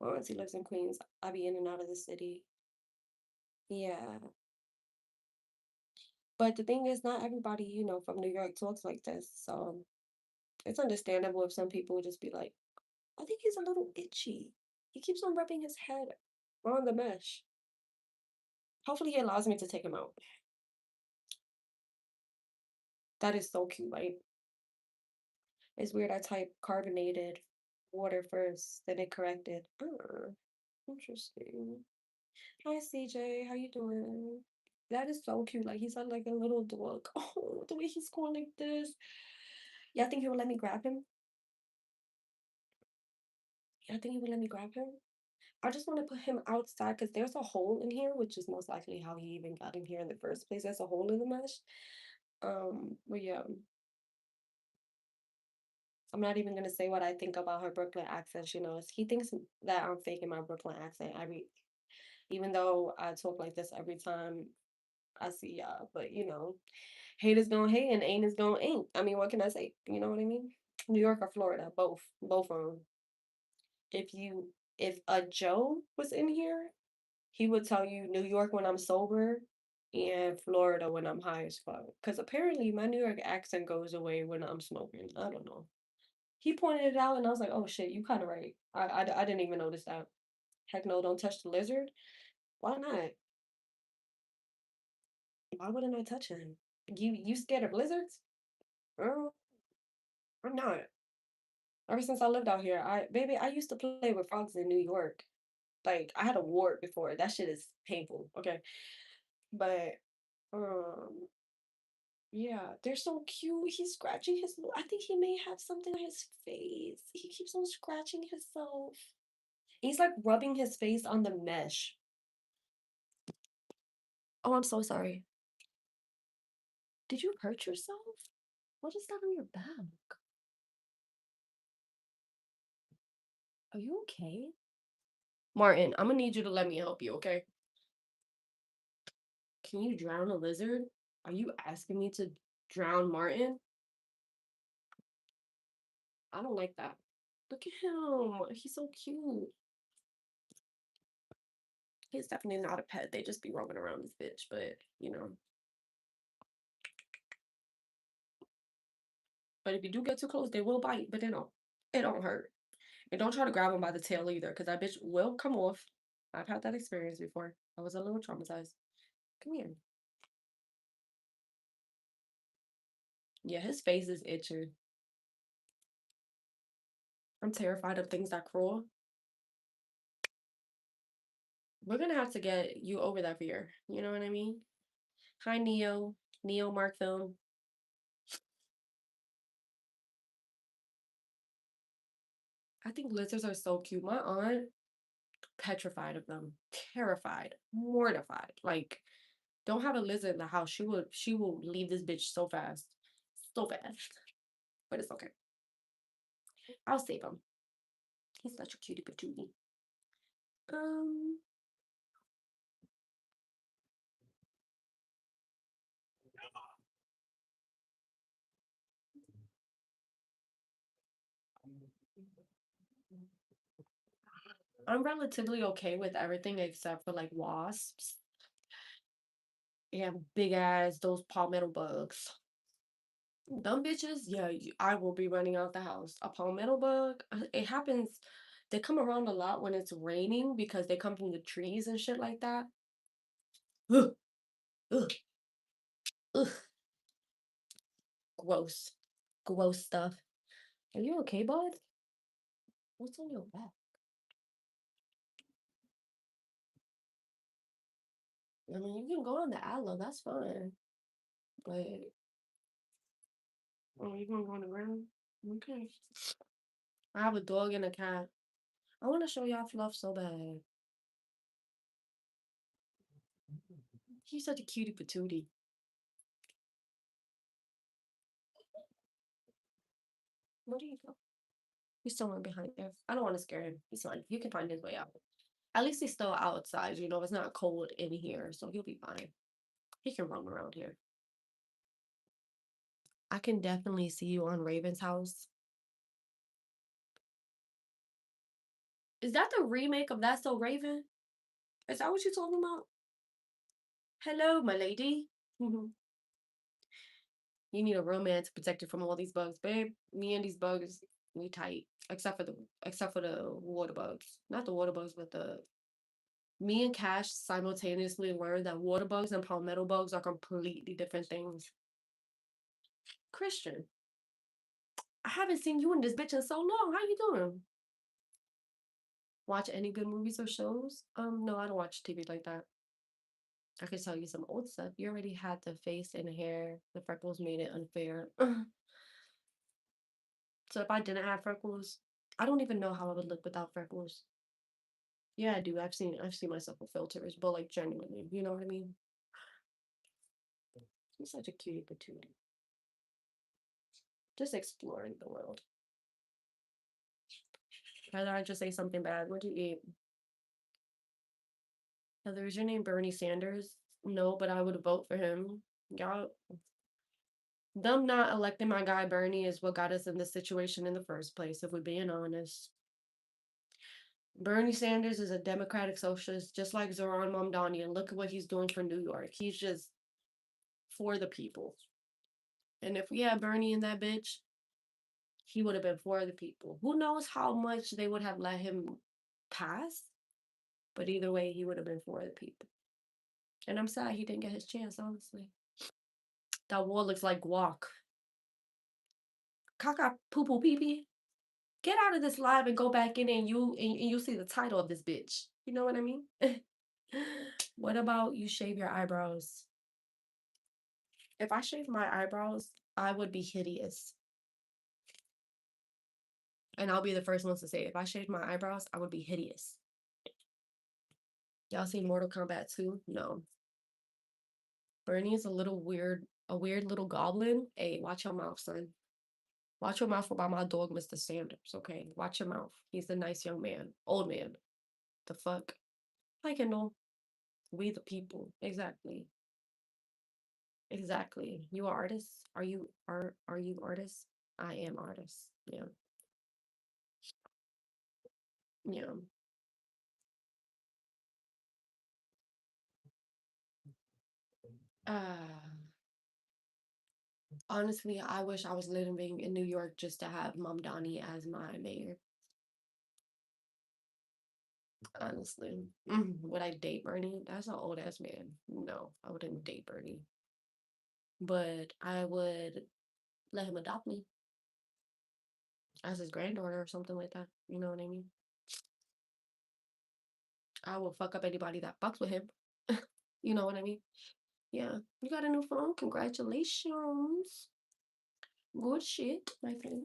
A: My auntie lives in Queens. I be in and out of the city. Yeah, but the thing is, not everybody from New York talks like this. So it's understandable if some people just be like, I think he's a little itchy. He keeps on rubbing his head on the mesh. Hopefully, he allows me to take him out. That is so cute, right? It's weird. I typed carbonated water first, then it corrected. Interesting. Hi, CJ. How you doing? That is so cute. Like he's like a little dog. Oh, the way he's going like this. Yeah, I think he would let me grab him. Yeah, I think he would let me grab him. I just want to put him outside because there's a hole in here, which is most likely how he even got in here in the first place. There's a hole in the mesh. But yeah, I'm not even gonna say what I think about her Brooklyn accent. She knows he thinks that I'm faking my Brooklyn accent even though I talk like this every time I see y'all. But hate is gonna hate and ain't is gonna ain't. I mean, what can I say? You know what I mean? New York or Florida, both of them. If you if a Joe was in here, he would tell you New York when I'm sober and Florida when I'm high as fuck. Because apparently my New York accent goes away when I'm smoking. I don't know. He pointed it out and I was like, oh shit, you kind of right. I didn't even notice that. Heck no, don't touch the lizard. Why not? Why wouldn't I touch him? You scared of lizards? Girl, I'm not. Ever since I lived out here, I used to play with frogs in New York. Like I had a wart before. That shit is painful. Okay. But um Yeah, they're so cute. He's scratching his. I think he may have something on his face. He keeps on scratching himself. He's like rubbing his face on the mesh. Oh, I'm so sorry. Did you hurt yourself? What is that on your back? Are you okay? Martin, I'm gonna need you to let me help you, okay? Can you drown a lizard? Are you asking me to drown Martin? I don't like that. Look at him. He's so cute. He's definitely not a pet. They just be roaming around this bitch, but you know. But if you do get too close, they will bite, but they don't. It don't hurt. And don't try to grab them by the tail either, because that bitch will come off. I've had that experience before. I was a little traumatized. Come here. Yeah, his face is itching. I'm terrified of things that crawl. We're gonna have to get you over that fear. You know what I mean? Hi, Neo. Neo Mark Film. I think lizards are so cute. My aunt, petrified of them. Terrified. Mortified. Like, don't have a lizard in the house. She will leave this bitch so fast. So fast. But it's okay. I'll save him. He's such a cutie patootie. Um, I'm relatively okay with everything except for like wasps and big ass those palmetto bugs. Dumb bitches, yeah, I will be running out the house. A palmetto bug, it happens. They come around a lot when it's raining because they come from the trees and shit like that. Ugh, ugh, ugh. Gross. Gross stuff. Are you okay, bud? What's on your back? I mean, you can go on the aloe, that's fine. But, oh, you gonna go on the ground? Okay. I have a dog and a cat. I want to show y'all Fluff so bad. He's such a cutie patootie. Where do you go? He's somewhere behind there. I don't want to scare him. He's fine. He can find his way out. At least he's still outside. You know, it's not cold in here, so he'll be fine. He can roam around here. I can definitely see you on Raven's house. Is that the remake of That's So Raven? Is that what you're talking about? Hello, my lady. You need a romance to protect you from all these bugs, babe. Me and these bugs, we tight. Except for the water bugs. Not the water bugs, but the me and Cash simultaneously learned that water bugs and palmetto bugs are completely different things. Christian, I haven't seen you in this bitch in so long. How you doing? Watch any good movies or shows? No, I don't watch TV like that. I could tell you some old stuff. You already had the face and hair. The freckles made it unfair. So if I didn't have freckles, I don't even know how I would look without freckles. Yeah, I do. I've seen myself with filters, but like genuinely, you know what I mean? I'm such a cutie patootie. Just exploring the world. Rather I just say something bad. What do you eat? Heather, is your name Bernie Sanders? No, but I would vote for him. Y'all, them not electing my guy Bernie is what got us in this situation in the first place, if we're being honest. Bernie Sanders is a democratic socialist, just like Zoran Mamdani, and look at what he's doing for New York. He's just for the people. And if we had Bernie in that bitch, he would have been for the people. Who knows how much they would have let him pass? But either way, he would have been for the people. And I'm sad he didn't get his chance, honestly. That wall looks like guac. Caca poo poo pee pee. Get out of this live and go back in and you see the title of this bitch. You know what I mean? What about you shave your eyebrows? If I shaved my eyebrows, I would be hideous. And I'll be the first ones to say, if I shaved my eyebrows, I would be hideous. Y'all seen Mortal Kombat 2? No. Bernie is a weird little goblin. Hey, watch your mouth, son. Watch your mouth about my dog, Mr. Sanders, okay? Watch your mouth. He's a nice young man. Old man. The fuck? Hi, Kendall. We the people. Exactly. Exactly. You are artists? Are you artists? I am artist. Yeah. Yeah. Uh Honestly, I wish I was living in New York just to have Mom Donnie as my mayor. Honestly. Would I date Bernie? That's an old ass man. No, I wouldn't date Bernie. But I would let him adopt me as his granddaughter or something like that. You know what I mean? I will fuck up anybody that fucks with him. You know what I mean? Yeah. You got a new phone? Congratulations. Good shit, my friend.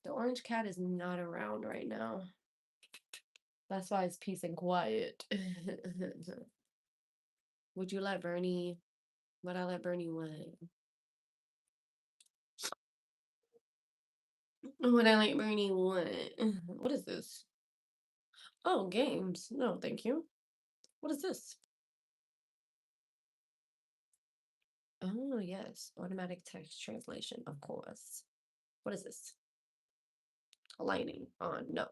A: The orange cat is not around right now. That's why it's peace and quiet. Would you let Bernie? Would I let Bernie what? Would I let Bernie what? What is this? Oh, games. No, thank you. What is this? Oh, yes. Automatic text translation, of course. What is this? Aligning on. No,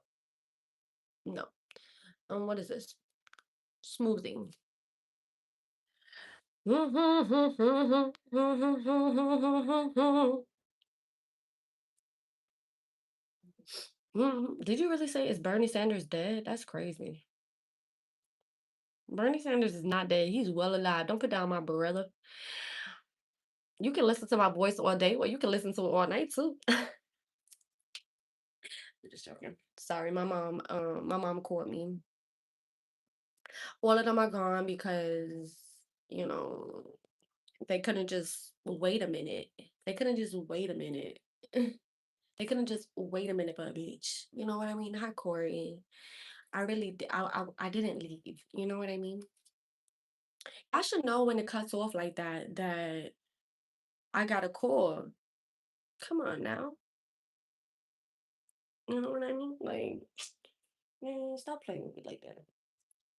A: no. What is this? Smoothing. Did you really say is Bernie Sanders dead? That's crazy. Bernie Sanders is not dead. He's well alive. Don't put down my barilla. You can listen to my voice all day, or you can listen to it all night too. I'm just joking. Sorry, my mom called me. All of them are gone because, you know, they couldn't just wait a minute. They couldn't just wait a minute. They couldn't just wait a minute for a bitch. You know what I mean? Hi, Corey. I really, I didn't leave. You know what I mean? I should know when it cuts off like that, that I got a call. Come on now. You know what I mean? Like, man, stop playing with me like that.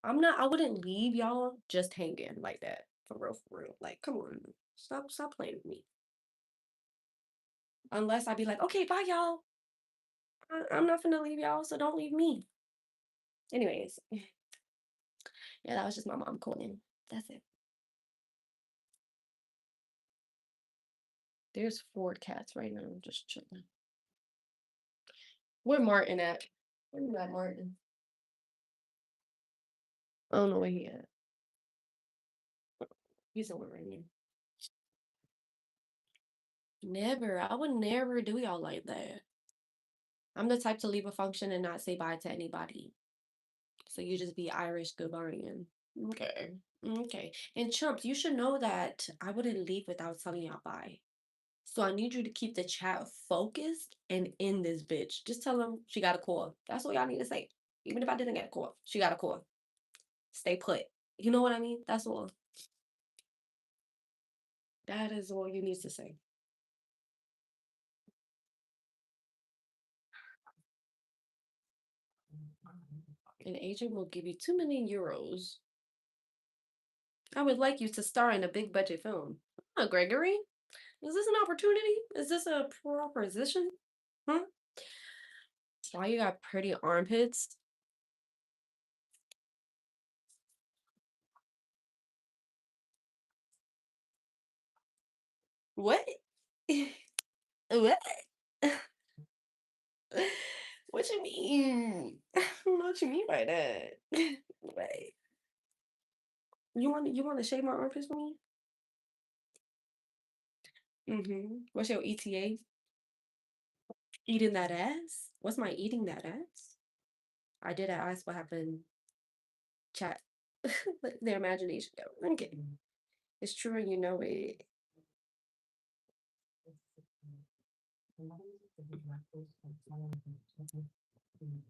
A: I wouldn't leave y'all just hanging like that. For real, for real. Like, come on. Stop playing with me. Unless I be like, okay, bye y'all. I'm not gonna leave y'all, so don't leave me. Anyways, yeah, that was just my mom calling. That's it. There's 4 cats right now, just chilling. Where Martin at? Where you at, Martin? I don't know where he at. He's somewhere right now. Never. I would never do y'all like that. I'm the type to leave a function and not say bye to anybody. So you just be Irish goodbye. Okay. Okay. And chumps, you should know that I wouldn't leave without telling y'all bye. So I need you to keep the chat focused and in this bitch. Just tell them she got a call. That's all y'all need to say. Even if I didn't get a call, she got a call. Stay put. You know what I mean? That's all. That is all you need to say. An agent will give you 2 million euros. I would like you to star in a big budget film. Gregory, is this an opportunity? Is this a proposition? Huh? Why you got pretty armpits? What? What? What you mean? What you mean by that? Wait, you want to shave my armpits for me? What's your ETA? Eating that ass? What's my eating that ass? I did ask what happened. Chat. Let their imagination go. Okay. It's true and you know it.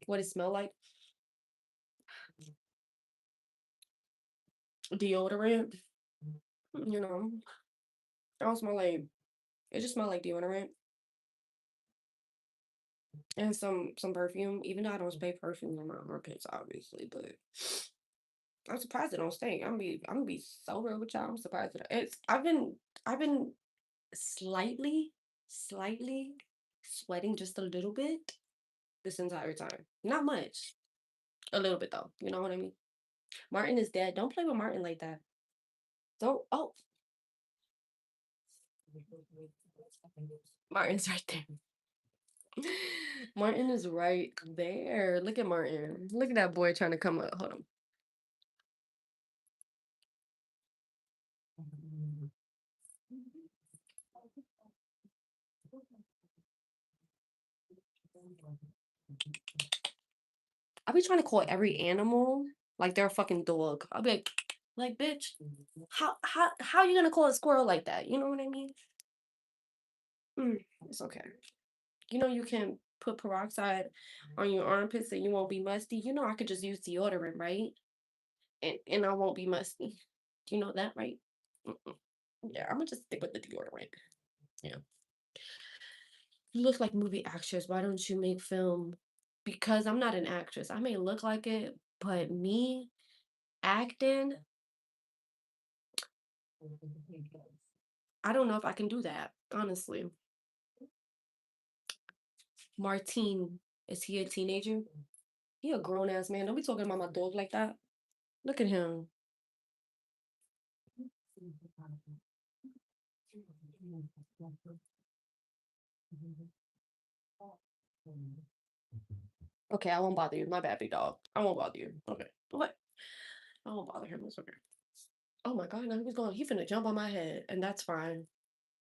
A: What it smell like? Deodorant. You know, I don't smell like it just smell like deodorant and some perfume. Even though I don't spray perfume on my armpits, obviously, but I'm surprised it don't stink. I'm gonna be so real with y'all. I'm surprised it's. I've been slightly slightly sweating just a little bit this entire time. Not much. A little bit though. You know what I mean? Martin is dead. Don't play with Martin like that. Don't. Oh, Martin's right there. Martin is right there. Look at Martin. Look at that boy trying to come up. Hold on. I be trying to call every animal like they're a fucking dog. I'll be like, bitch, how you gonna call a squirrel like that? You know what I mean? It's okay. You know you can put peroxide on your armpits and you won't be musty. You know I could just use deodorant, right? And I won't be musty. Do you know that, right? Mm-mm. Yeah, I'm gonna just stick with the deodorant. Yeah. You look like movie actors. Why don't you make film? Because I'm not an actress. I may look like it, but me acting, I don't know if I can do that, honestly. Martine, is he a teenager? He a grown ass man. Don't be talking about my dog like that. Look at him. Okay, I won't bother you. My bad, big dog. I won't bother you. Okay. What? I won't bother him. It's okay. Oh my god, now he's going. He finna jump on my head, and that's fine.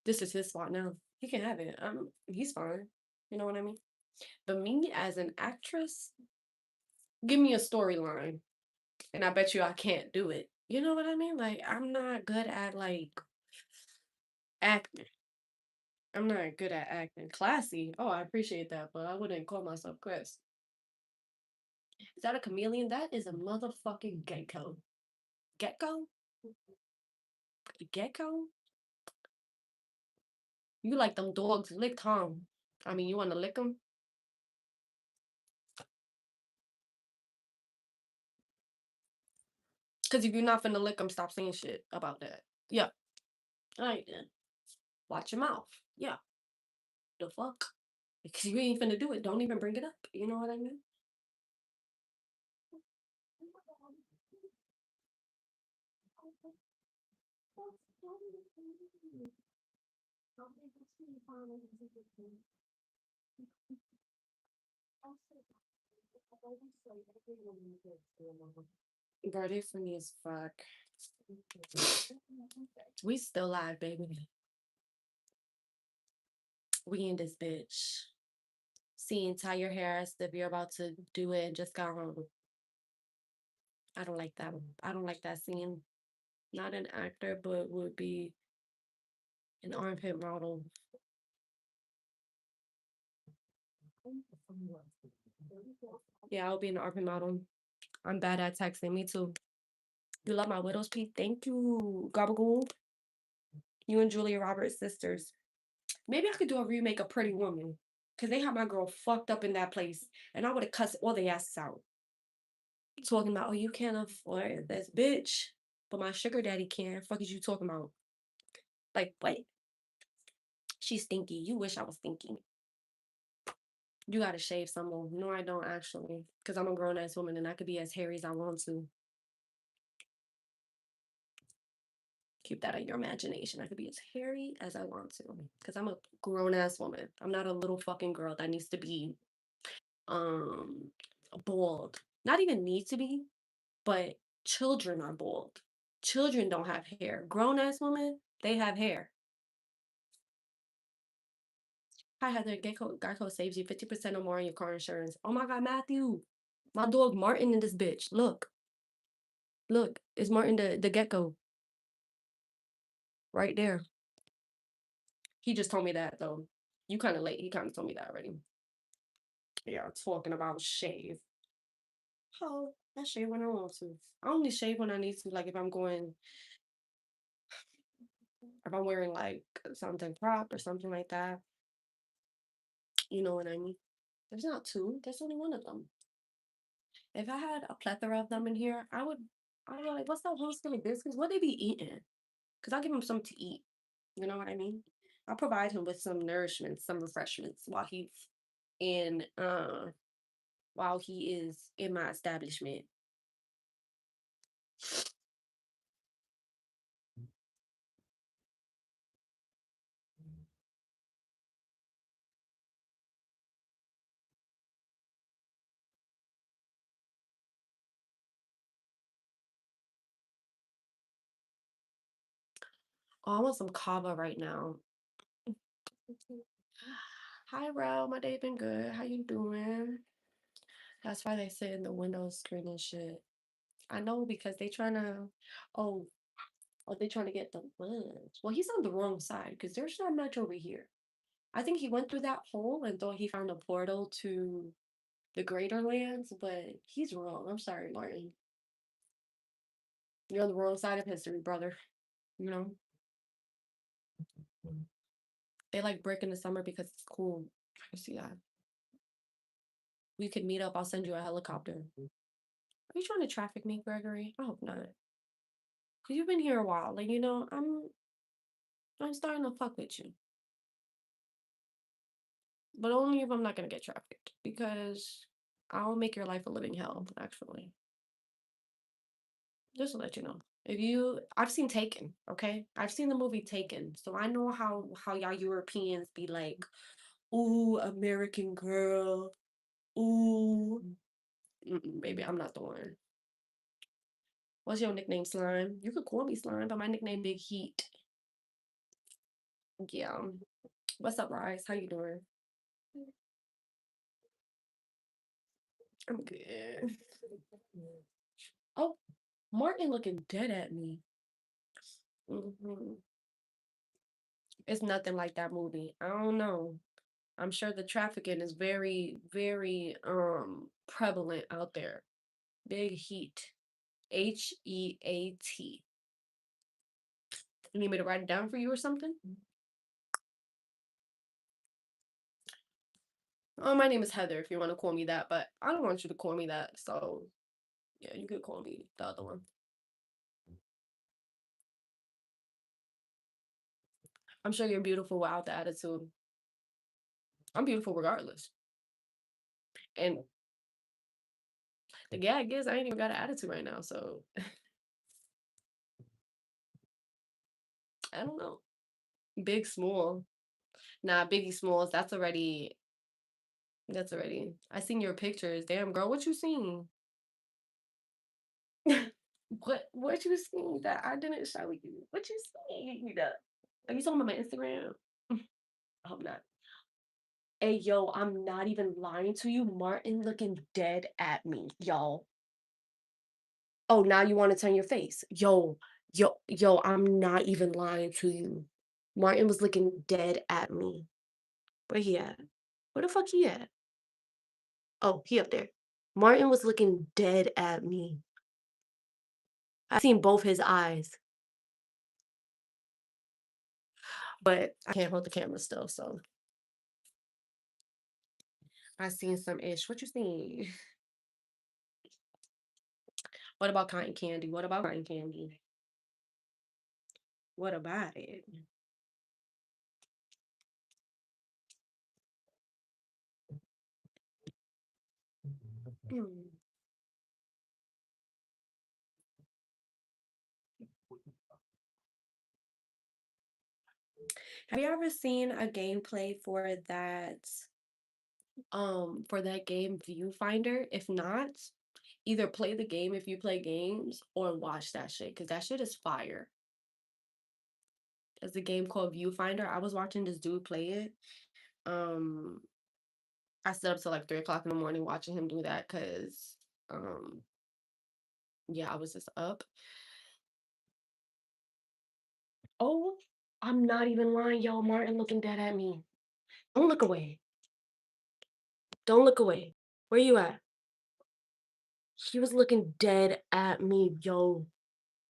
A: This is his spot now. He can have it. He's fine. You know what I mean? But me as an actress, give me a storyline, and I bet you I can't do it. You know what I mean? Like I'm not good at like acting. I'm not good at acting. Classy. Oh, I appreciate that, but I wouldn't call myself Chris. Is that a chameleon? That is a motherfucking gecko. Gecko? Gecko? You like them dogs licked, huh? I mean, you want to lick them? Because if you're not finna lick them, stop saying shit about that. Yeah. All right then. Watch your mouth. Yeah. The fuck? Because you ain't finna do it. Don't even bring it up. You know what I mean? Bro, they funny as fuck. We still live, baby. We in this bitch. Seeing tie your hair as if you're about to do it and just got home. I don't like that. I don't like that scene. Not an actor, but would be an armpit model. Yeah, I'll be an armpit model. I'm bad at texting. Me too. You love my widow's peak? Thank you, Gabagool. You and Julia Roberts sisters. Maybe I could do a remake of Pretty Woman. Because they had my girl fucked up in that place. And I would have cussed all the asses out. Talking about, oh, you can't afford this bitch. But my sugar daddy can. Fuck is you talking about? Like, what? She's stinky. You wish I was stinky. You gotta shave some more. No, I don't actually. Because I'm a grown ass woman and I could be as hairy as I want to. Keep that in your imagination. I could be as hairy as I want to. Because I'm a grown ass woman. I'm not a little fucking girl that needs to be um bald. Not even need to be, but children are bald. Children don't have hair. Grown ass women, they have hair. Hi, Heather. Geico saves you 50% or more on your car insurance. Oh my God, Matthew. My dog Martin in this bitch. Look. Look. It's Martin the gecko right there. He just told me that though. You kind of late. He kind of told me that already. Yeah, talking about shave. Oh, I shave when I want to. I only shave when I need to, like if I'm wearing like something cropped or something like that. You know what I mean? There's not two. There's only one of them. If I had a plethora of them in here, I would be like, what's that Thanksgiving biscuits? What they be eating? Because I'll give him something to eat. You know what I mean? I'll provide him with some nourishment, some refreshments in uh while he is in my establishment. Oh, I want some kava right now. Hi, Ro. My day been good. How you doing? That's why they sit in the window screen and shit. I know because they trying to. Oh, they trying to get the lunch. Well, he's on the wrong side because there's not much over here. I think he went through that hole and thought he found a portal to the greater lands, but he's wrong. I'm sorry, Martin. You're on the wrong side of history, brother. You know? They like brick in the summer because it's cool. I see that. We could meet up. I'll send you a helicopter. Are you trying to traffic me, Gregory? I hope not. Cause you've been here a while. Like, I'm starting to fuck with you. But only if I'm not gonna get trafficked. Because I'll make your life a living hell, actually. Just to let you know. I've seen Taken, okay? I've seen the movie Taken, so I know how y'all Europeans be like, ooh, American girl, ooh. Baby, I'm not the one. What's your nickname, Slime? You could call me Slime, but my nickname Big Heat. Yeah. What's up, Rise? How you doing? I'm good. Oh, Martin looking dead at me. It's nothing like that movie. I don't know. I'm sure the trafficking is very, very prevalent out there. Big Heat. Heat. You need me to write it down for you or something? Oh, my name is Heather if you want to call me that, but I don't want you to call me that. So, yeah, you could call me the other one. I'm sure you're beautiful without the attitude. I'm beautiful regardless. And the gag is I ain't even got an attitude right now. So, I don't know. Big, small. Nah, Biggie Smalls, that's already. I seen your pictures. Damn, girl, what you seen? What you seen that I didn't show you? What you seen? Are you talking about my Instagram? I hope not. Hey yo, I'm not even lying to you. Martin looking dead at me, y'all. Oh, now you want to turn your face. Yo, I'm not even lying to you. Martin was looking dead at me. Where he at? Where the fuck he at? Oh, he up there. Martin was looking dead at me. I seen both his eyes, but I can't hold the camera still, so I seen some ish. What you seen? What about cotton candy? What about cotton candy? What about it? Hmm. Have you ever seen a gameplay for that game Viewfinder? If not, either play the game if you play games or watch that shit because that shit is fire. It's a game called Viewfinder. I was watching this dude play it. Um, I stayed up till like 3 o'clock in the morning watching him do that because, um, yeah, I was just up. Oh, I'm not even lying, y'all. Martin looking dead at me. Don't look away. Don't look away. Where you at? He was looking dead at me, yo.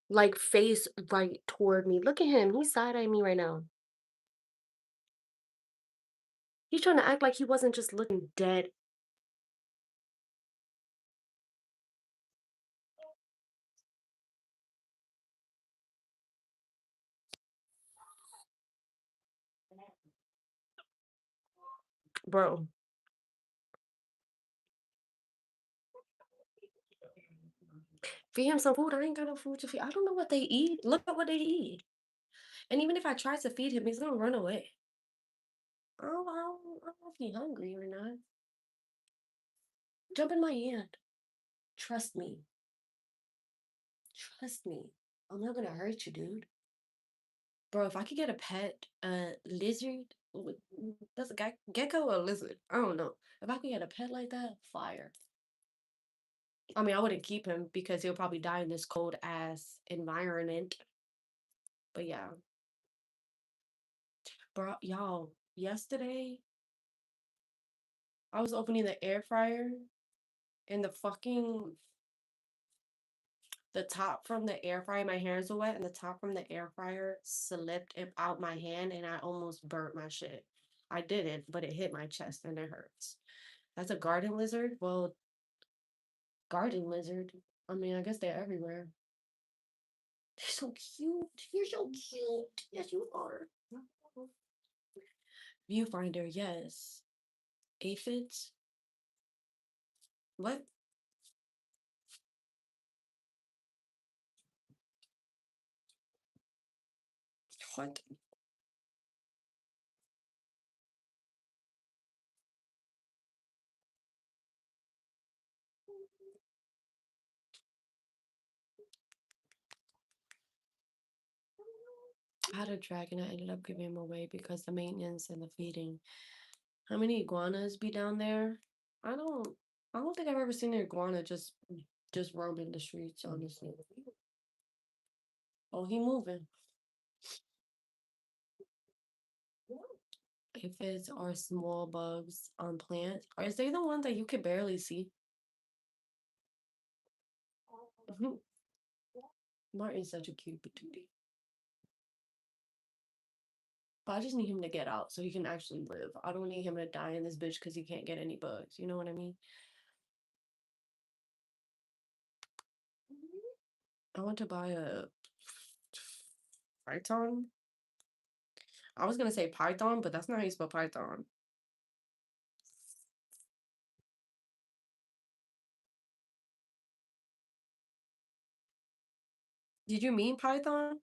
A: Like face right toward me. Look at him. He's side-eyeing me right now. He's trying to act like he wasn't just looking dead. Bro, feed him some food. I ain't got no food to feed. I don't know what they eat. Look at what they eat. And even if I try to feed him, he's gonna run away. I don't know if he's hungry or not. Jump in my hand. Trust me. Trust me. I'm not gonna hurt you, dude. Bro, if I could get a pet, lizard, that's a gecko or lizard. I don't know. If I could get a pet like that, fire. I mean, I wouldn't keep him because he'll probably die in this cold ass environment. But yeah, bro, y'all, yesterday I was opening the air fryer and the top from the air fryer, my hands were wet, and the top from the air fryer slipped out my hand, and I almost burnt my shit. I didn't, but it hit my chest and it hurts. That's a garden lizard. Well, garden lizard. I mean, I guess they're everywhere. They're so cute. You're so cute. Yes, you are. Viewfinder, yes. Aphids. What? What? I had a dragon. I ended up giving him away because the maintenance and the feeding. How many iguanas be down there? I don't. I don't think I've ever seen an iguana just roaming the streets. Honestly. Oh, he moving. Aphids are small bugs on plants. Or is they the one that you can barely see? Martin's such a cute patootie. But I just need him to get out so he can actually live. I don't need him to die in this bitch because he can't get any bugs. You know what I mean? I want to buy a python. I was gonna say python, but that's not how you spell python. Did you mean python?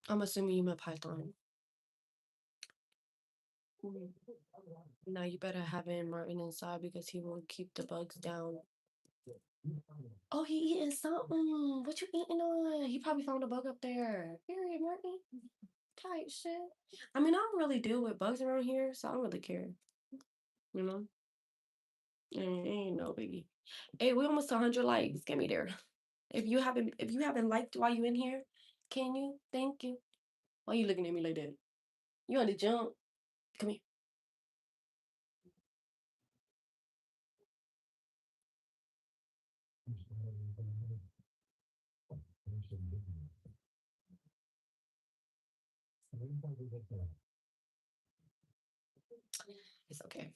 A: I'm assuming you meant python. Mm. Now you better have it Martin inside because he will keep the bugs down. Oh, he eating something. What you eating on? He probably found a bug up there. Period, Martin. Tight shit. I mean, I don't really deal with bugs around here, so I don't really care. You know? Ain't no biggie. Hey, we almost 100 likes. Get me there. If you haven't liked while you in here, can you? Thank you. Why you looking at me like that? You on the jump? Come here. It's okay.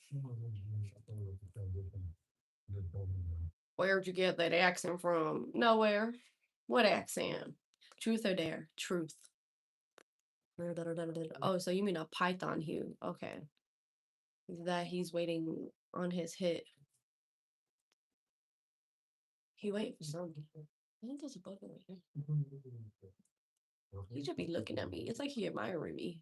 A: Where'd you get that accent from? Nowhere. What accent? Truth or dare? Truth. Oh, so you mean a python hue? Okay. That he's waiting on his hit. He waiting for something. I think there's a bug over here. He should be looking at me. It's like he admiring me.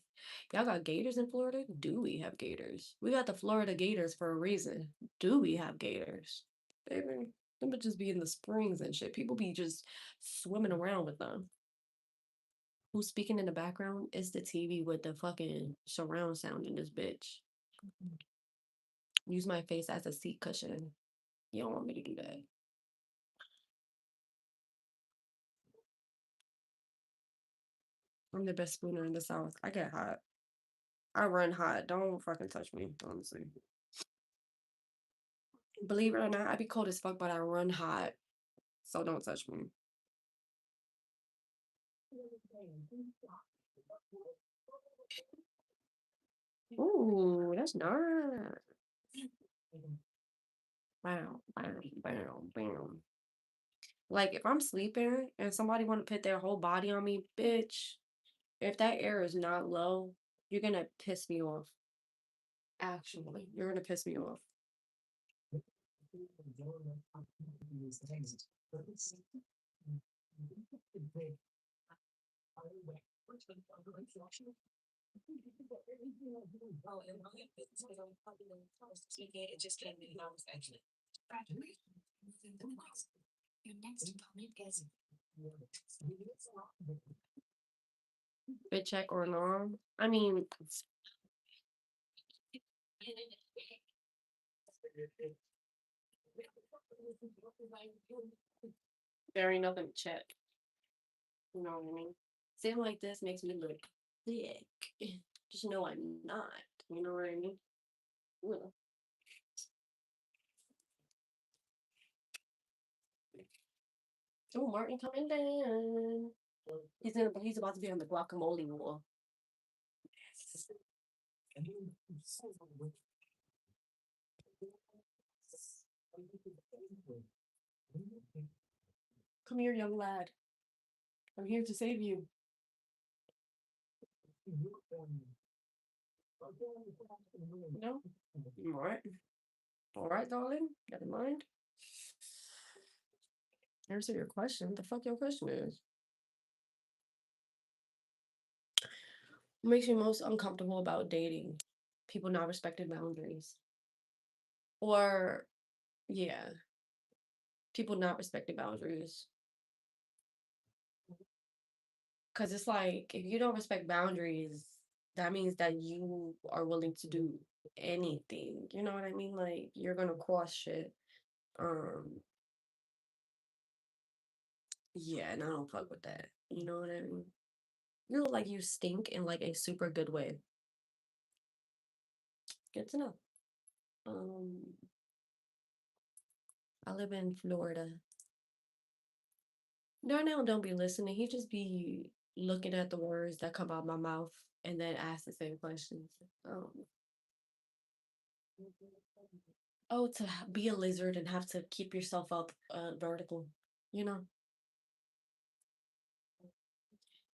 A: Y'all got gators in Florida? Do we have gators? We got the Florida gators for a reason. Do we have gators? Baby, them bitches be in the springs and shit. People be just swimming around with them. Who's speaking in the background? Is the TV with the fucking surround sound in this bitch. Use my face as a seat cushion. You don't want me to do that. I'm the best spooner in the South. I get hot. I run hot. Don't fucking touch me, honestly. Believe it or not, I be cold as fuck, but I run hot. So don't touch me. Ooh, that's nice. Bam, bam, bam, bam. Like if I'm sleeping and somebody want to put their whole body on me, bitch, if that air is not low, you're gonna piss me off. Actually, you're gonna piss me off. Fit check or norm. I mean, there ain't nothing to check. You know what I mean? Sitting like this makes me look thick. Just know I'm not. You know what I mean? Well, oh, Martin coming down. He's about to be on the guacamole wall. Come here, young lad. I'm here to save you. No? All right. All right, darling. Never mind. Answer your question. The fuck your question is? What makes you most uncomfortable about dating? People not respecting boundaries. Or, yeah, people not respecting boundaries. Because it's like, if you don't respect boundaries, that means that you are willing to do anything. You know what I mean? Like, you're going to cross shit. Um, yeah, and I don't fuck with that. You know what I mean? You look like you stink in like a super good way. Good to know. Um, I live in Florida. Darnell don't be listening. He just be looking at the words that come out my mouth and then ask the same questions. Um, oh, to be a lizard and have to keep yourself up vertical, you know?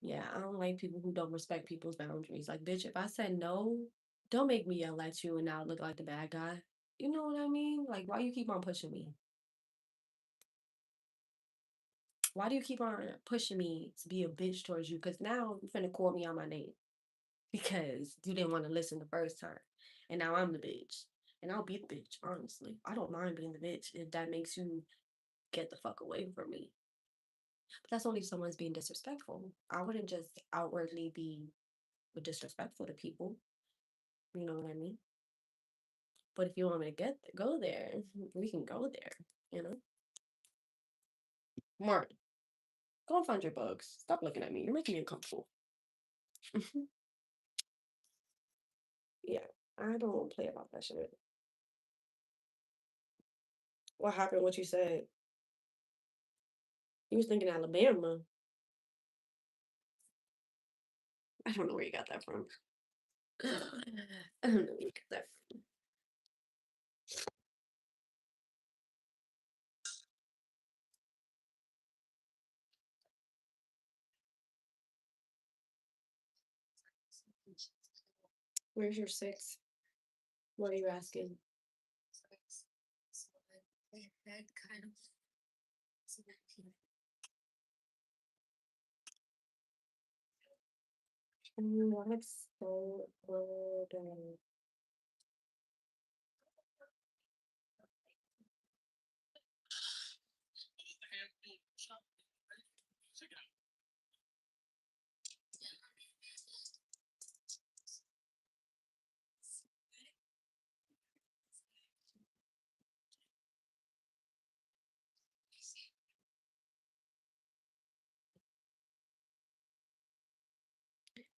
A: Yeah, I don't like people who don't respect people's boundaries. Like, bitch, if I said no, don't make me yell at you and now look like the bad guy. You know what I mean? Like, why you keep on pushing me? Why do you keep on pushing me to be a bitch towards you? Because now you're finna call me on my name because you didn't want to listen the first time. And now I'm the bitch. And I'll be the bitch, honestly. I don't mind being the bitch if that makes you get the fuck away from me. But that's only if someone's being disrespectful. I wouldn't just outwardly be disrespectful to people. You know what I mean? But if you want me to go there, we can go there, you know? Mark, go and find your bugs. Stop looking at me. You're making me uncomfortable. Yeah, I don't play about that shit. What happened? What you said? You was thinking Alabama. I don't know where you got that from. I don't know where you got that from. Where's your six? What are you asking? That's so good.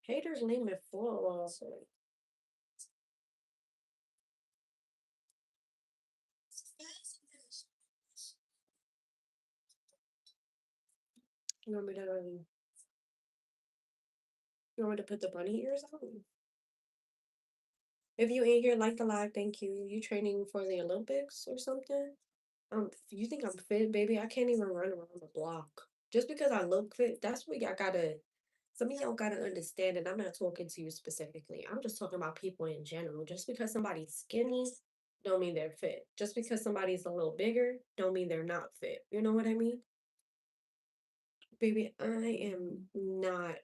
A: Haters name it full. You want me to you want me to put the bunny ears on? If you ain't here, like the live, thank you. You training for the Olympics or something? You think I'm fit, baby? I can't even run around the block. Just because I look fit, that's what y'all gotta. Some of y'all gotta understand, and I'm not talking to you specifically. I'm just talking about people in general. Just because somebody's skinny, don't mean they're fit. Just because somebody's a little bigger, don't mean they're not fit. You know what I mean? Baby, I am not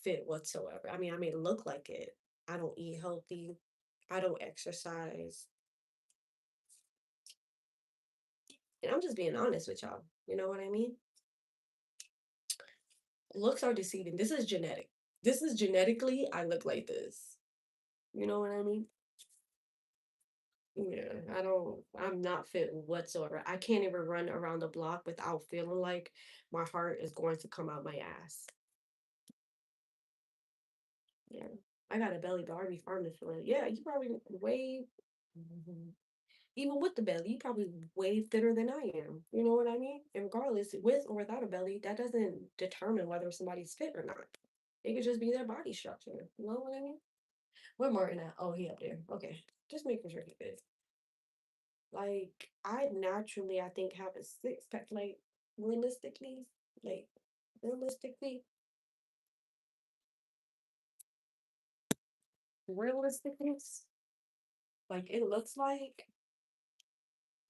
A: fit whatsoever. I may look like it. I don't eat healthy. I don't exercise. And I'm just being honest with y'all. You know what I mean? Looks are deceiving. This is genetic. This is genetically, I look like this. You know what I mean? Yeah, I'm not fit whatsoever. I can't even run around the block without feeling like my heart is going to come out my ass. Yeah. I got a belly, but I already farting to it. Yeah, you probably way, even with the belly, you probably way thinner than I am. You know what I mean? And regardless, with or without a belly, that doesn't determine whether somebody's fit or not. It could just be their body structure. You know what I mean? Where Martin at? Oh, he up there. Okay. Just making sure he fits. Like, I naturally, I think, have a six pack. Like, realistically, like, realistically, realistically, like, it looks like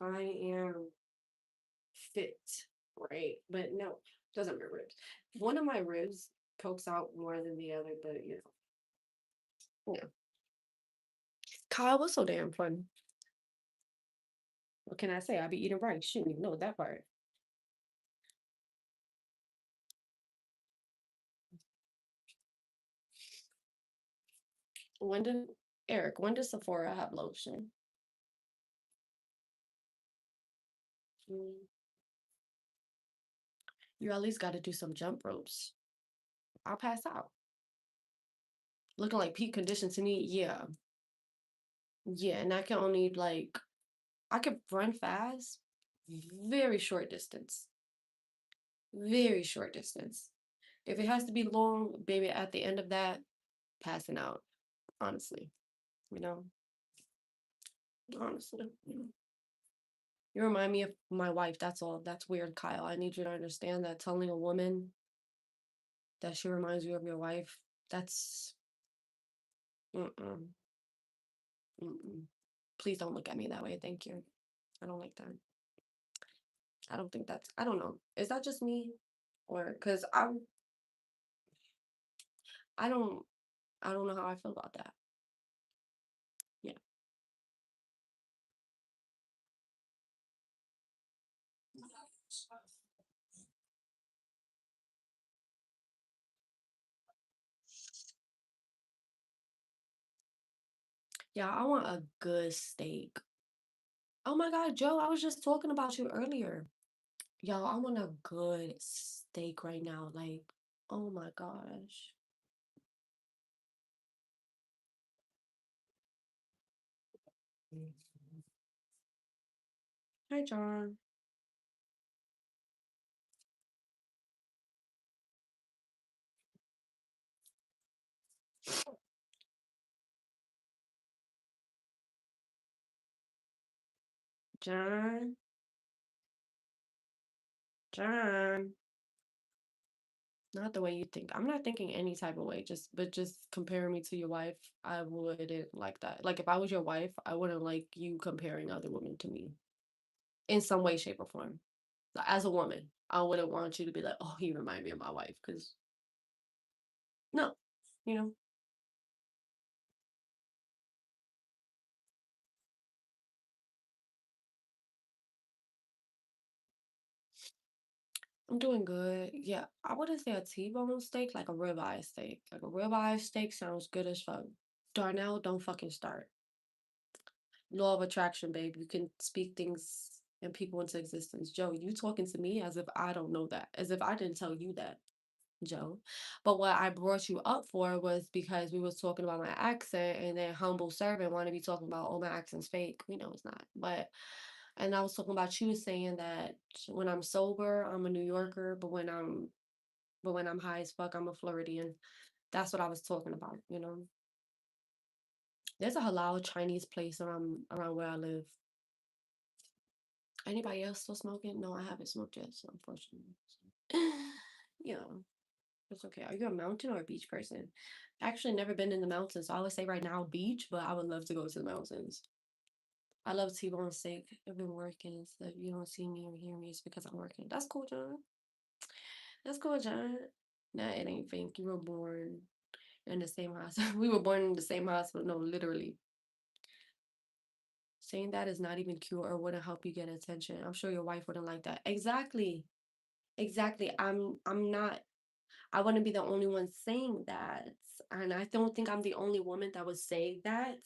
A: I am fit, right? But no, doesn't my ribs. One of my ribs pokes out more than the other, but yeah. Kyle was so damn fun. What can I say? I be eating rice. Shouldn't even know that part. When did Eric? When does Sephora have lotion? Mm, you at least got to do some jump ropes. I'll pass out. Looking like peak condition to me, yeah, yeah. And I can only like I could run fast, very short distance, very short distance. If it has to be long, baby, at the end of that, passing out. Honestly, you know, honestly. You remind me of my wife. That's all. That's weird, Kyle. I need you to understand that telling a woman that she reminds you of your wife, that's mm-mm, mm-mm. Please don't look at me that way. Thank you. I don't like that. I don't think that's, I don't know. Is that just me? Or, because I don't, I don't know how I feel about that. Yeah. Yeah, I want a good steak. Oh my God, Joe, I was just talking about you earlier. Y'all, I want a good steak right now. Like, oh my gosh. Hi, John. John. John. Not the way you think. I'm not thinking any type of way. Just comparing me to your wife, I wouldn't like that. Like if I was your wife, I wouldn't like you comparing other women to me in some way, shape, or form. As a woman, I wouldn't want you to be like, oh, he remind me of my wife, because no. you know? I'm doing good. Yeah, I wouldn't say a T-bone steak, like a ribeye steak. Like a ribeye steak sounds good as fuck. Darnell, don't fucking start. Law of attraction, babe. You can speak things and people into existence. Joe, you talking to me as if I don't know that, as if I didn't tell you that, Joe. But what I brought you up for was because we was talking about my accent, and then humble servant want to be talking about, oh, my accent's fake. We know it's not. But and I was talking about you saying that when I'm sober, I'm a New Yorker, but when I'm high as fuck, I'm a Floridian. That's what I was talking about, you know. There's a halal Chinese place around where I live. Anybody else still smoking? No, I haven't smoked yet, so unfortunately. Yeah, it's okay. Are you a mountain or a beach person? Actually, never been in the mountains, so I would say right now beach, but I would love to go to the mountains. I love T-bone steak. I've been working, so if you don't see me or hear me, it's because I'm working. That's cool, John. That's cool, John. Nah, it ain't fake. You were born in the same hospital. We were born in the same hospital. No, literally. Saying that is not even cute or wouldn't help you get attention. I'm sure your wife wouldn't like that. Exactly. Exactly. I'm not I wouldn't be the only one saying that. And I don't think I'm the only woman that would say that.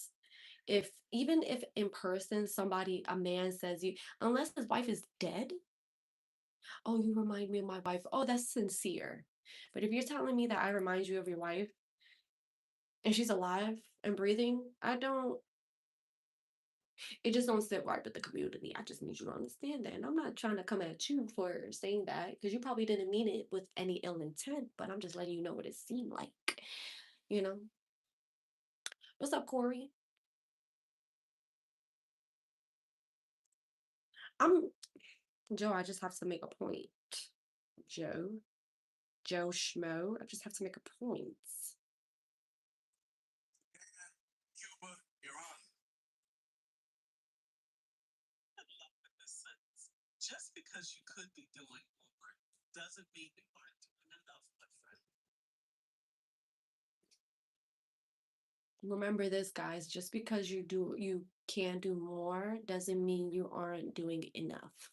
A: If even if in person somebody a man says you unless his wife is dead, oh, you remind me of my wife. Oh, that's sincere. But if you're telling me that I remind you of your wife and she's alive and breathing, I don't it just don't sit right with the community. I just need you to understand that. And I'm not trying to come at you for saying that because you probably didn't mean it with any ill intent, but I'm just letting you know what it seemed like. You know? What's up, Corey? I'm Joe, I just have to make a point. Joe. Joe Schmo. I just have to make a point. Remember this, guys. Just because you can do more doesn't mean you aren't doing enough.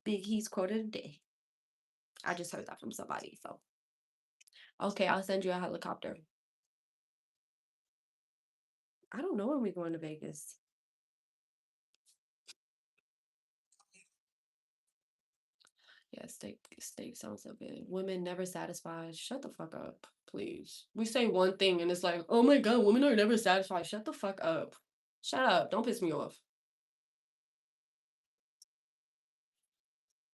A: Big He's quoted a day. I just heard that from somebody. So okay, I'll send you a helicopter. I don't know when we're going to Vegas. Yeah, steak sounds so good. Women never satisfied. Shut the fuck up, please. We say one thing and it's like, oh my god, women are never satisfied. Shut the fuck up. Shut up. Don't piss me off.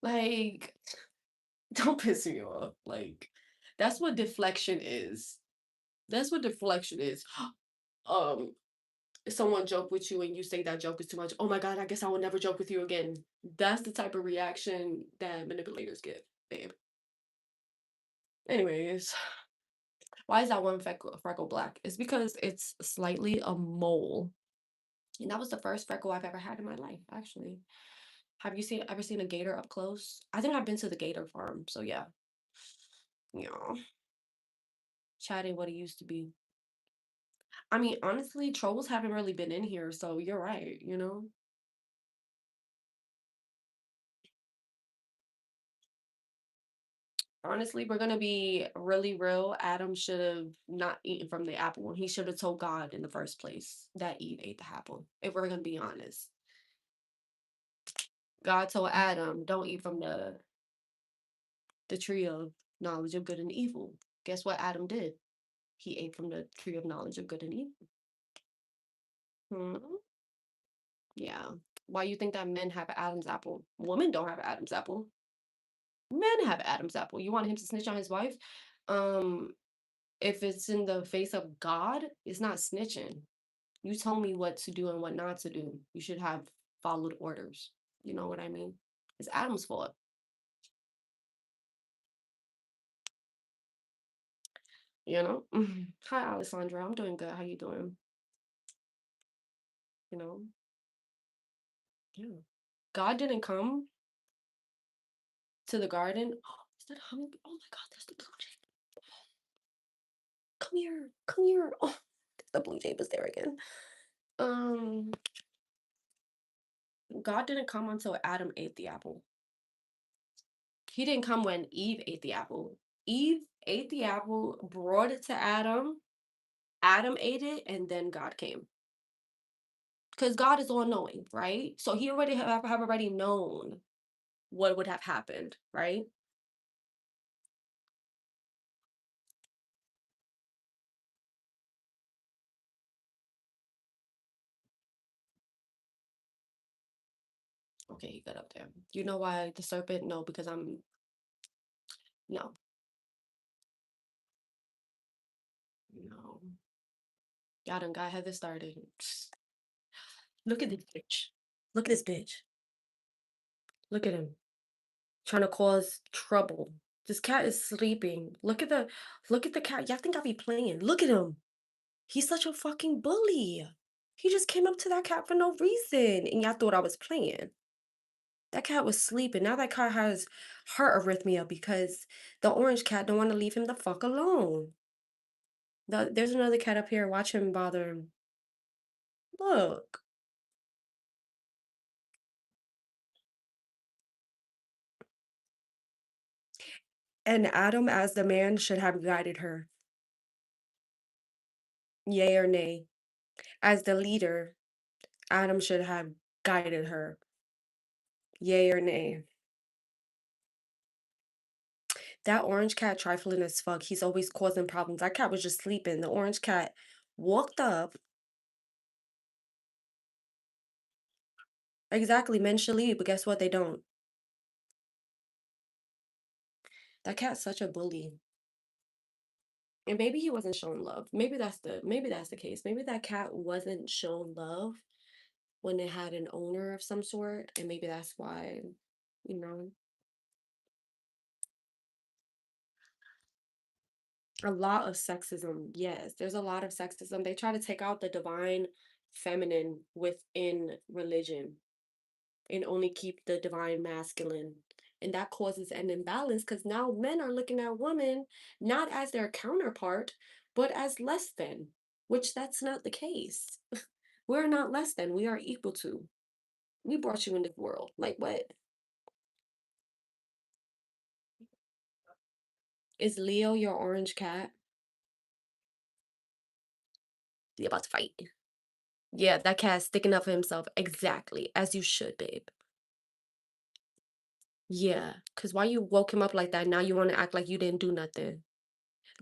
A: Like, don't piss me off. Like, that's what deflection is. That's what deflection is. Um, if someone joke with you and you say that joke is too much, oh my god, I guess I will never joke with you again. That's the type of reaction that manipulators get, babe. Anyways, why is that one freckle black? It's because it's slightly a mole. And that was the first freckle I've ever had in my life, actually. Have you ever seen a gator up close? I think I've been to the gator farm, so yeah. Yeah. Chatting what it used to be. I mean, honestly, trolls haven't really been in here, so you're right, you know? Honestly, we're gonna be really real. Adam should have not eaten from the apple. He should have told God in the first place that Eve ate the apple. If we're gonna be honest, God told Adam, "Don't eat from the tree of knowledge of good and evil." Guess what Adam did? He ate from the tree of knowledge of good and evil. Hmm? Yeah. Why you think that men have Adam's apple? Women don't have Adam's apple. Men have Adam's apple. You want him to snitch on his wife? Um, if it's in the face of God, it's not snitching. You told me what to do and what not to do. You should have followed orders. You know what I mean? It's Adam's fault. You know? Hi, Alessandra. I'm doing good. How you doing? You know? Yeah. God didn't come to the garden. Is that a hummingbird? Oh my God, that's the blue jay. come here, come here. Oh, the blue jay was there again. Um, God didn't come until Adam ate the apple. He didn't come when Eve ate the apple. Eve ate the apple, brought it to Adam. Adam ate it, and then God came. Because God is all knowing, right? So he already have already known what would have happened, right? Okay, he got up there. You know why the serpent? No, because I'm no, no. Y'all done got Heather started. Look at this bitch. Look at this bitch. Look at him. Trying to cause trouble. This cat is sleeping. Look at the cat. Y'all think I be playing. Look at him. He's such a fucking bully. He just came up to that cat for no reason. And y'all thought I was playing. That cat was sleeping. Now that cat has heart arrhythmia because the orange cat don't want to leave him the fuck alone. There's another cat up here. Watch him bother him. Look. And Adam, as the man, should have guided her. Yay or nay. As the leader, Adam should have guided her. Yay or nay. That orange cat trifling as fuck. He's always causing problems. That cat was just sleeping. The orange cat walked up. Exactly, men should leave, but guess what? They don't. That cat's such a bully. And maybe he wasn't shown love. Maybe that's the case. Maybe that cat wasn't shown love when it had an owner of some sort, and maybe that's why, you know, a lot of sexism. Yes, there's a lot of sexism. They try to take out the divine feminine within religion and only keep the divine masculine. And that causes an imbalance because now men are looking at women not as their counterpart, but as less than, which that's not the case. We're not less than, we are equal to. We brought you in this world. Like, what? Is Leo your orange cat? You about to fight? Yeah, that cat's sticking up for himself. Exactly. As you should, babe. Yeah. Because why you woke him up like that? Now you want to act like you didn't do nothing.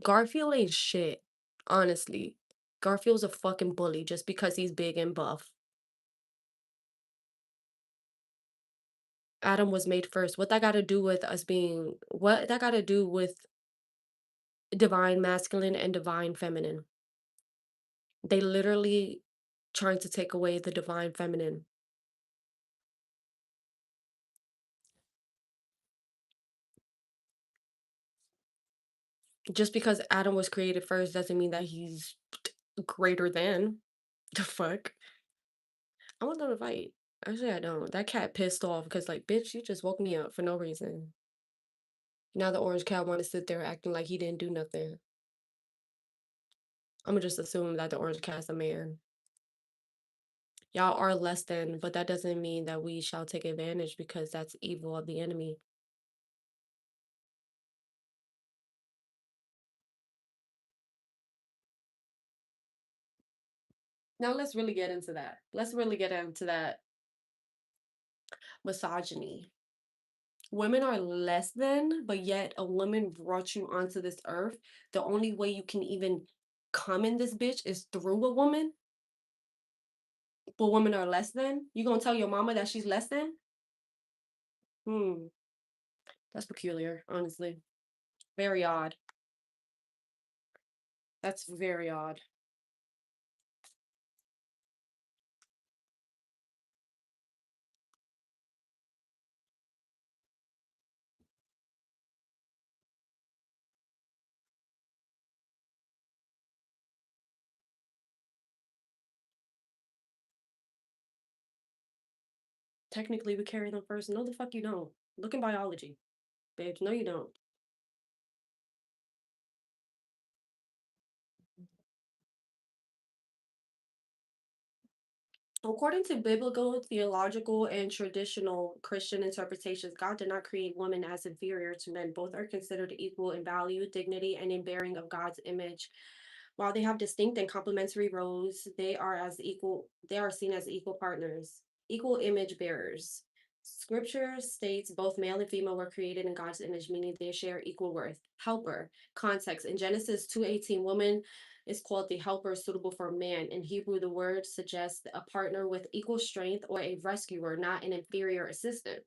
A: Garfield ain't shit. Honestly. Garfield's a fucking bully just because he's big and buff. Adam was made first. What that got to do with us being, what that got to do with divine masculine and divine feminine? They literally trying to take away the divine feminine. Just because Adam was created first doesn't mean that he's greater than. The fuck? I want them to fight. Actually, I don't. That cat pissed off because, like, bitch, you just woke me up for no reason. Now the orange cat want to sit there acting like he didn't do nothing. I'm gonna just assume that the orange cat's a man. Y'all are less than, but that doesn't mean that we shall take advantage because that's evil of the enemy. Now let's really get into that. Let's really get into that misogyny. Women are less than, but yet a woman brought you onto this earth. The only way you can even come in this bitch is through a woman. But women are less than. You gonna tell your mama that she's less than? Hmm, that's peculiar, honestly. Very odd. That's very odd. Technically, we carry them first. No, the fuck you don't. Look in biology, babes. No, you don't. According to biblical, theological, and traditional Christian interpretations, God did not create women as inferior to men. Both are considered equal in value, dignity, and in bearing of God's image. While they have distinct and complementary roles, they are seen as equal partners, equal image bearers. Scripture states both male and female were created in God's image, meaning they share equal worth. Helper, context. In Genesis 2:18, woman is called the helper suitable for man. In Hebrew, the word suggests a partner with equal strength or a rescuer, not an inferior assistant.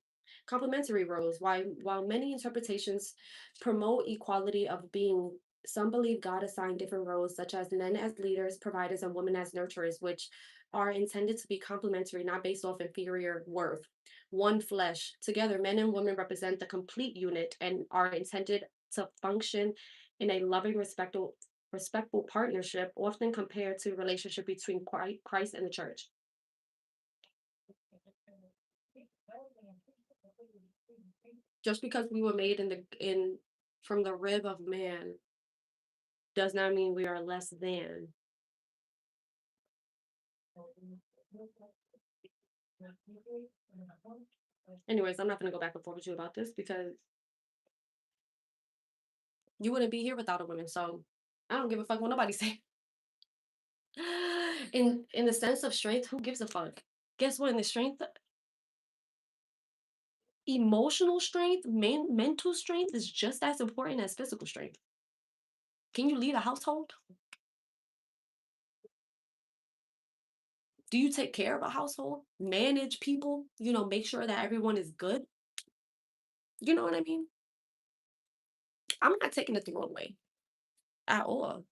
A: Complementary roles. While many interpretations promote equality of being, some believe God assigned different roles, such as men as leaders, providers, and women as nurturers, which are intended to be complementary, not based off inferior worth. One flesh. Together, men and women represent the complete unit and are intended to function in a loving, respectful partnership, often compared to a relationship between Christ and the church. Just because we were made in from the rib of man does not mean we are less than. Anyways, I'm not going to go back and forth with you about this because you wouldn't be here without a woman. So I don't give a fuck what nobody say. In the sense of strength, who gives a fuck? Guess what? In the strength, emotional strength, mental strength is just as important as physical strength. Can you lead a household? Do you take care of a household? Manage people? Make sure that everyone is good? You know what I mean? I'm not taking it the wrong way at all.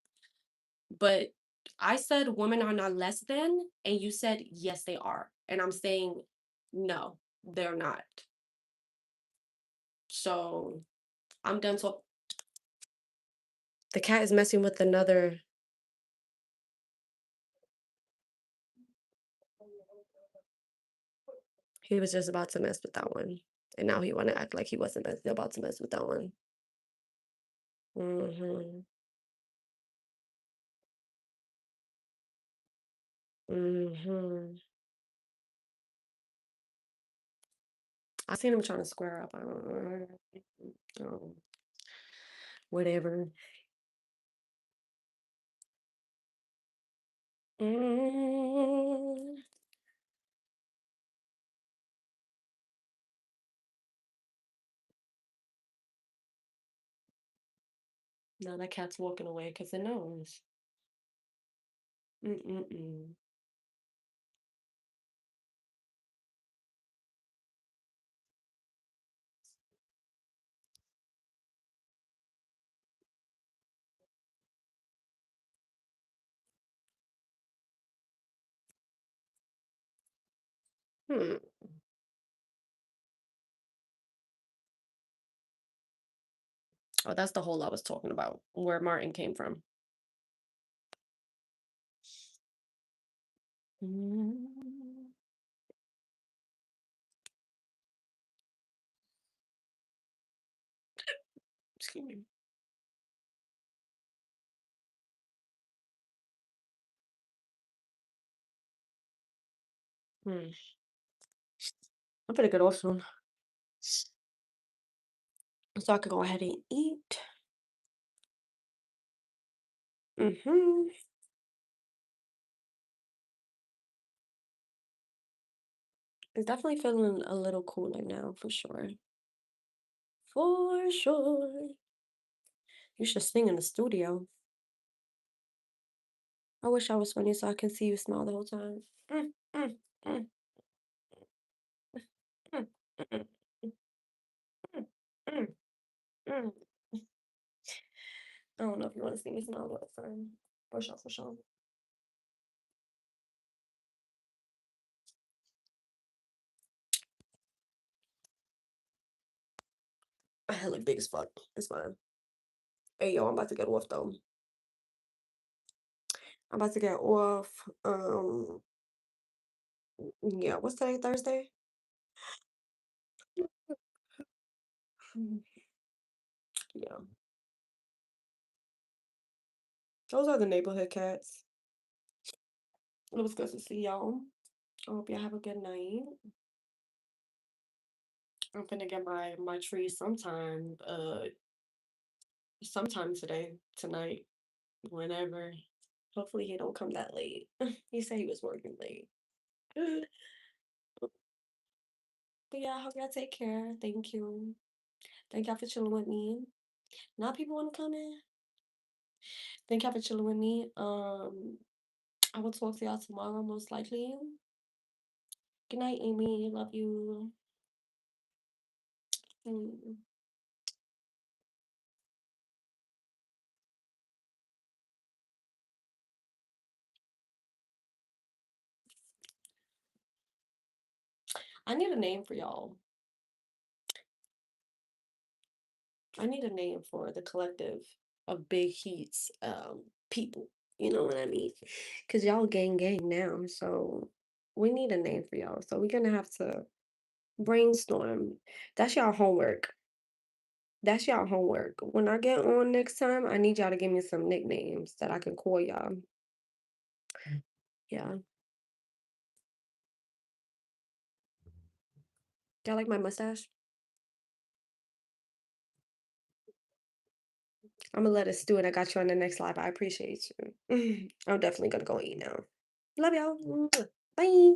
A: But I said women are not less than, and you said yes, they are. And I'm saying no, they're not. So I'm done talking. The cat is messing with another. He was just about to mess with that one. And now he wanna act like he wasn't about to mess with that one. Mhm. Mhm. I seen him trying to square up. I don't know. Oh, whatever. Mm. Now that cat's walking away because it knows. Mm-mm-mm. Hmm. Oh, that's the hole I was talking about, where Martin came from. Mm. Excuse me. Hmm. I'm gonna get off soon, so I could go ahead and eat. Mm-hmm. It's definitely feeling a little cooler now, for sure. For sure. You should sing in the studio. I wish I was funny so I can see you smile the whole time. Mm, mm, mm, mm, mm, mm, mm, mm. I don't know if you want to see me smile all the time. For sure, for sure. I look big as fuck. It's fine. Hey, yo, I'm about to get off though. I'm about to get off. Yeah, what's today? Thursday? Yeah. Those are the neighborhood cats. It was good to see y'all. I hope y'all have a good night. I'm gonna get my tree sometime today, tonight, whenever. Hopefully he don't come that late. He said he was working late. But yeah, I hope y'all take care. Thank you. Thank y'all for chilling with me. Now people want to come in. Thank y'all for chilling with me. I will talk to y'all tomorrow, most likely. Good night, Amy. Love you. Mm. I need a name for y'all. I need a name for the collective of Big Heat's people. You know what I mean? Cause y'all gang now, so we need a name for y'all. So we're gonna have to brainstorm. That's y'all homework. That's y'all homework. When I get on next time, I need y'all to give me some nicknames that I can call y'all. Yeah. Y'all like my mustache? I'm gonna let it stew and I got you on the next live. I appreciate you. I'm definitely gonna go eat now. Love y'all. Bye.